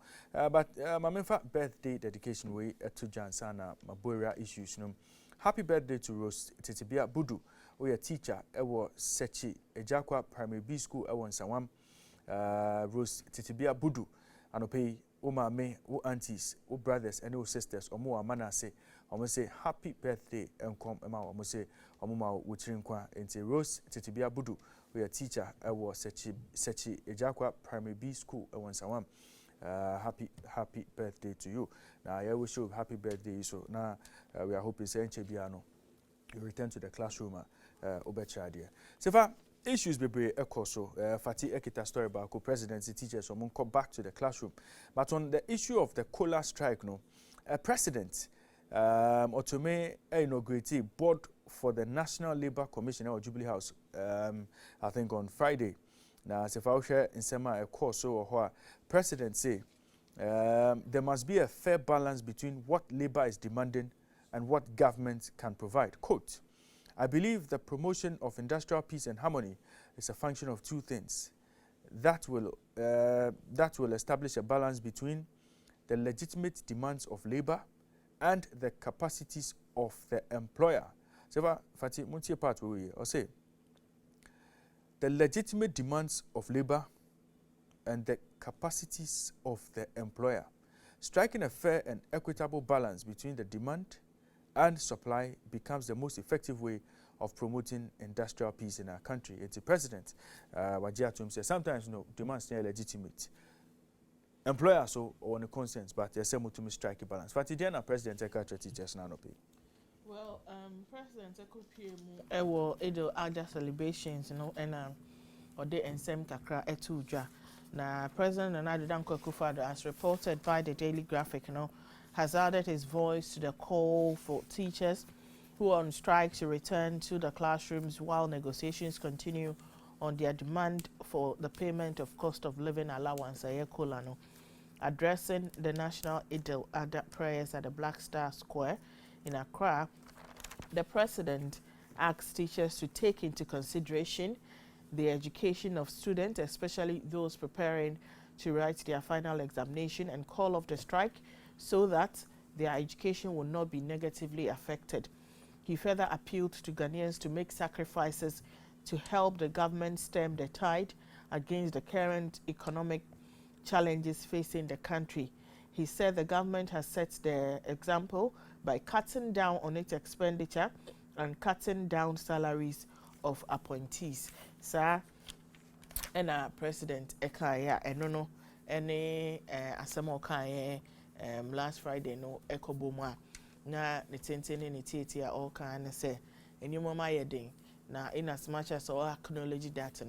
but mamemfa birthday dedication way to Jansana Maboria issues no. Happy birthday to Rose Titibia Budu we a teacher ewo Sechi Ejakwa Primary B School ewo Nsawam Rose Titibia Budu anope o mame o aunties o brothers and o sisters omo amana say omo say happy birthday enkom ema omo say omo ma wuchirinkwa enti Rose Titibia Budu we a teacher was Sechi Ejakwa Primary B School Nsawam. Happy birthday to you. Now I wish you happy birthday. So now we are hoping Chebiano you return to the classroom obechadia. So far issues be so Fati Ekita story about presidency teachers so come back to the classroom. But on the issue of the cola strike no president Otome inaugurated board for the National Labour Commission or Jubilee House, I think on Friday. Now, as if I share in Sema a course so president say there must be a fair balance between what labor is demanding and what government can provide. Quote, I believe the promotion of industrial peace and harmony is a function of two things. That will establish a balance between the legitimate demands of labor and the capacities of the employer. So, Fati, muntie part we or say the legitimate demands of labor and the capacities of the employer. Striking a fair and equitable balance between the demand and supply becomes the most effective way of promoting industrial peace in our country. It's the president, Wajia Tum says, sometimes demands are legitimate. Employer so on a consent, but there's some to strike a balance. Fati, Diana, president, teachers now pay. Well, President Ewo Edo Aja celebrations, and or the ensem kakra etuja. Na President Nana Danko Akufo-Addo, as reported by the Daily Graphic, has added his voice to the call for teachers who are on strike to return to the classrooms while negotiations continue on their demand for the payment of cost of living allowance. Addressing the National Idil Adha prayers at the Black Star Square in Accra, the president asked teachers to take into consideration the education of students, especially those preparing to write their final examination, and call off the strike so that their education will not be negatively affected. He further appealed to Ghanaians to make sacrifices to help the government stem the tide against the current economic challenges facing the country. He said the government has set the example by cutting down on its expenditure and cutting down salaries of appointees. Sir, and our President Ekaya, and any Asamo Kaya last Friday, no Eko Boma, na Nitentini Nititia, all kind of say, and you mama yeding. Now, in as much as all acknowledge that,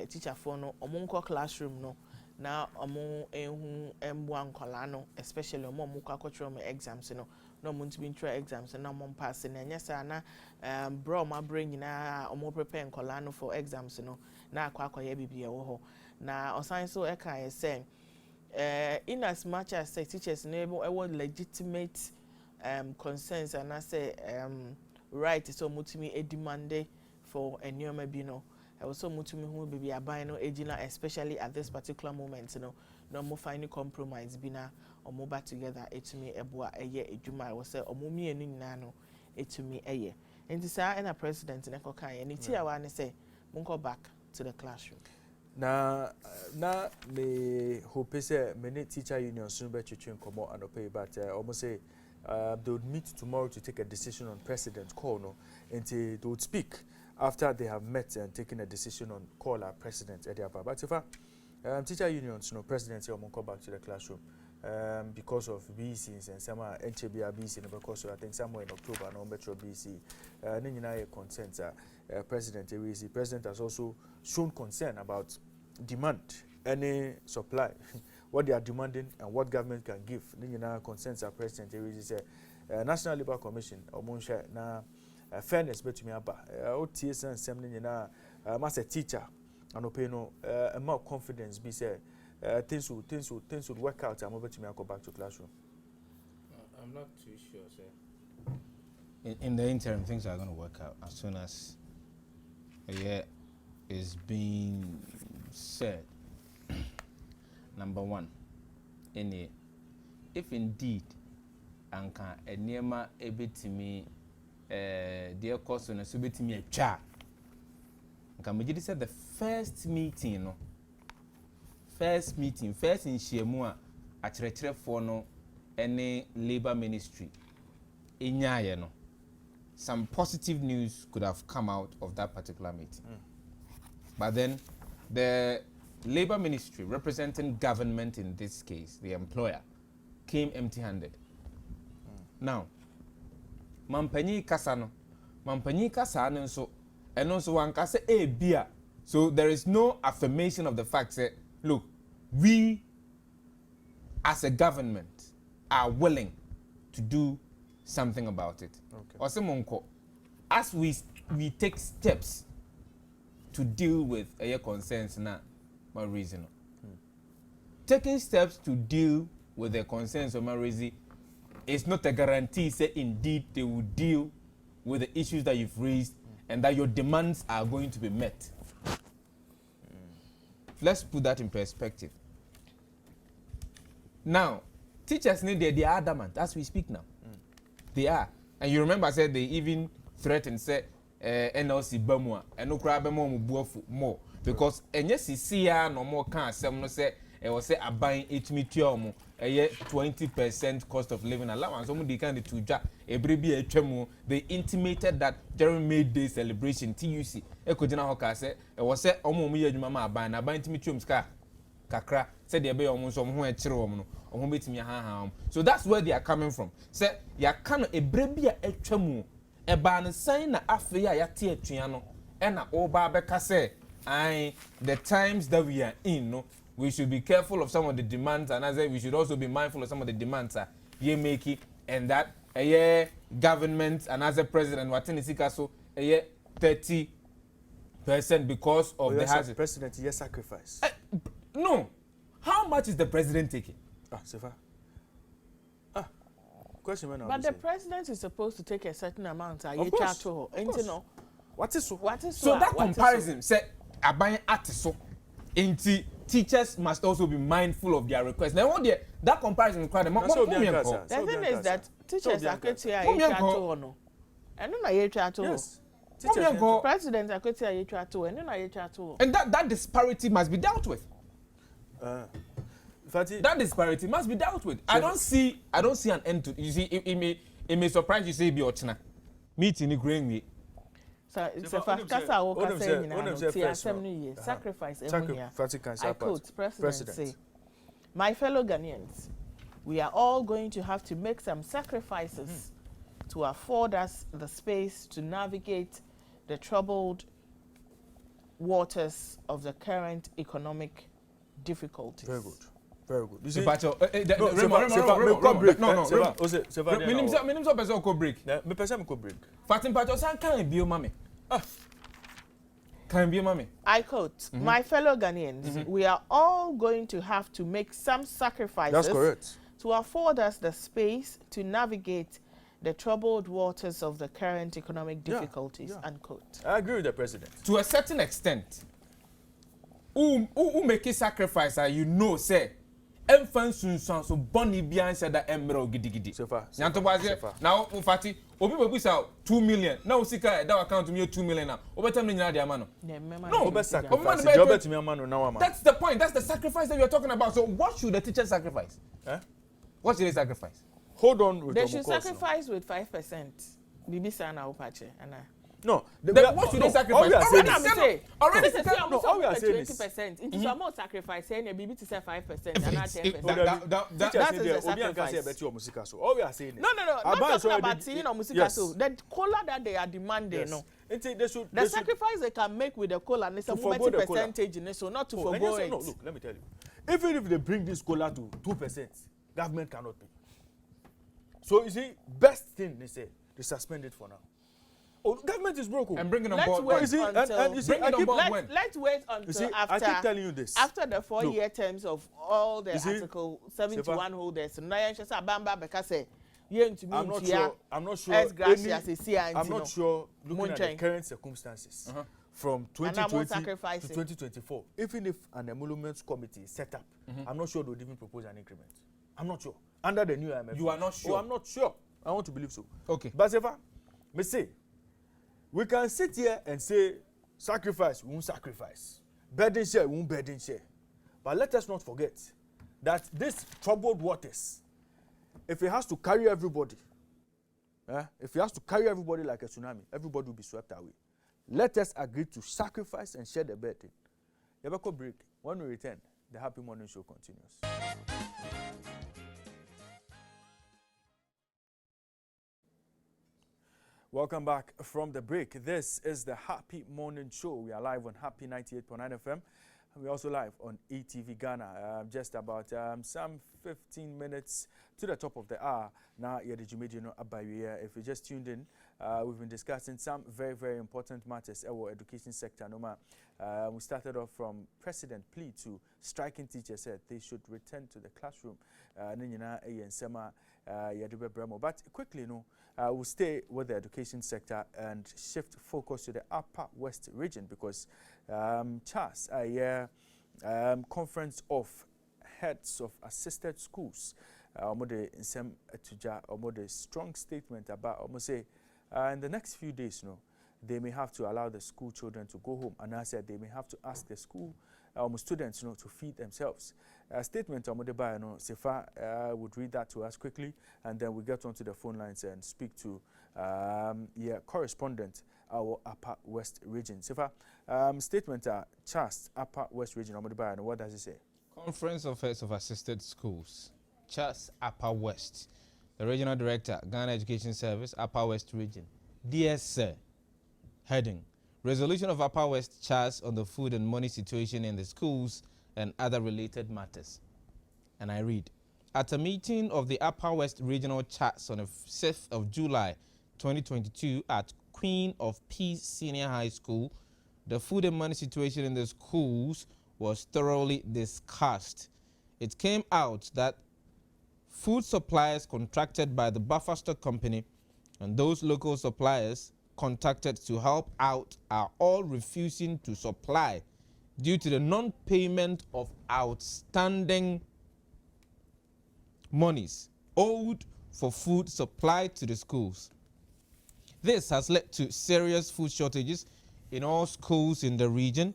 teacher for no, omunko classroom, no. na omo ehu emwa nkola no especially omo kwakotro me exams no no mo ntimi ntra exams na mo pass na nya sa na bro ma bring na omo prepare nkola no for exams no na akwakoye bibie wo ho na osan so e kan say in as much as say teachers no legitimate concerns and I say right so mutimi e demand for a new maybe no I also mutimi who be aban no ejina especially at this particular moment no mo find compromise bina or mo back together etumi eboa eye ejuma I say omo mienu nyina no etumi eye enti sa na president ne kokan ye ni ti awa ne say munko back to the classroom na me hope say many teacher unions soon be twetwe nkomo anope but almost say they would meet tomorrow to take a decision on president's call no until they would speak after they have met and taken a decision on call our president Ediaba. But if teacher unions president will come back to the classroom because of BCs and some NCBA BC because I think somewhere in October no Metro BC nina consent president has also shown concern about demand any supply what they are demanding and what government can give nina consent president say National Labour Commission omunsha na fairness betumi aba otie sem nina master teacher anope no more confidence be say things would work out and betumi go back to classroom. I'm not too sure, sir. In the interim, things are going to work out as soon as a year is being said. Number one, if indeed anka enema ebetimi dear course on a subetimi a cha. Kamejidi said the first meeting first in Shemua a for no any labor ministry inyaye no some positive news could have come out of that particular meeting. But then the labor ministry representing government in this case, the employer, came empty-handed. Now, Mampanyi Kasano, so and also one kase a beer. So there is no affirmation of the fact that look, we as a government are willing to do something about it. Okay. As we take steps to deal with your concerns now, my reason. Taking steps to deal with the concerns of my reason is not a guarantee say indeed they will deal with the issues that you've raised and that your demands are going to be met. Let's put that in perspective. Now, teachers need they are adamant as we speak now. They are. And you remember I said they even threatened say NLC Bamwa and no crab more because NSCCA no more can some say it was say a buying 8 million a year 20% cost of living allowance. They kind of to they intimated that during May Day celebration TUC Ekojina Hoka said it was say mama buying a buying ska kakra said they be almost some who so that's where they are coming from. Say ya can a brebia etwemu e ban sign na afia ya tie tuano e na oba beka say the times that we are in no we should be careful of some of the demands and as we should also be mindful of some of the demands ye make it and that a year government and as a president watini sika so a year 30% because of the hazard president yes sacrifice no how much is the president taking? Sefa. Question when but the president is supposed to take a certain amount. Of course. What is so? So that comparison say aban atiso. Inti teachers must also be mindful of their requests. Now what that comparison require them. The thing is that teachers are going to no. And no na yes. President are going to and no. And that disparity must be dealt with. That disparity must be dealt with. I don't see an end to. You see, it may surprise you say be ochna. Meeting the growing way. So it's a kasa o kasa ni sacrifice I quote President say, my fellow Ghanaians, we are all going to have to make some sacrifices to afford us the space to navigate the troubled waters of the current economic difficulties. Very good. Very good. You see, break. Fatim Pacho san kan bio mame. Can be mame. I quote, my fellow Ghanaians, we are all going to have to make some sacrifices. That's correct. To afford us the space to navigate the troubled waters of the current economic difficulties, unquote. I agree with the president. To a certain extent, who make a sacrifice, you know, say, so Bonnie behind said that Emerald giddy. So far. Now, Fati, Obi push out 2 million. Now, Sika, that account to me 2 million now. Over time, you know, no, that's the point. That's the sacrifice that we are talking about. So, what should the teacher sacrifice? What should they sacrifice? Hold on. They should sacrifice with 5%. Bibi Sana Opache. No, what should they sacrifice? Already say 20%. Into some more sacrifice, saying a BB to say 5% and not 10%. That is the sacrifice. All we are saying is no, not talking about seeing on Musikaso. The cola that they are demanding, no. The sacrifice they can make with the cola, it's a percentage in it, so not to forgo it. No, look, let me tell you. Even if they bring this cola to 2%, government cannot pay. So you see, best thing they say, they suspend it for now. Oh, government is broke. And bring it on board. Let's wait until after. I keep telling you this. After the 4-year terms of all the Article 71 holders, I'm not sure. Looking at the current circumstances, from 2020 to 2024, even if an emoluments committee is set up, I'm not sure they would even propose an increment. I'm not sure. Under the new IMF. You are not sure? Oh, I'm not sure. I want to believe so. Okay. But Sefa, me say, we can sit here and say, sacrifice, we won't sacrifice. Burden share, we won't burden share. But let us not forget that this troubled waters, if it has to carry everybody, if it has to carry everybody like a tsunami, everybody will be swept away. Let us agree to sacrifice and share the burden. Yabako break. When we return, the Happy Morning Show continues. Welcome back from the break. This is the Happy Morning Show. We are live on Happy 98.9 FM. We're also live on ETV Ghana. Just about some 15 minutes to the top of the hour. Now, if you just tuned in, we've been discussing some very, very important matters in our education sector. We started off from President plea to striking teachers said they should return to the classroom. But quickly, we'll stay with the education sector and shift focus to the Upper West region because CHAS, a conference of heads of assisted schools, a strong statement about in the next few days, they may have to allow the school children to go home, and I said they may have to ask the school students to feed themselves. A statement Sefa would read that to us quickly, and then we get onto the phone lines and speak to correspondent our Upper West region. Sefa, statement CHAS Upper West region. What does it say? Conference of Heads of Assisted Schools, CHAS Upper West. The Regional Director, Ghana Education Service, Upper West Region. Dear Sir, heading, resolution of Upper West CHAS on the food and money situation in the schools and other related matters. And I read, at a meeting of the Upper West Regional CHAS on the 6th of July 2022 at Queen of Peace Senior High School, the food and money situation in the schools was thoroughly discussed. It came out that food suppliers contracted by the Buffer Stock Company and those local suppliers contacted to help out are all refusing to supply due to the non-payment of outstanding monies owed for food supplied to the schools. This has led to serious food shortages in all schools in the region.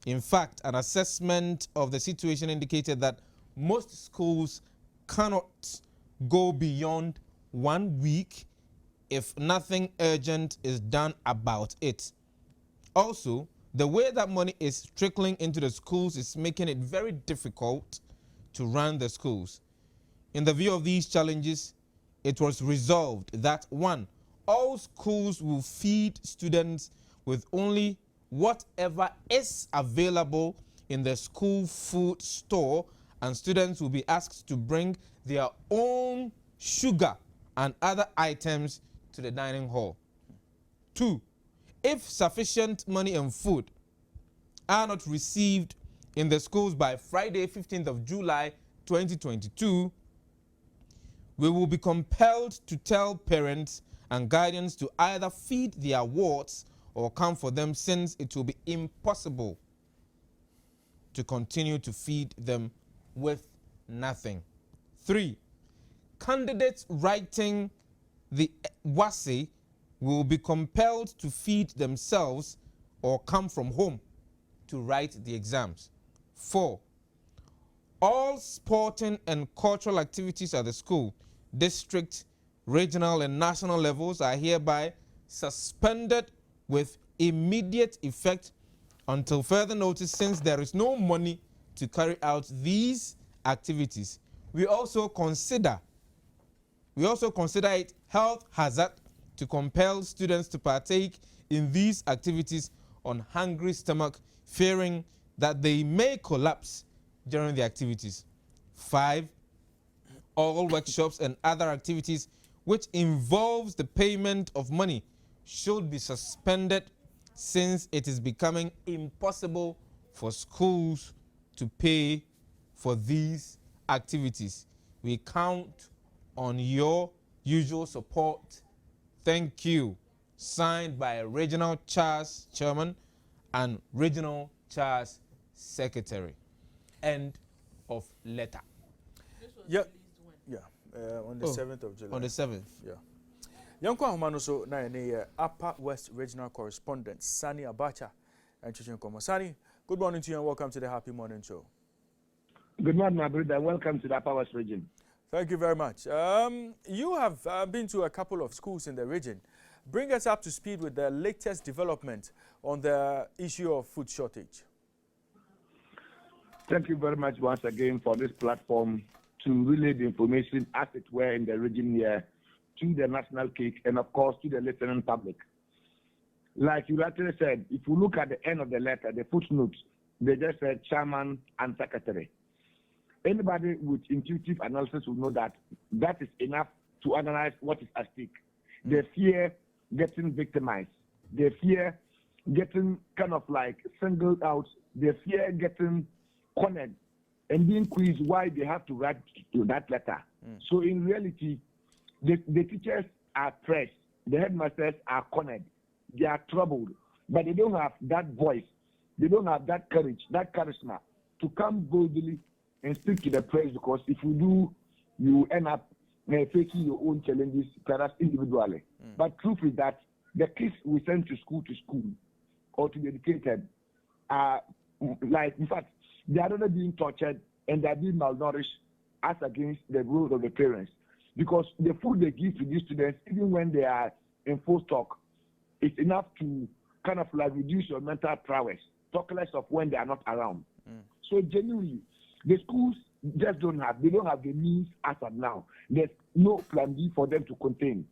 In fact, an assessment of the situation indicated that most schools cannot go beyond 1 week if nothing urgent is done about it. Also, the way that money is trickling into the schools is making it very difficult to run the schools. In the view of these challenges, it was resolved that 1, all schools will feed students with only whatever is available in the school food store, and students will be asked to bring their own sugar and other items to the dining hall. 2. If sufficient money and food are not received in the schools by Friday, 15th of July, 2022, we will be compelled to tell parents and guardians to either feed their wards or come for them, since it will be impossible to continue to feed them with nothing. 3. Candidates writing the WASSE will be compelled to feed themselves or come from home to write the exams. 4. All sporting and cultural activities at the school, district, regional, and national levels are hereby suspended with immediate effect until further notice, since there is no money to carry out these activities. We also consider it health hazard to compel students to partake in these activities on hungry stomach, fearing that they may collapse during the activities. 5. All workshops and other activities which involves the payment of money should be suspended, since it is becoming impossible for schools to pay for these activities. We count on your usual support. Thank you. Signed by Regional CHAS Chairman and Regional CHAS Secretary. End of letter. Yeah. On the 7th of July. On the 7th. Yeah. Yanko Ahumano so na ene Upper West Regional Correspondent Sani Abacha and Chichin Komo. Sani, good morning to you and welcome to the Happy Morning Show. Good morning, my brother. Welcome to the Upper West region. Thank you very much. You have been to a couple of schools in the region. Bring us up to speed with the latest development on the issue of food shortage. Thank you very much once again for this platform to relay the information, as it were, in the region here to the national cake and, of course, to the listening public. Like you rightly said, if you look at the end of the letter, the footnote, they just said chairman and secretary. Anybody with intuitive analysis will know that that is enough to analyze what is at stake. They fear getting victimized. They fear getting kind of like singled out. They fear getting cornered and being quizzed why they have to write to that letter. So in reality, the teachers are pressed. The headmasters are cornered. They are troubled, but they don't have that voice. They don't have that courage, that charisma to come boldly and speak to the press, because if you do, you end up facing your own challenges, perhaps individually. But truth is that the kids we send to school or to be educated are, like, in fact, they are not being tortured and they are being malnourished as against the rules of the parents. Because the food they give to these students, even when they are in full stock, is enough to kind of like reduce your mental prowess, talk less of when they are not around. So genuinely, the schools just don't have the means as of now. There's no plan B for them to contain.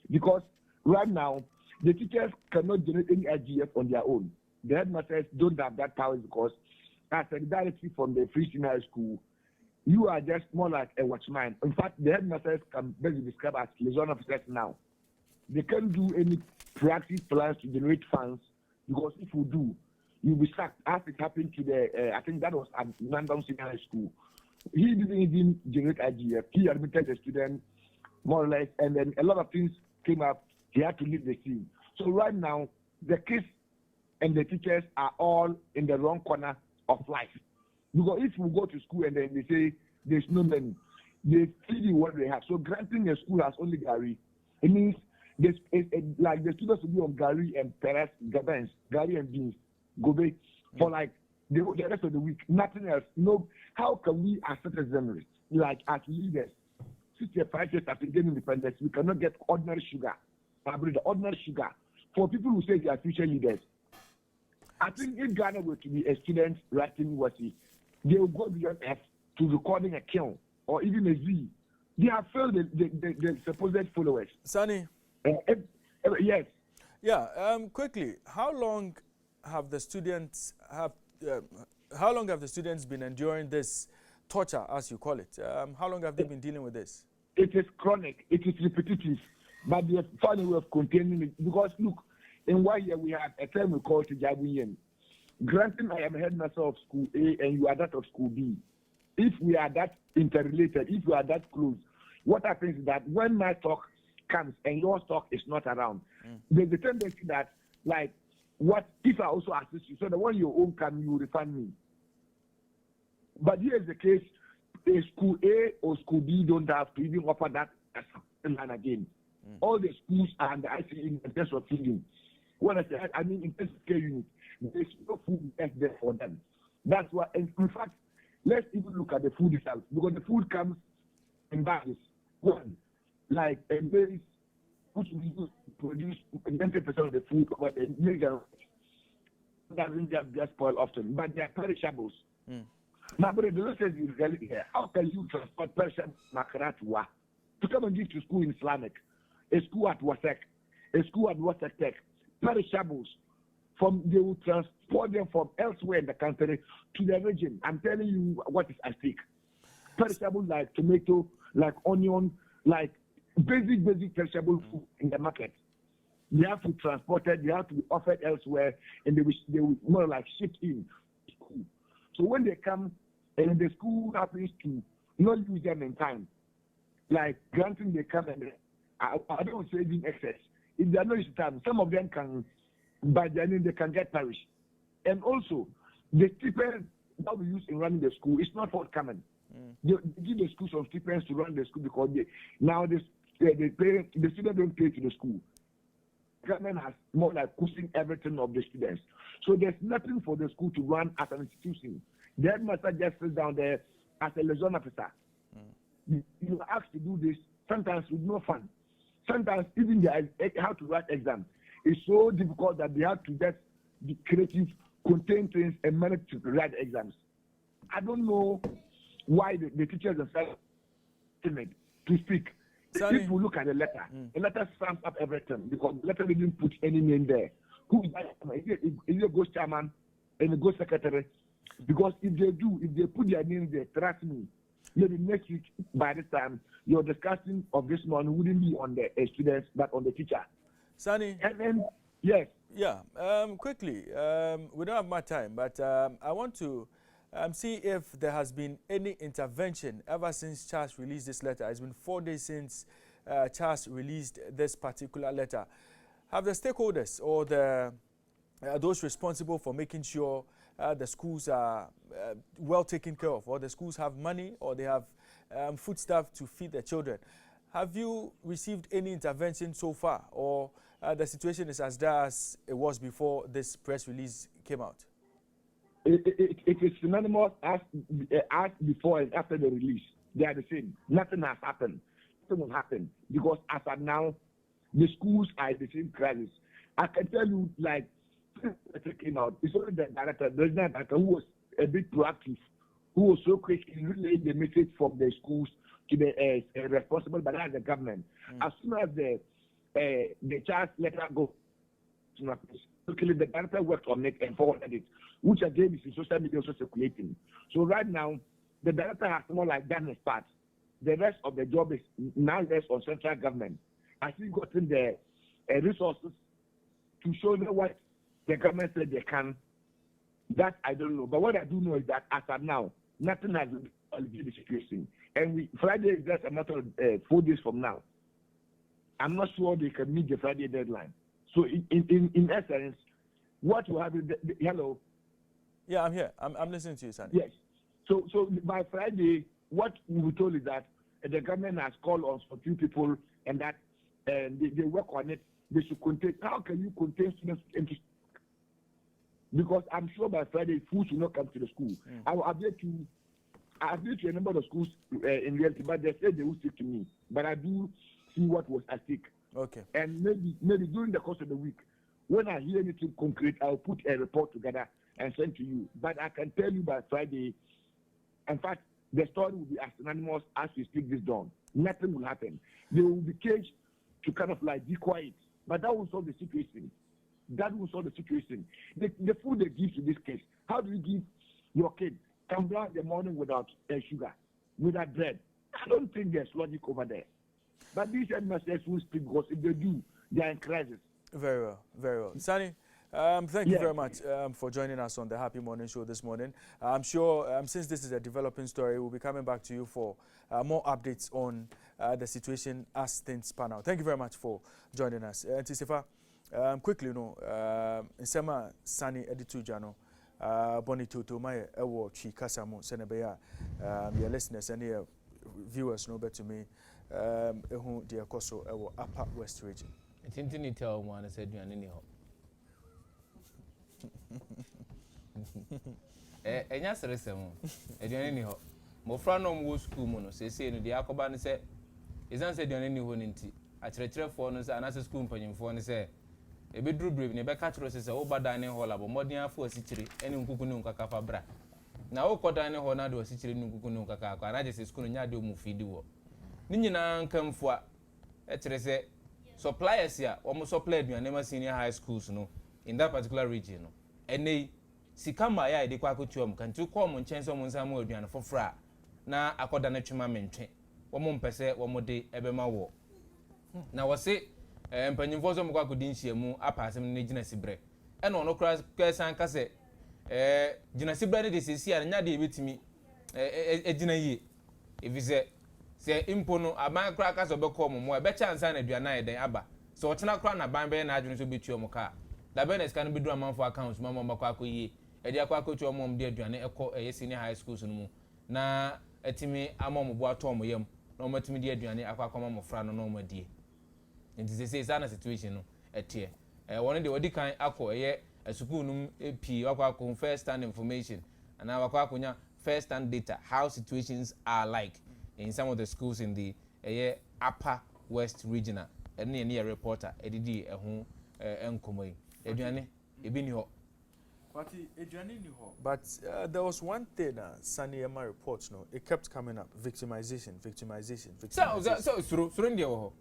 Because right now, the teachers cannot generate any IGF on their own. The headmasters don't have that power, because as a directive from the free senior school, you are just more like a watchman. In fact, the headmasters can best be described as liaison officers now. They can't do any proactive plans to generate funds, because if you do, you'll be sacked, as it happened to the, I think that was at Nandam Senior School. He didn't even generate IGF. He admitted the student, more or less, and then a lot of things came up. He had to leave the scene. So right now, the kids and the teachers are all in the wrong corner of life. Because if you go to school and then they say there's no money, they feed you what they have. So granting a school has only Gary, it means like the students will be on Gary and Perez, Gabens, Gary and beans, Gobe, for like the rest of the week. Nothing else. No. How can we as citizens, like as leaders, 65 years after getting independence, we cannot get ordinary sugar, ordinary sugar for people who say they are future leaders? I think if Ghana were to be a student writing WASSE, they will go beyond F to recording a kill or even a Z. They have failed the supposed followers. Sani? Yes. Yeah, quickly, how long have the students How long have the students been enduring this torture, as you call it? How long have they been dealing with this? It is chronic. It is repetitive. But they found a way of containing it. Because look, in 1 year we have a term we call Tijabuyen. Granting I am a headmaster of school A and you are that of school B. If we are that interrelated, if we are that close, what happens is that when my talk comes and your stock is not around, there's a tendency that, like, what if I also assist you? So that when your own come, you refund me. But here is the case: a school A or school B don't have to even offer that line again. All the schools are under ICE in terms of feeding. When I say, I mean intensive care unit, there's no food left there for them. That's why, and in fact, let's even look at the food itself, because the food comes in bags. One, like a base, which we use to produce 90% of the food, but the million doesn't just spoil often, but they are perishables. Now, but the law says you really here. How can you transport perishable makaratuwa to come and give to school in Islamic, a school at Wasek, a school at Wasek Tech, perishables? They will transport them from elsewhere in the country to the region. I'm telling you what is at stake. Perishables like tomato, like onion, like basic perishable food in the market. They have to transport it, they have to be offered elsewhere, and they will more like shipped in. So when they come and the school happens to not use them in time, like granting they come and I don't say in excess. If they are not used time, some of them can, by then they can get perished. And also, the stipend that we use in running the school is not forthcoming. They give the school some stipends to run the school because the students don't pay to the school. Government has more like pushing everything of the students. So there's nothing for the school to run as an institution. The headmaster just sits down there as a liaison officer. You are asked to do this, sometimes with no fun. Sometimes even how to write exams is so difficult that they have to just be creative, contain things, and manage to write exams. I don't know why the teachers themselves timid to speak. If you look at the letter, the letter sums up everything because the letter didn't put any name there. Who is that? Is it a ghost chairman and a ghost secretary? Because if they put their name there, trust me, maybe next week by this time, your discussion of this one wouldn't be on the students but on the teacher. Sani. And then, yes. Yeah. Quickly, we don't have much time, but I want to see if there has been any intervention ever since Charles released this letter. It's been 4 days since Charles released this particular letter. Have the stakeholders or those responsible for making sure the schools are well taken care of, or the schools have money, or they have foodstuff to feed their children, have you received any intervention so far, or the situation is as dire as it was before this press release came out? It is synonymous as before and after the release. They are the same. Nothing has happened. Nothing will happen because as of now, the schools are in the same crisis. I can tell you, like, it came out. It's only the director, who was a bit proactive, who was so quick in relaying the message from the schools to the responsible, but that's the government. As soon as the Charles letter goes, the director worked on it and forwarded it, which again is in social media also circulating. So right now, the director has more like done his part. The rest of the job is now rests on central government. Has he gotten the resources to show them what the government said they can? That I don't know. But what I do know is that as of now, nothing has alleviated the situation. And Friday is just a matter of 4 days from now. I'm not sure they can meet the Friday deadline. So in essence, what will happen? Hello? Yeah, I'm here. I'm listening to you, Sani. Yes. So by Friday, what we were told is that the government has called on a few people and that they work on it. They should contain. How can you contain students? Because I'm sure by Friday, food will not come to the school. I will update you. I update you a number of schools in reality, but they said they will stick to me. But I do see what was at stake. Okay. And maybe during the course of the week, when I hear anything concrete, I'll put a report together and send to you. But I can tell you by Friday, in fact, the story will be as anonymous as we speak this dawn. Nothing will happen. They will be caged to kind of like be quiet. But that will solve the situation. That will solve the situation. The food they give to this case, how do you give your kid come down in the morning without sugar, without bread. I don't think there's logic over there. But these headmasters will speak because if they do, they are in crisis. Very well, very well. Sunny, thank you very much for joining us on the Happy Morning Show this morning. I'm sure since this is a developing story, we'll be coming back to you for more updates on the situation as things pan out. Thank you very much for joining us. Tisifa, quickly, Nsema Sunny Editu Jano, Boni Tutu Maya, Ewo Chi Kasamu, Senebeya, your listeners and your viewers know better to me, who dear Koso, Ewo Upper West region. It's intended to tell one, I said, you are any hope. And yes, there is some. I don't any hope. My friend on Wood School Mono says, the Akoban said, is answered on any one in tea. I treat for us and as a school for him say, a bit drew brave, never catch us as a over dining hall about modern for city, any Kukunum Kaka bra. Now, Oko dining hall, not do a city in Kukunum Kaka, and I just say, school and Yadu Mufidu. Nina come for a Teresa. Suppliers here almost supplied me and never senior high schools no in that particular region no and they sikama ya de kwa kutuom kan tu come on chance on samu aduan for fra na akoda na twema mentwe wo mo mpese wo mo de ebema wo na wo se empanyimfo so mo kwa kodi nhyiamu apasem ne gina sibre e no no kra san ka se gina sibre ne de sesi a nya de ebetimi gina yie efize se impono aban kra ka so be ko mo e be chance na aduana eden aba so otena kra na ban be na adwene so betuo mo ka da be na scan be do amanfo accounts mama makwa akoyie e de akwa akotuo mo de aduane ekọ senior high schools no mu na etimi amom bo ato mo yam na mo etimi de aduane akwa akoma mo fra no no mo die nti se sana situation no etie won de odi kan akọ school num pi akwa akọ first hand information and akwa akonya first hand data how situations are like in some of the schools in the upper west regional and near reporter edidi ehun enkomo eduane ebini ho Party eduane ni ho but there was one thing Sunny Emma reports no it kept coming up victimization so suro ndi ho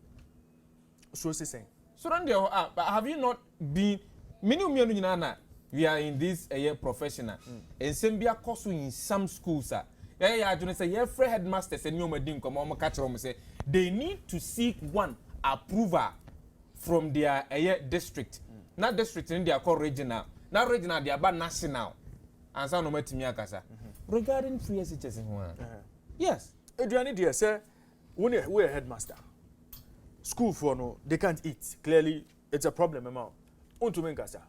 so saying suro ndi ho but have you not been minimum nyina na we are in this professional ensem bia course in some schools I don't say your free headmasters and you catch say they need to seek one approval from their district. Not district in their core regional. Not regional, they are national. And so no matter regarding free SHS in one. Yes. Adriani dear sir, we're a headmaster. School for no, they can't eat. Clearly it's a problem amount. Unto Menkasa.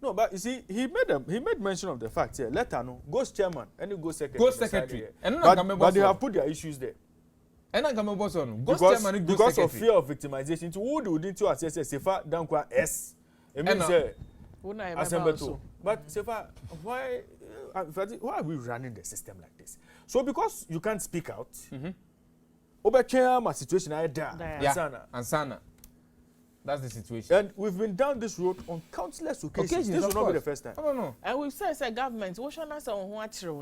No, but you see, he made mention of the fact here. Let her know. Ghost chairman and you go secretary. But they have put their issues there. And I come boss on. Ghost chairman and because of fear of victimization. To who didn't you assess Sefa Dankwa S? It means Assemble. But Sefa, why are we running the system like this? So because you can't speak out, my situation I there. Ansana. That's the situation. And we've been down this road on countless occasions. This will not be the first time. I don't know. And we've said as a government, what shall us on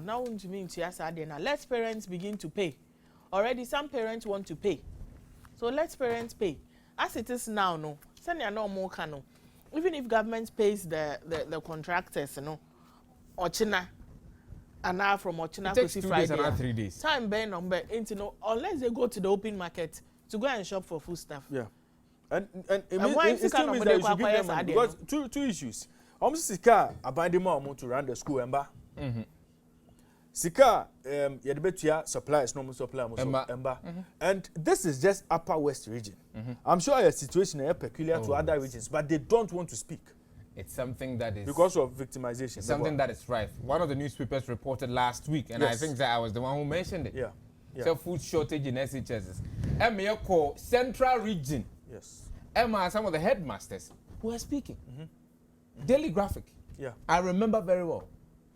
now to mean to us now? Let parents begin to pay. Already some parents want to pay. So let parents pay. As it is now, no. Send no more cano. Even if government pays the contractors, no. Ochina. And now from Ochina to see Friday. 3 days. Time burn number ain't no unless they go to the open market to go and shop for food stuff. Yeah. And it still means that you should give them money because two issues. Almost Sika abandon more to run the school emba. Sika yedbetia supplies normal supply emba. And this is just Upper West region. I'm sure a situation is peculiar to other regions, but they don't want to speak. It's something that is because of victimization. It's something that is rife. One of the newspapers reported last week, and I think that I was the one who mentioned it. Yeah. So food shortage in SHS. Emeko Central Region. Yes. Emma, some of the headmasters who were speaking. Daily Graphic. Yeah. I remember very well.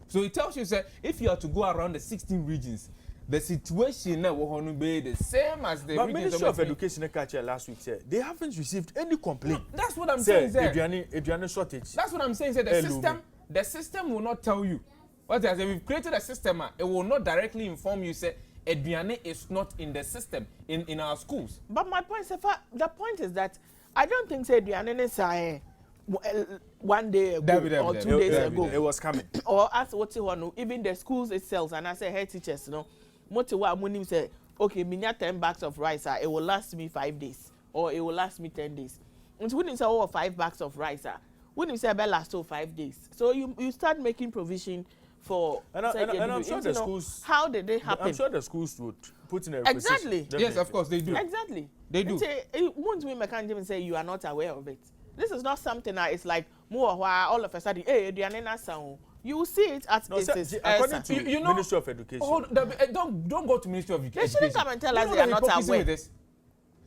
So it tells you, sir, if you are to go around the 16 regions, the situation now will be the same as the but regions. Ministry of Education and Culture last week said they haven't received any complaint. No, that's what I'm saying, sir. Adriana shortage. That's what I'm saying, sir. The system will not tell you. What I say, we've created a system, it will not directly inform you, say, Adriana is not in the system in our schools. But my point, the point is that I don't think say Adriana is 1 day ago or 2 days ago. It was coming. Or as what you want, even the schools itself, and I say head teachers, no, motiwa money say, okay, minya 10 bags of rice, it will last me 5 days, or it will last me 10 days. And when you say, oh, 5 bags of rice, when you say it last 5 days, so you start making provision for. And I'm sure the schools. How did they happen? I'm sure the schools would put in a exactly. Yes, of course they do. Exactly. They do. Won't we mechanism say you are not aware of it? This is not something that is like more while all of a sudden, hey, you will see it at according to Ministry of Education. Don't go to Ministry of Education. They shouldn't come and tell us they are not aware. This?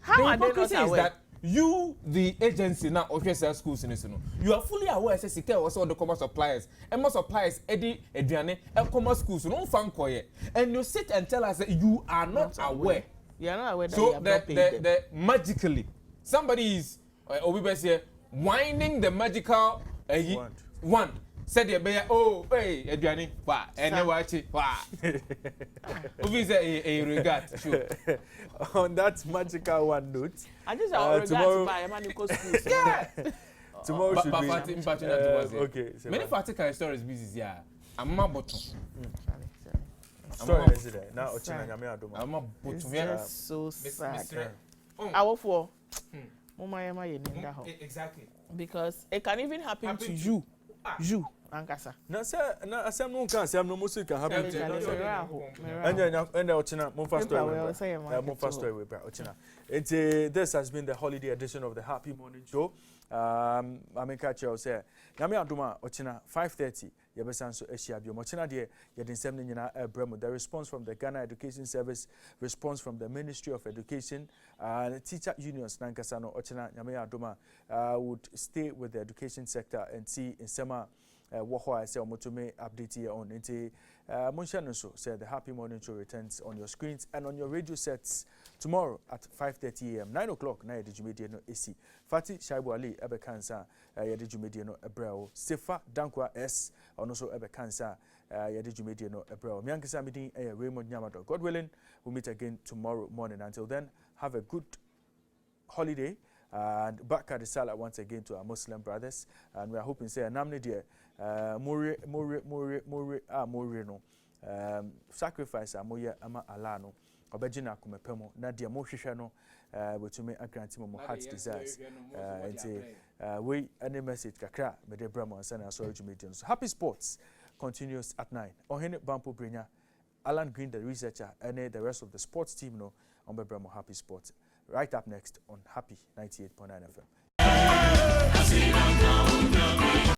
How are they not aware? That you, the agency now, official schools in this, you are fully aware. Say, Sika also the commerce suppliers, and most suppliers, Eddie, Adriane, and commerce schools, no fan koye, and you sit and tell us that you are not aware. You are not aware that so you have not paid them. Magically, somebody is here winding the magical wand. Said the bear, oh, hey, Adriane, and no watch it. A regard, sure. On that magical one note, I just regard to buy a man school. Yeah. Tomorrow should be. Okay. Many particular stories busy, yeah. I'm not bottom. Story is there. Now, I'm a bottom. It's just so sad. Our four. Exactly. Because it can even happen to you. You. Ankasa. Na asem no kan asem no musu can happen to and ochina mo fast story we bra ochina. This has been the holiday edition of the Happy Morning Show. Ameka Cheo say nyame adoma ochina 5:30 yebesan so ehia bi ochina de yedin sem ne nyina ebremo. The response from the Ghana Education Service, response from the Ministry of Education, and teacher unions nankasa no ochina nyame adoma would stay with the education sector and see in sema what I say omotume update here on into Munshano so said the Happy Morning Show returns on your screens and on your radio sets tomorrow at 5:30 a.m. 9 o'clock na yedi jumedie no AC Fati Shaibu Ali ebe kansa yedi jumedie no ebrao Sefa Dankwa S ono so ebe kansa yedi jumedie no ebrao miankisa midin Raymond Nyamado. God willing, we'll meet again tomorrow morning. Until then, have a good holiday and back at the salah once again to our Muslim brothers, and we are hoping say namne dear more no sacrifice amoya ama alano obejina kumepemo na dear mo hwehwe no wetumi agranti mo heart desires we any message kakra me de bramo answer na so education. So happy sports continues at 9. Ohene Bampo Brenya, Alan Green the researcher, and the rest of the sports team no on Bramo Happy Sports. Right up next on Happy 98.9 FM.